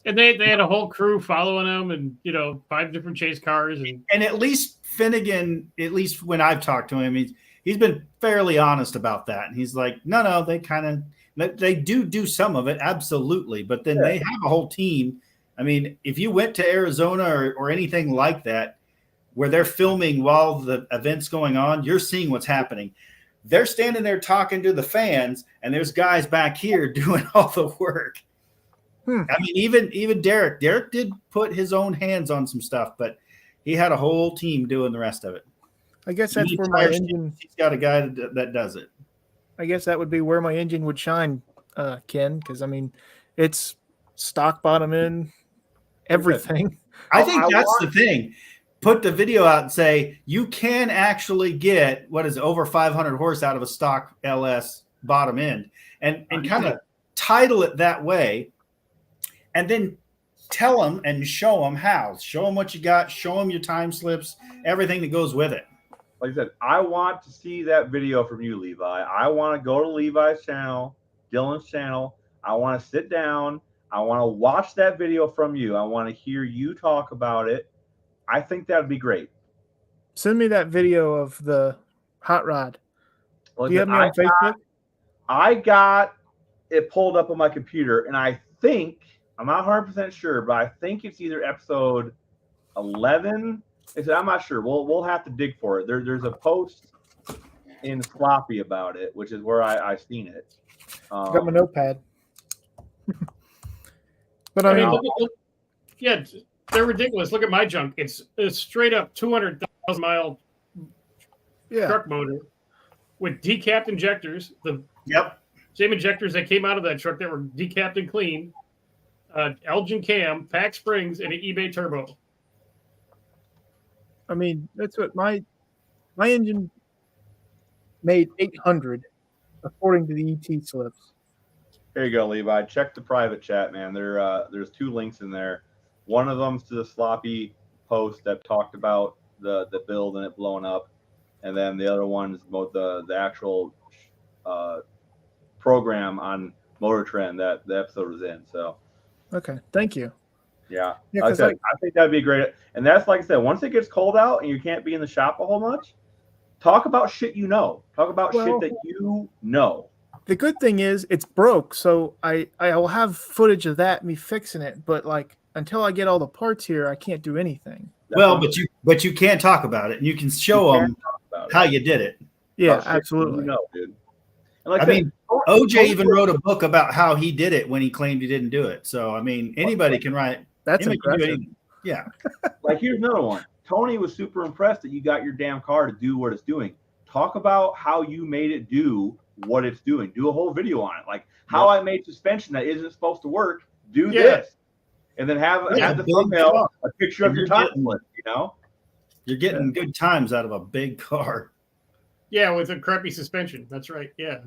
And they had a whole crew following them, and 5 different chase cars. And at least Finnegan, at least when I've talked to him, he's been fairly honest about that. And he's like, no, they do some of it, absolutely. But then they have a whole team. I mean, if you went to Arizona or anything like that, where they're filming while the event's going on, you're seeing what's happening. They're standing there talking to the fans, and there's guys back here doing all the work. I mean, even Derek did put his own hands on some stuff, but he had a whole team doing the rest of it. I guess that's where my engine. He's got a guy that does it. I guess that would be where my engine would shine, Ken, because I mean, it's stock bottom end, everything. I think that's the thing. Put the video out and say you can actually get over 500 horse out of a stock LS bottom end, and kind of title it that way, and then tell them and show them how. Show them what you got. Show them your time slips, everything that goes with it. Like I said, I want to see that video from you, Levi. I want to go to Levi's channel, Dylan's channel. I want to sit down. I want to watch that video from you. I want to hear you talk about it. I think that would be great. Send me that video of the hot rod. Well, do you have me on Facebook? I got it pulled up on my computer, and I think, I'm not 100% sure, but I think it's either episode 11. I'm not sure. We'll have to dig for it. There's a post in Sloppy about it, which is where I seen it. Got my notepad. But I mean, yeah, they're ridiculous. Look at my junk. It's straight up 200,000 mile truck motor with decapped injectors. The same injectors that came out of that truck that were decapped and clean. Elgin cam, pack springs, and an eBay turbo. I mean, that's what my engine made 800 according to the ET slips. There you go, Levi. Check the private chat, man. There's 2 links in there. One of them's to the Sloppy post that talked about the build and it blowing up, and then the other one is about the actual program on Motor Trend that the episode was in. So, okay, thank you. Yeah, I think that'd be great. And that's, like I said, once it gets cold out and you can't be in the shop a whole much, talk about shit you know. Talk about shit that you know. The good thing is it's broke, so I will have footage of that, me fixing it. But like until I get all the parts here, I can't do anything. Well, but you can talk about it, and you can show them how you did it. Yeah, absolutely. You know, dude. And like I mean, Tony- OJ even wrote a book about how he did it when he claimed he didn't do it. So I mean, anybody can write. That's anybody can do impressive. anything. Yeah. Like, here's another one. Tony was super impressed that you got your damn car to do what it's doing. Talk about how you made it do what it's doing. Do a whole video on it. Like how I made suspension that isn't supposed to work. Do this. And then have the thumbnail a picture of your time slip, you know? You're getting good times out of a big car. Yeah, with a crappy suspension. That's right. Yeah.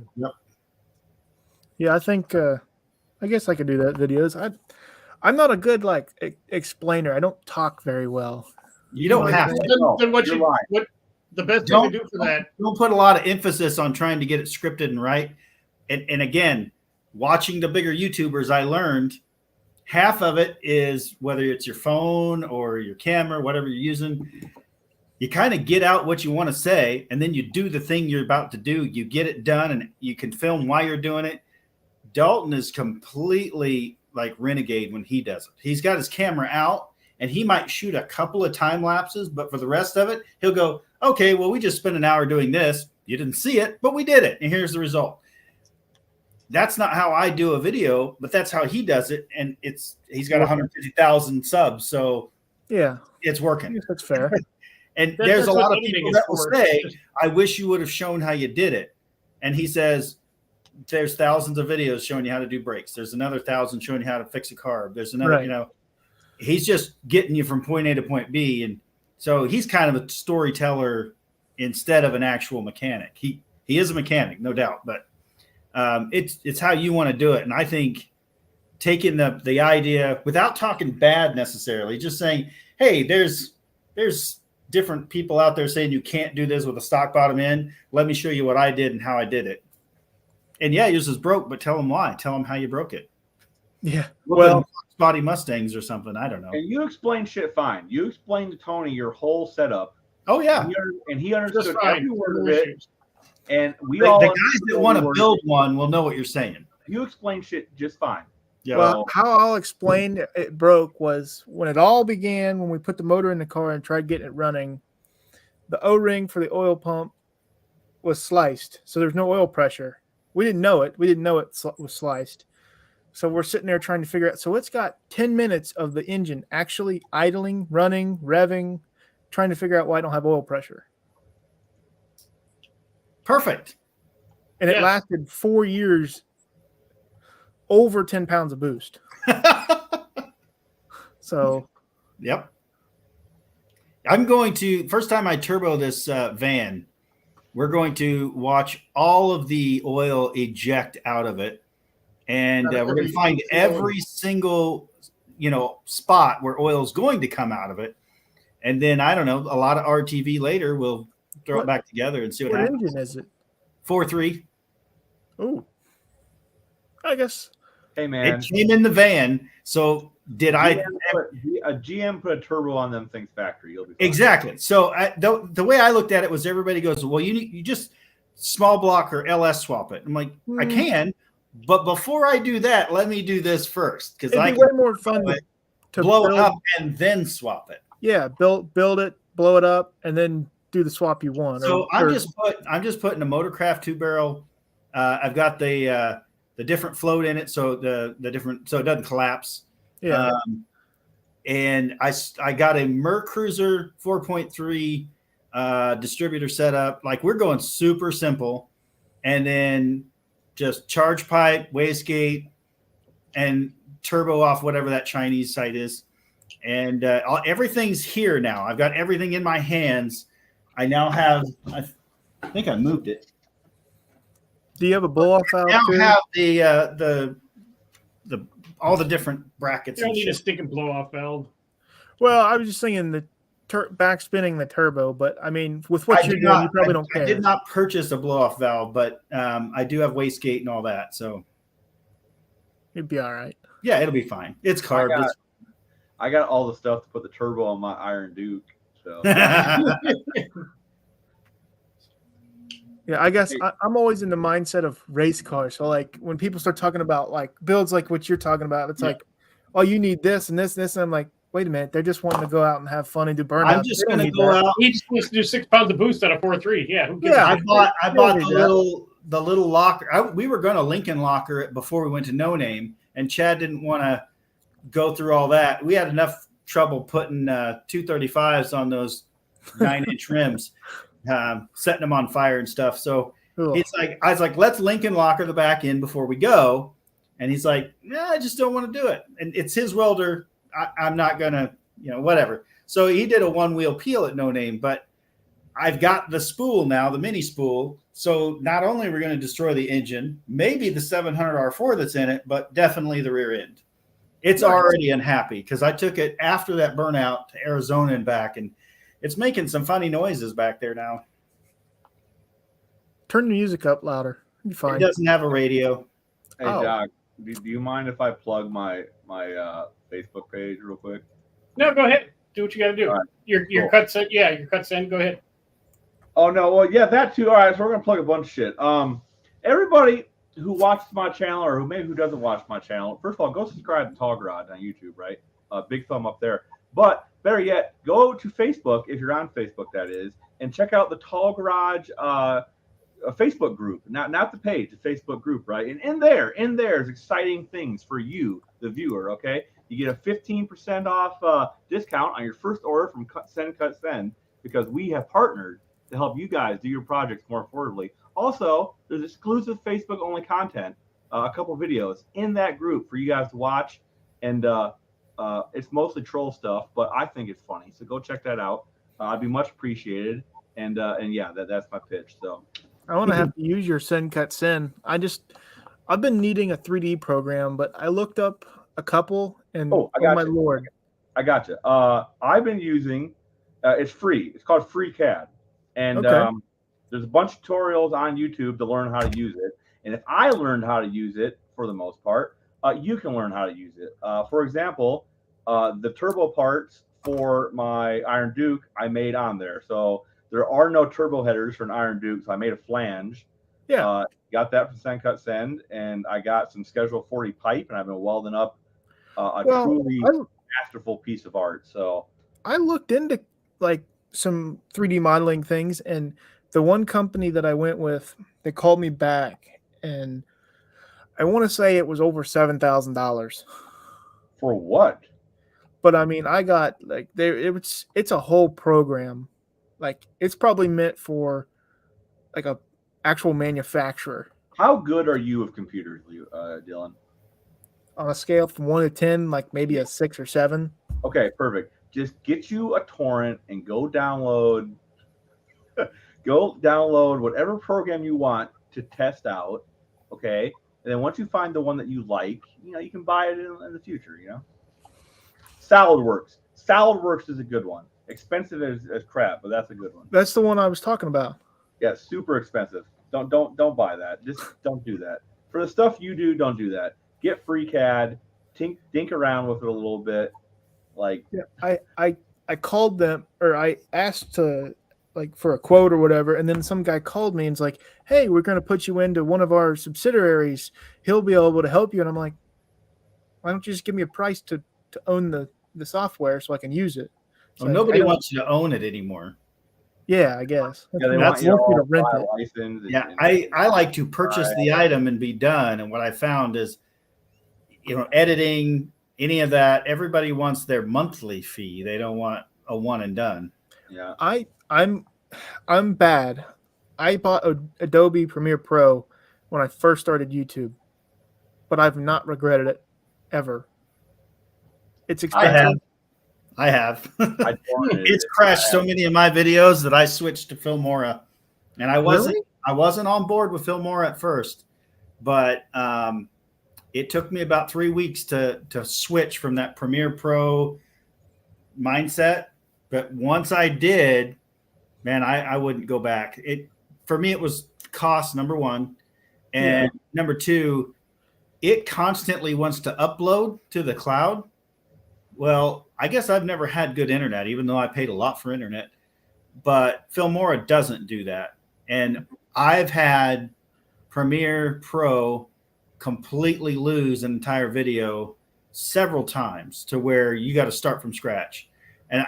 Yeah, I think I guess I could do that videos. I'm not a good explainer. I don't talk very well. You don't have to. Then what You're you lying. what the best thing to do for that? Don't put a lot of emphasis on trying to get it scripted and right. And again, watching the bigger YouTubers, I learned half of it is whether it's your phone or your camera, whatever you're using. You kind of get out what you want to say, and then you do the thing you're about to do. You get it done, and you can film while you're doing it. Dalton is completely like renegade when he does it. He's got his camera out, and he might shoot a couple of time lapses, but for the rest of it, he'll go, okay, well, we just spent an hour doing this. You didn't see it, but we did it, and here's the result. That's not how I do a video, but that's how he does it, and he's got 150,000 subs, so Yeah, it's I working. guess that's fair. And That's there's a what lot of editing people is that will for. say, I wish you would have shown how you did it. And he says, there's thousands of videos showing you how to do brakes. There's another 1,000 showing you how to fix a car. There's another, Right. He's just getting you from point A to point B. And so he's kind of a storyteller instead of an actual mechanic. He is a mechanic, no doubt, but it's how you want to do it. And I think taking the idea without talking bad necessarily, just saying, hey, there's different people out there saying you can't do this with a stock bottom end. Let me show you what I did and how I did it. And yeah, yours is broke, but tell them why. Tell them how you broke it. Yeah. Look Well, at Spotty Mustangs or something. I don't know. And you explain shit fine. You explained to Tony your whole setup. Oh yeah, And he Just understood fine. every word of No it. issues. And we the all guys understood that want every to word. build one will know what you're saying. You explain shit just fine. Yeah. well, how I'll explain it broke was when it all began, when we put the motor in the car and tried getting it running, the O-ring for the oil pump was sliced. So there's no oil pressure. We didn't know it. We didn't know it was sliced. So we're sitting there trying to figure out. So it's got 10 minutes of the engine actually idling, running, revving, trying to figure out why I don't have oil pressure. Perfect. And it Yes. lasted 4 years, over 10 pounds of boost. So Yep. I'm going to, first time I turbo this van, we're going to watch all of the oil eject out of it. And we're going to find every single, spot where oil is going to come out of it. And then, I don't know, a lot of RTV later, we'll throw it back together and see what what happens. engine is it? 4.3. Oh, I guess. Hey man, It came in the van. So did I? A GM put a turbo on them things factory. You'll be fine. Exactly. So the way I looked at it was everybody goes, well, you just small block or LS swap it. I'm like, I can, but before I do that, let me do this first because I It'd be can way more fun to blow build, it up and then swap it. Yeah, build it, blow it up, and then do the swap you want. So I'm just putting a Motorcraft 2-barrel. I've got the different float in it, so the different so it doesn't collapse. yeah. And I got a Mercruiser 4.3 distributor setup. Like we're going super simple, and then just charge pipe, wastegate, and turbo off whatever that Chinese site is. And everything's here now. I've got everything in my hands. I now have. I think I moved it. Do you have a blow off valve? Now too? have the all the different brackets. You don't And need a shit. stinking blow off valve. Well, I was just thinking the back spinning the turbo, but I mean, with what I you're do doing, not- you probably I- don't care. I did not purchase a blow off valve, but I do have wastegate and all that. So You'd be all right. yeah, it'll be fine. It's carb. I got all the stuff to put the turbo on my Iron Duke. So Yeah, I guess I'm always in the mindset of race cars. So like when people start talking about like builds like what you're talking about, it's like, oh, you need this and this and this. And I'm like, wait a minute, they're just wanting to go out and have fun and do burnout. I'm just going to go out. He just wants to do 6 pounds of boost on a 4.3. Yeah, who gives Yeah, a I shit? bought the the little locker. We were going to Lincoln locker it before we went to No Name, and Chad didn't want to go through all that. We had enough trouble putting 235s on those 9-inch rims, setting them on fire and stuff. So it's like, I was like, let's Lincoln locker the back end before we go. And he's like, nah, I just don't want to do it. And it's his welder. I'm not going to, whatever. So he did a one-wheel peel at No Name, but I've got the spool now, the mini spool. So not only are we going to destroy the engine, maybe the 700 R4 that's in it, but definitely the rear end. It's already unhappy because I took it after that burnout to Arizona and back, and it's making some funny noises back there now. Turn the music up louder. You're fine. It doesn't have a radio. Hey, Doc, do you mind if I plug my Facebook page real quick? No, go ahead. Do what you got to do. All right. Your Cool. cuts. Yeah, your cuts in. Go ahead. Oh no, well yeah, that too. All right, so we're gonna plug a bunch of shit. Everybody who watches my channel or who doesn't watch my channel, first of all, go subscribe to Tall Garage on YouTube, right? Big thumb up there. But better yet, go to Facebook if you're on Facebook, that is, and check out the Tall Garage a Facebook group. Not the page, the Facebook group, right? And in there is exciting things for you, the viewer. Okay, you get a 15% off discount on your first order from Cut Send, because we have partnered to help you guys do your projects more affordably. Also, there's exclusive Facebook-only content, a couple videos in that group for you guys to watch, and it's mostly troll stuff, but I think it's funny. So go check that out. I'd be much appreciated. And yeah, that's my pitch. So I want to have to use your Send Cut Send. I've been needing a 3D program, but I looked up a couple, and I got my you. lord, I got you. I've been using. It's free. It's called FreeCAD. And Okay. there's a bunch of tutorials on YouTube to learn how to use it. And if I learned how to use it, for the most part, you can learn how to use it. For example, the turbo parts for my Iron Duke I made on there. So there are no turbo headers for an Iron Duke, so I made a flange. Yeah. Got that from Send Cut Send, and I got some Schedule 40 pipe, and I've been welding up a truly masterful piece of art. So I looked into like some 3D modeling things, and the one company that I went with, they called me back, and I want to say it was over $7,000. for what? But I mean, I got like it's a whole program. Like it's probably meant for like a actual manufacturer. How good are you with computers, Dylan? On a scale from 1 to 10, like maybe a 6 or 7. Okay, perfect. Just get you a torrent and go download whatever program you want to test out. Okay, and then once you find the one that you like, you can buy it in the future. SolidWorks is a good one. Expensive as crap, but that's a good one. That's the one I was talking about. Yeah, super expensive. Don't buy that. Just don't do that. For the stuff you do, don't do that. Get FreeCAD, dink around with it a little bit. Yeah, I called them, or I asked to like for a quote or whatever, and then some guy called me and was like, "Hey, we're going to put you into one of our subsidiaries. He'll be able to help you." And I'm like, "Why don't you just give me a price to own the software so I can use it?" Well, nobody wants you to own it anymore. Yeah, I guess. Yeah, they That's want you to to rent buy a it. license. Yeah, I like to purchase the item and be done. And what I found is, editing, any of that, everybody wants their monthly fee. They don't want a one and done. Yeah. I'm bad. I bought Adobe Premiere Pro when I first started YouTube, but I've not regretted it ever. It's expensive. I have. torrented It's crashed so many of my videos that I switched to Filmora, and I wasn't on board with Filmora at first, but it took me about 3 weeks to switch from that Premiere Pro mindset. But once I did, man, I wouldn't go back. For me, it was cost, number one, and number two, it constantly wants to upload to the cloud. Well, I guess I've never had good internet, even though I paid a lot for internet. But Filmora doesn't do that. And I've had Premiere Pro completely lose an entire video several times to where you got to start from scratch. And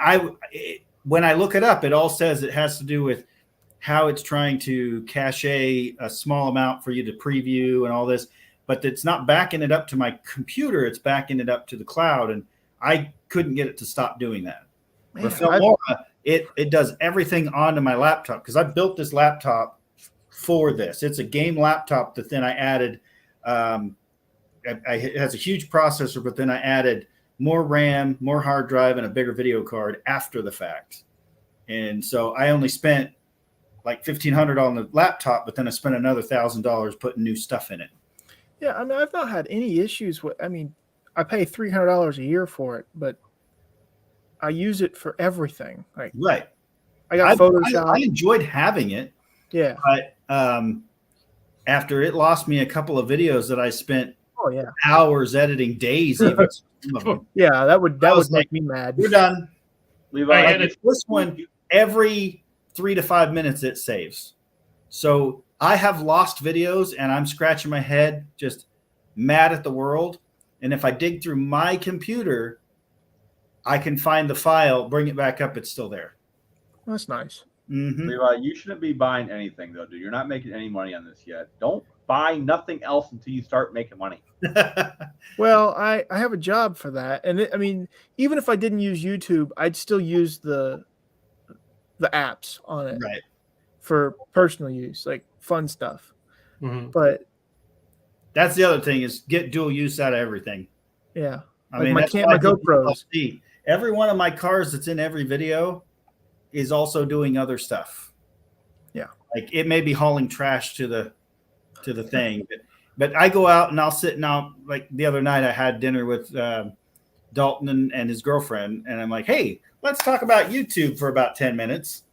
when I look it up, it all says it has to do with how it's trying to cache a small amount for you to preview and all this, but it's not backing it up to my computer. It's backing it up to the cloud. And I couldn't get it to stop doing that. Man, For Filmora, it does everything onto my laptop because I built this laptop for this. It's a game laptop that then I added. It has a huge processor, but then I added more RAM, more hard drive, and a bigger video card after the fact. And so I only spent like $1,500 on the laptop, but then I spent another $1,000 putting new stuff in it. Yeah, I mean, I've not had any issues with. I mean, I pay $300 a year for it, but I use it for everything. Like, Right. I got Photoshop. I enjoyed having it. Yeah. But after it lost me a couple of videos that I spent Oh yeah. hours editing, days even. Some of them. Yeah, that would was make like, me mad. We're done. Levi, I had This one, every 3 to 5 minutes it saves. So I have lost videos and I'm scratching my head, just mad at the world. And if I dig through my computer, I can find the file, bring it back up. It's still there. That's nice. Mm-hmm. Levi, you shouldn't be buying anything though, dude. You're not making any money on this yet. Don't buy nothing else until you start making money. Well, I have a job for that, and I mean, even if I didn't use YouTube, I'd still use the apps on it Right. for personal use, like fun stuff. Mhm. But That's the other thing is get dual use out of everything. yeah, I Like mean, my that's cam- why my I do GoPros. PLC. Every one of my cars that's in every video is also doing other stuff. Yeah. Like it may be hauling trash to the thing, but I go out and I'll sit and like the other night I had dinner with Dalton and his girlfriend, and I'm like, hey, let's talk about YouTube for about 10 minutes.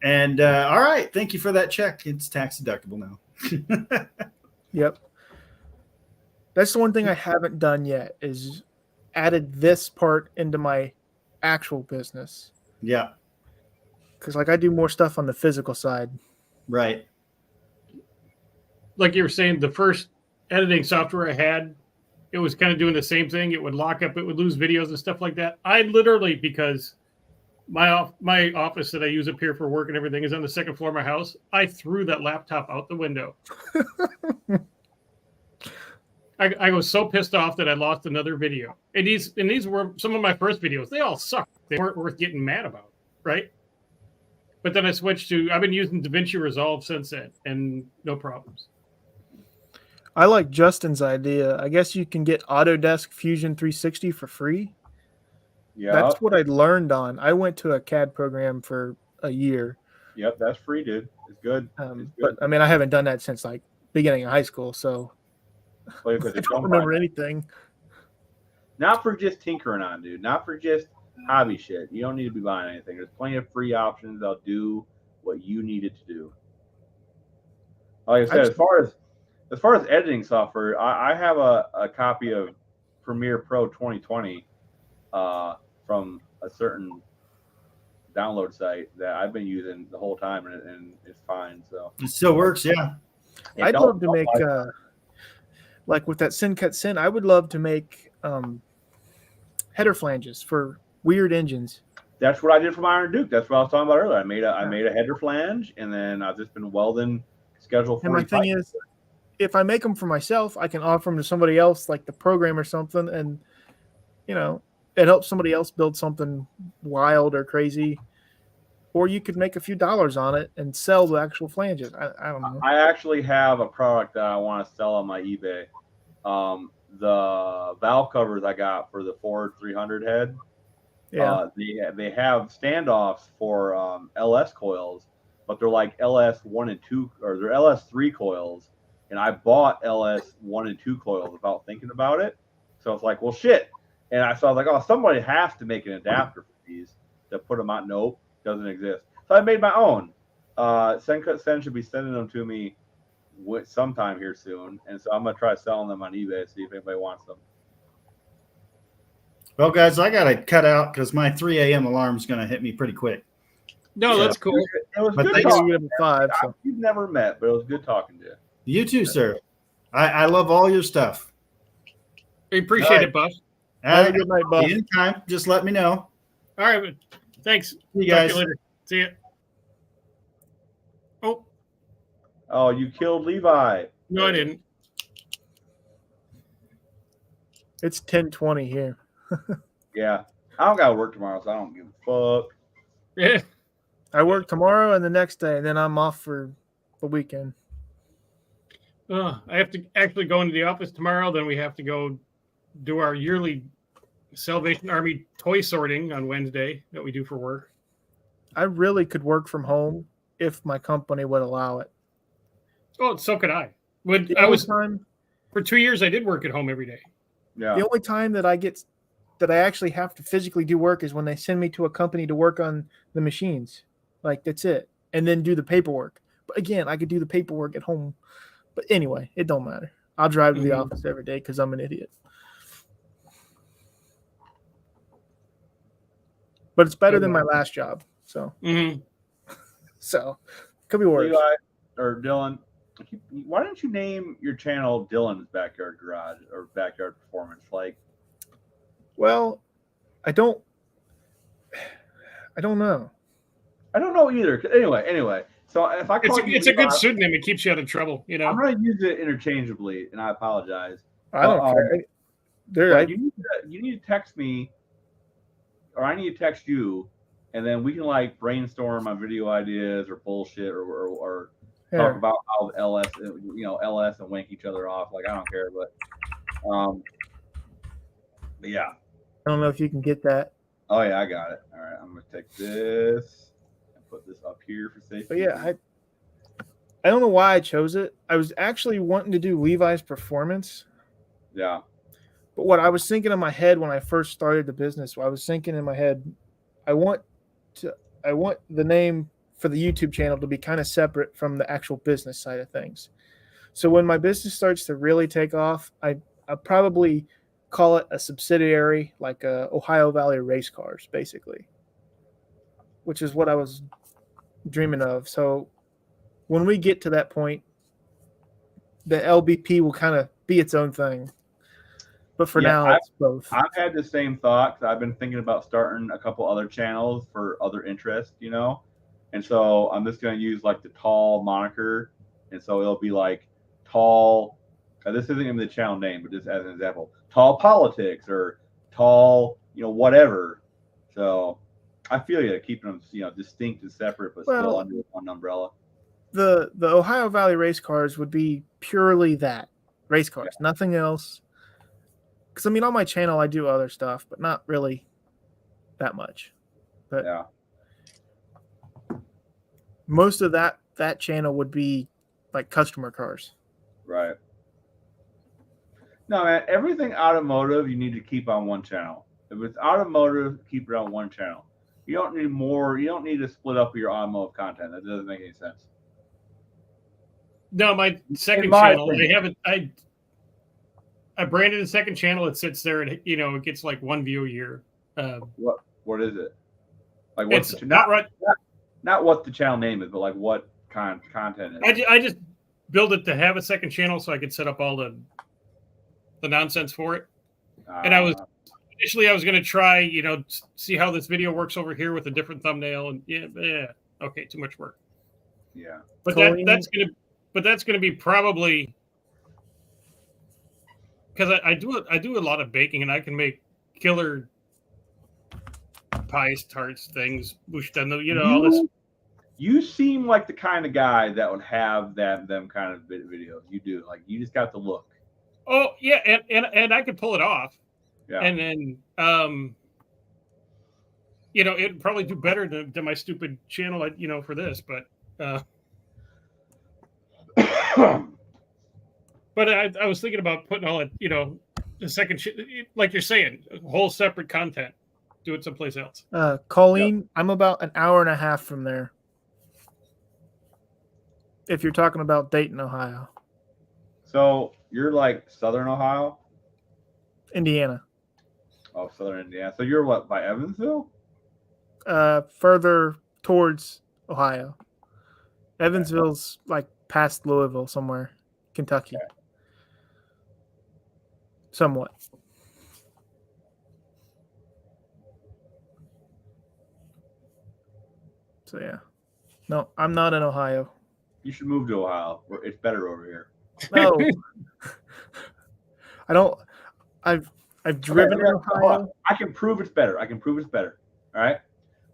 And all right, thank you for that check. It's tax deductible now. Yep. That's the one thing I haven't done yet is added this part into my actual business. Yeah, Because like I do more stuff on the physical side. right. Like you were saying, the first editing software I had, it was kind of doing the same thing. It would lock up, it would lose videos and stuff like that. I literally, because my office that I use up here for work and everything is on the second floor of my house, I threw that laptop out the window. I was so pissed off that I lost another video. And these were some of my first videos. They all sucked. They weren't worth getting mad about, right? But then I switched to, I've been using DaVinci Resolve since then, and no problems. I like Justin's idea. I guess you can get Autodesk Fusion 360 for free. Yeah. That's what I learned on. I went to a CAD program for a year. Yep, that's free, dude. It's good. It's good. But I mean, I haven't done that since like beginning of high school, so Like I said, I don't don't buy remember that. anything. Not for just tinkering on, dude. Not for just hobby shit. You don't need to be buying anything. There's plenty of free options. They'll do what you need it to do. Like I said, as far as editing software, I have a copy of Premiere Pro 2020 from a certain download site that I've been using the whole time, and it's fine. So It still works. Yeah. I'd love to make like with that SynCut Syn, I would love to make header flanges for weird engines. That's what I did from Iron Duke. That's what I was talking about earlier. I made a header flange, and then I've just been welding Schedule 40. And my thing is, if I make them for myself, I can offer them to somebody else, like the program or something, and you know, it helps somebody else build something wild or crazy. Or you could make a few dollars on it and sell the actual flanges. I don't know. I actually have a product that I want to sell on my eBay. The valve covers I got for the Ford 300 head. Yeah. They have standoffs for LS coils, but they're like LS 1 and 2, or they're LS 3 coils. And I bought LS 1 and 2 coils without thinking about it. So it's like, well, shit. And I was like, oh, somebody has to make an adapter for these to put them out. Nope, doesn't exist. So I made my own. SynCut Syn should be sending them to me sometime here soon. And so I'm going to try selling them on eBay, see if anybody wants them. Well, guys, I got to cut out because my 3 a.m. alarm is going to hit me pretty quick. No, that's cool. It was But good thanks- talking. We have a 5, so. We've never met, but it was good talking to you. You too, sir. I love all your stuff. We appreciate All right. it, Buff. Have a good night, Buff. Anytime, just let me know. All right. Thanks. See you Talk to guys. you later. See ya. Oh, you killed Levi. No, I didn't. It's 10:20 here. Yeah. I don't got to work tomorrow, so I don't give a fuck. Yeah. I work tomorrow and the next day, and then I'm off for the weekend. I have to actually go into the office tomorrow. Then we have to go do our yearly Salvation Army toy sorting on Wednesday that we do for work. I really could work from home if my company would allow it. Oh, so could I. When The I only was time, for 2 years, I did work at home every day. Yeah. the only time that I actually have to physically do work is when they send me to a company to work on the machines. Like that's it, and then do the paperwork. But again, I could do the paperwork at home. But anyway, it don't matter. I'll drive to the Mhm. office every day because I'm an idiot. But it's better than my last job. So Mm-hmm. could be worse. Levi or Dylan, why don't you name your channel Dylan's Backyard Garage or Backyard Performance? Like, Well, I don't know. I don't know either. Anyway. So if I call you It's a Levi, good pseudonym. It keeps you out of trouble, you know. I'm going to use it interchangeably, and I apologize. I don't care. But you need to text me, or I need to text you, and then we can like brainstorm on video ideas or bullshit or talk about how LS and wank each other off. Like I don't care, but yeah. I don't know if you can get that. Oh yeah, I got it. All right, I'm gonna take this and put this up here for safety. But yeah, I don't know why I chose it. I was actually wanting to do Levi's Performance. Yeah. But what I was thinking in my head when I first started the business, I was thinking in my head, I want the name for the YouTube channel to be kind of separate from the actual business side of things. So when my business starts to really take off, I probably call it a subsidiary, like Ohio Valley Race Cars, basically, which is what I was dreaming of. So when we get to that point, the LBP will kind of be its own thing. But for now, it's both. I've had the same thought. I've been thinking about starting a couple other channels for other interests, and so I'm just going to use like the Tall moniker, and so it'll be like Tall. This isn't even the channel name, but just as an example, Tall Politics or Tall, whatever. So I feel you keeping them, distinct and separate, but still under one umbrella. The Ohio Valley Race Cars would be purely that race cars, nothing else. Because on my channel I do other stuff, but not really that much. But yeah, most of that channel would be like customer cars. Right. No, man, everything automotive you need to keep on one channel. If it's automotive, keep it on one channel. You don't need more. You don't need to split up your automotive content. That doesn't make any sense. No, my second channel, I branded a second channel. It sits there, and it gets like one view a year. What is it? Like what's not right? Not what the channel name is, but like what content is. I just built it to have a second channel so I could set up all the nonsense for it. And I was going to try, see how this video works over here with a different thumbnail, and okay, too much work. Yeah, but that's gonna be probably. Because I do a lot of baking, and I can make killer pies, tarts, things, all this. You seem like the kind of guy that would have them kind of videos. You do, like you just got the look. Oh yeah, and I could pull it off. Yeah. And then it'd probably do better than my stupid channel, for this, but. But I was thinking about putting all it, the second, like you're saying, whole separate content. Do it someplace else. Colleen, yep. I'm about an hour and a half from there. If you're talking about Dayton, Ohio. So you're like Southern Ohio? Indiana. Oh, Southern Indiana. So you're what, by Evansville? Further towards Ohio. Evansville's like past Louisville somewhere, Kentucky. Okay. Somewhat. So yeah. No, I'm not in Ohio. You should move to Ohio. It's better over here. No, I don't. I've driven in Hold Ohio. on. I can prove it's better. All right.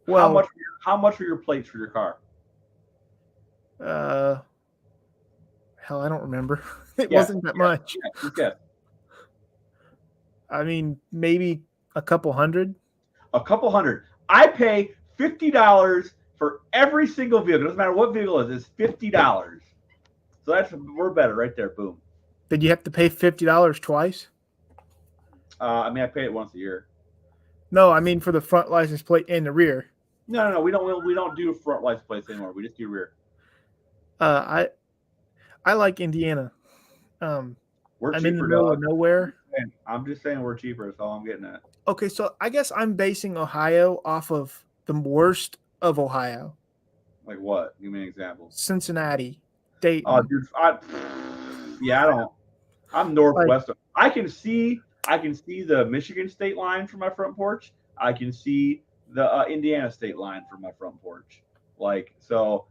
Well, How much are your plates for your car? hell, I don't remember. It Yeah, wasn't that much. Yeah. I mean, maybe a couple hundred. A couple hundred. I pay $50 for every single vehicle. Doesn't matter what vehicle it is. It's $50. So we're better right there. Boom. Did you have to pay $50 twice? I mean, I pay it once a year. No, I mean for the front license plate and the rear. No. We don't do front license plates anymore. We just do rear. I like Indiana. We're I'm cheaper. in the middle of nowhere. I'm just saying we're cheaper. That's all I'm getting at. Okay, so I guess I'm basing Ohio off of the worst of Ohio. Like what? Give me an example. Cincinnati, Dayton. Oh, dude. I don't. I'm northwest. I can see the Michigan state line from my front porch. I can see the Indiana state line from my front porch. Like, so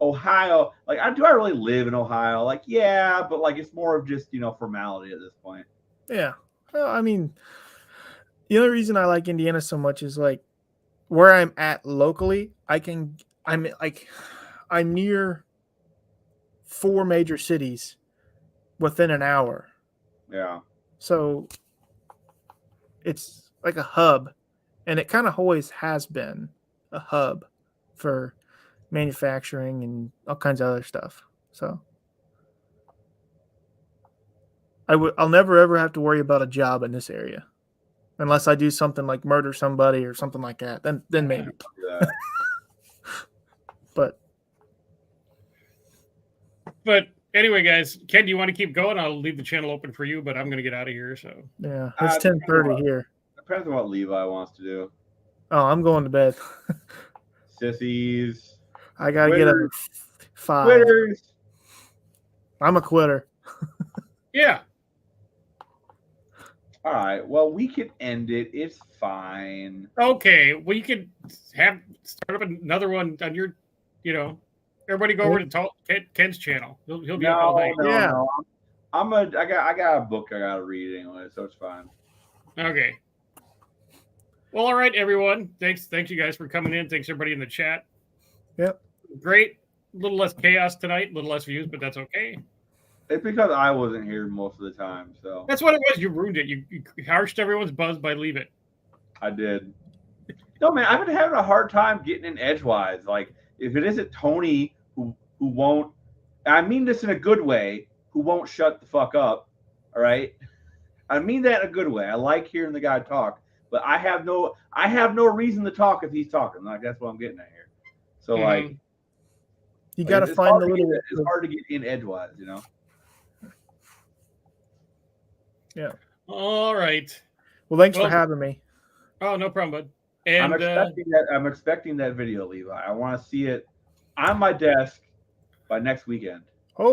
Ohio, like, do I really live in Ohio? Like, yeah, but like it's more of just, formality at this point. Yeah. Well, I mean, the only reason I like Indiana so much is like where I'm at locally, I'm near 4 major cities within an hour. Yeah. So it's like a hub, and it kind of always has been a hub for manufacturing and all kinds of other stuff. So I'll never ever have to worry about a job in this area, unless I do something like murder somebody or something like that. Then maybe. Yeah. But anyway, guys, Ken, do you want to keep going? I'll leave the channel open for you, but I'm going to get out of here. So Yeah, it's 10:30 here. Depends on what Levi wants to do. Oh, I'm going to bed. Sissies. I gotta get up at 5. Quitters. I'm a quitter. yeah, All right. Well, we can end it. It's fine. okay. Well, you could start up another one on your, everybody go over to Ken's channel. He'll be up all day. No. I got a book I gotta read anyway, so it's fine. Okay. Well, all right, everyone. Thanks you guys for coming in. Thanks everybody in the chat. Yep. Great. A little less chaos tonight, a little less views, but that's okay. It's because I wasn't here most of the time, so That's what it was. You ruined it. You harshed everyone's buzz by leave it. I did. No, man, I've been having a hard time getting in edgewise. Like, if it isn't Tony who won't, I mean this in a good way, who won't shut the fuck up. All right. I mean that in a good way. I like hearing the guy talk, but I have no reason to talk if he's talking. Like, that's what I'm getting at here. So like, you got to it's find hard the to little. get- It's hard to get in edgewise, Yeah. All right. Well, thanks for having me. Oh, no problem, bud. And I'm expecting that video, Levi. I want to see it on my desk by next weekend.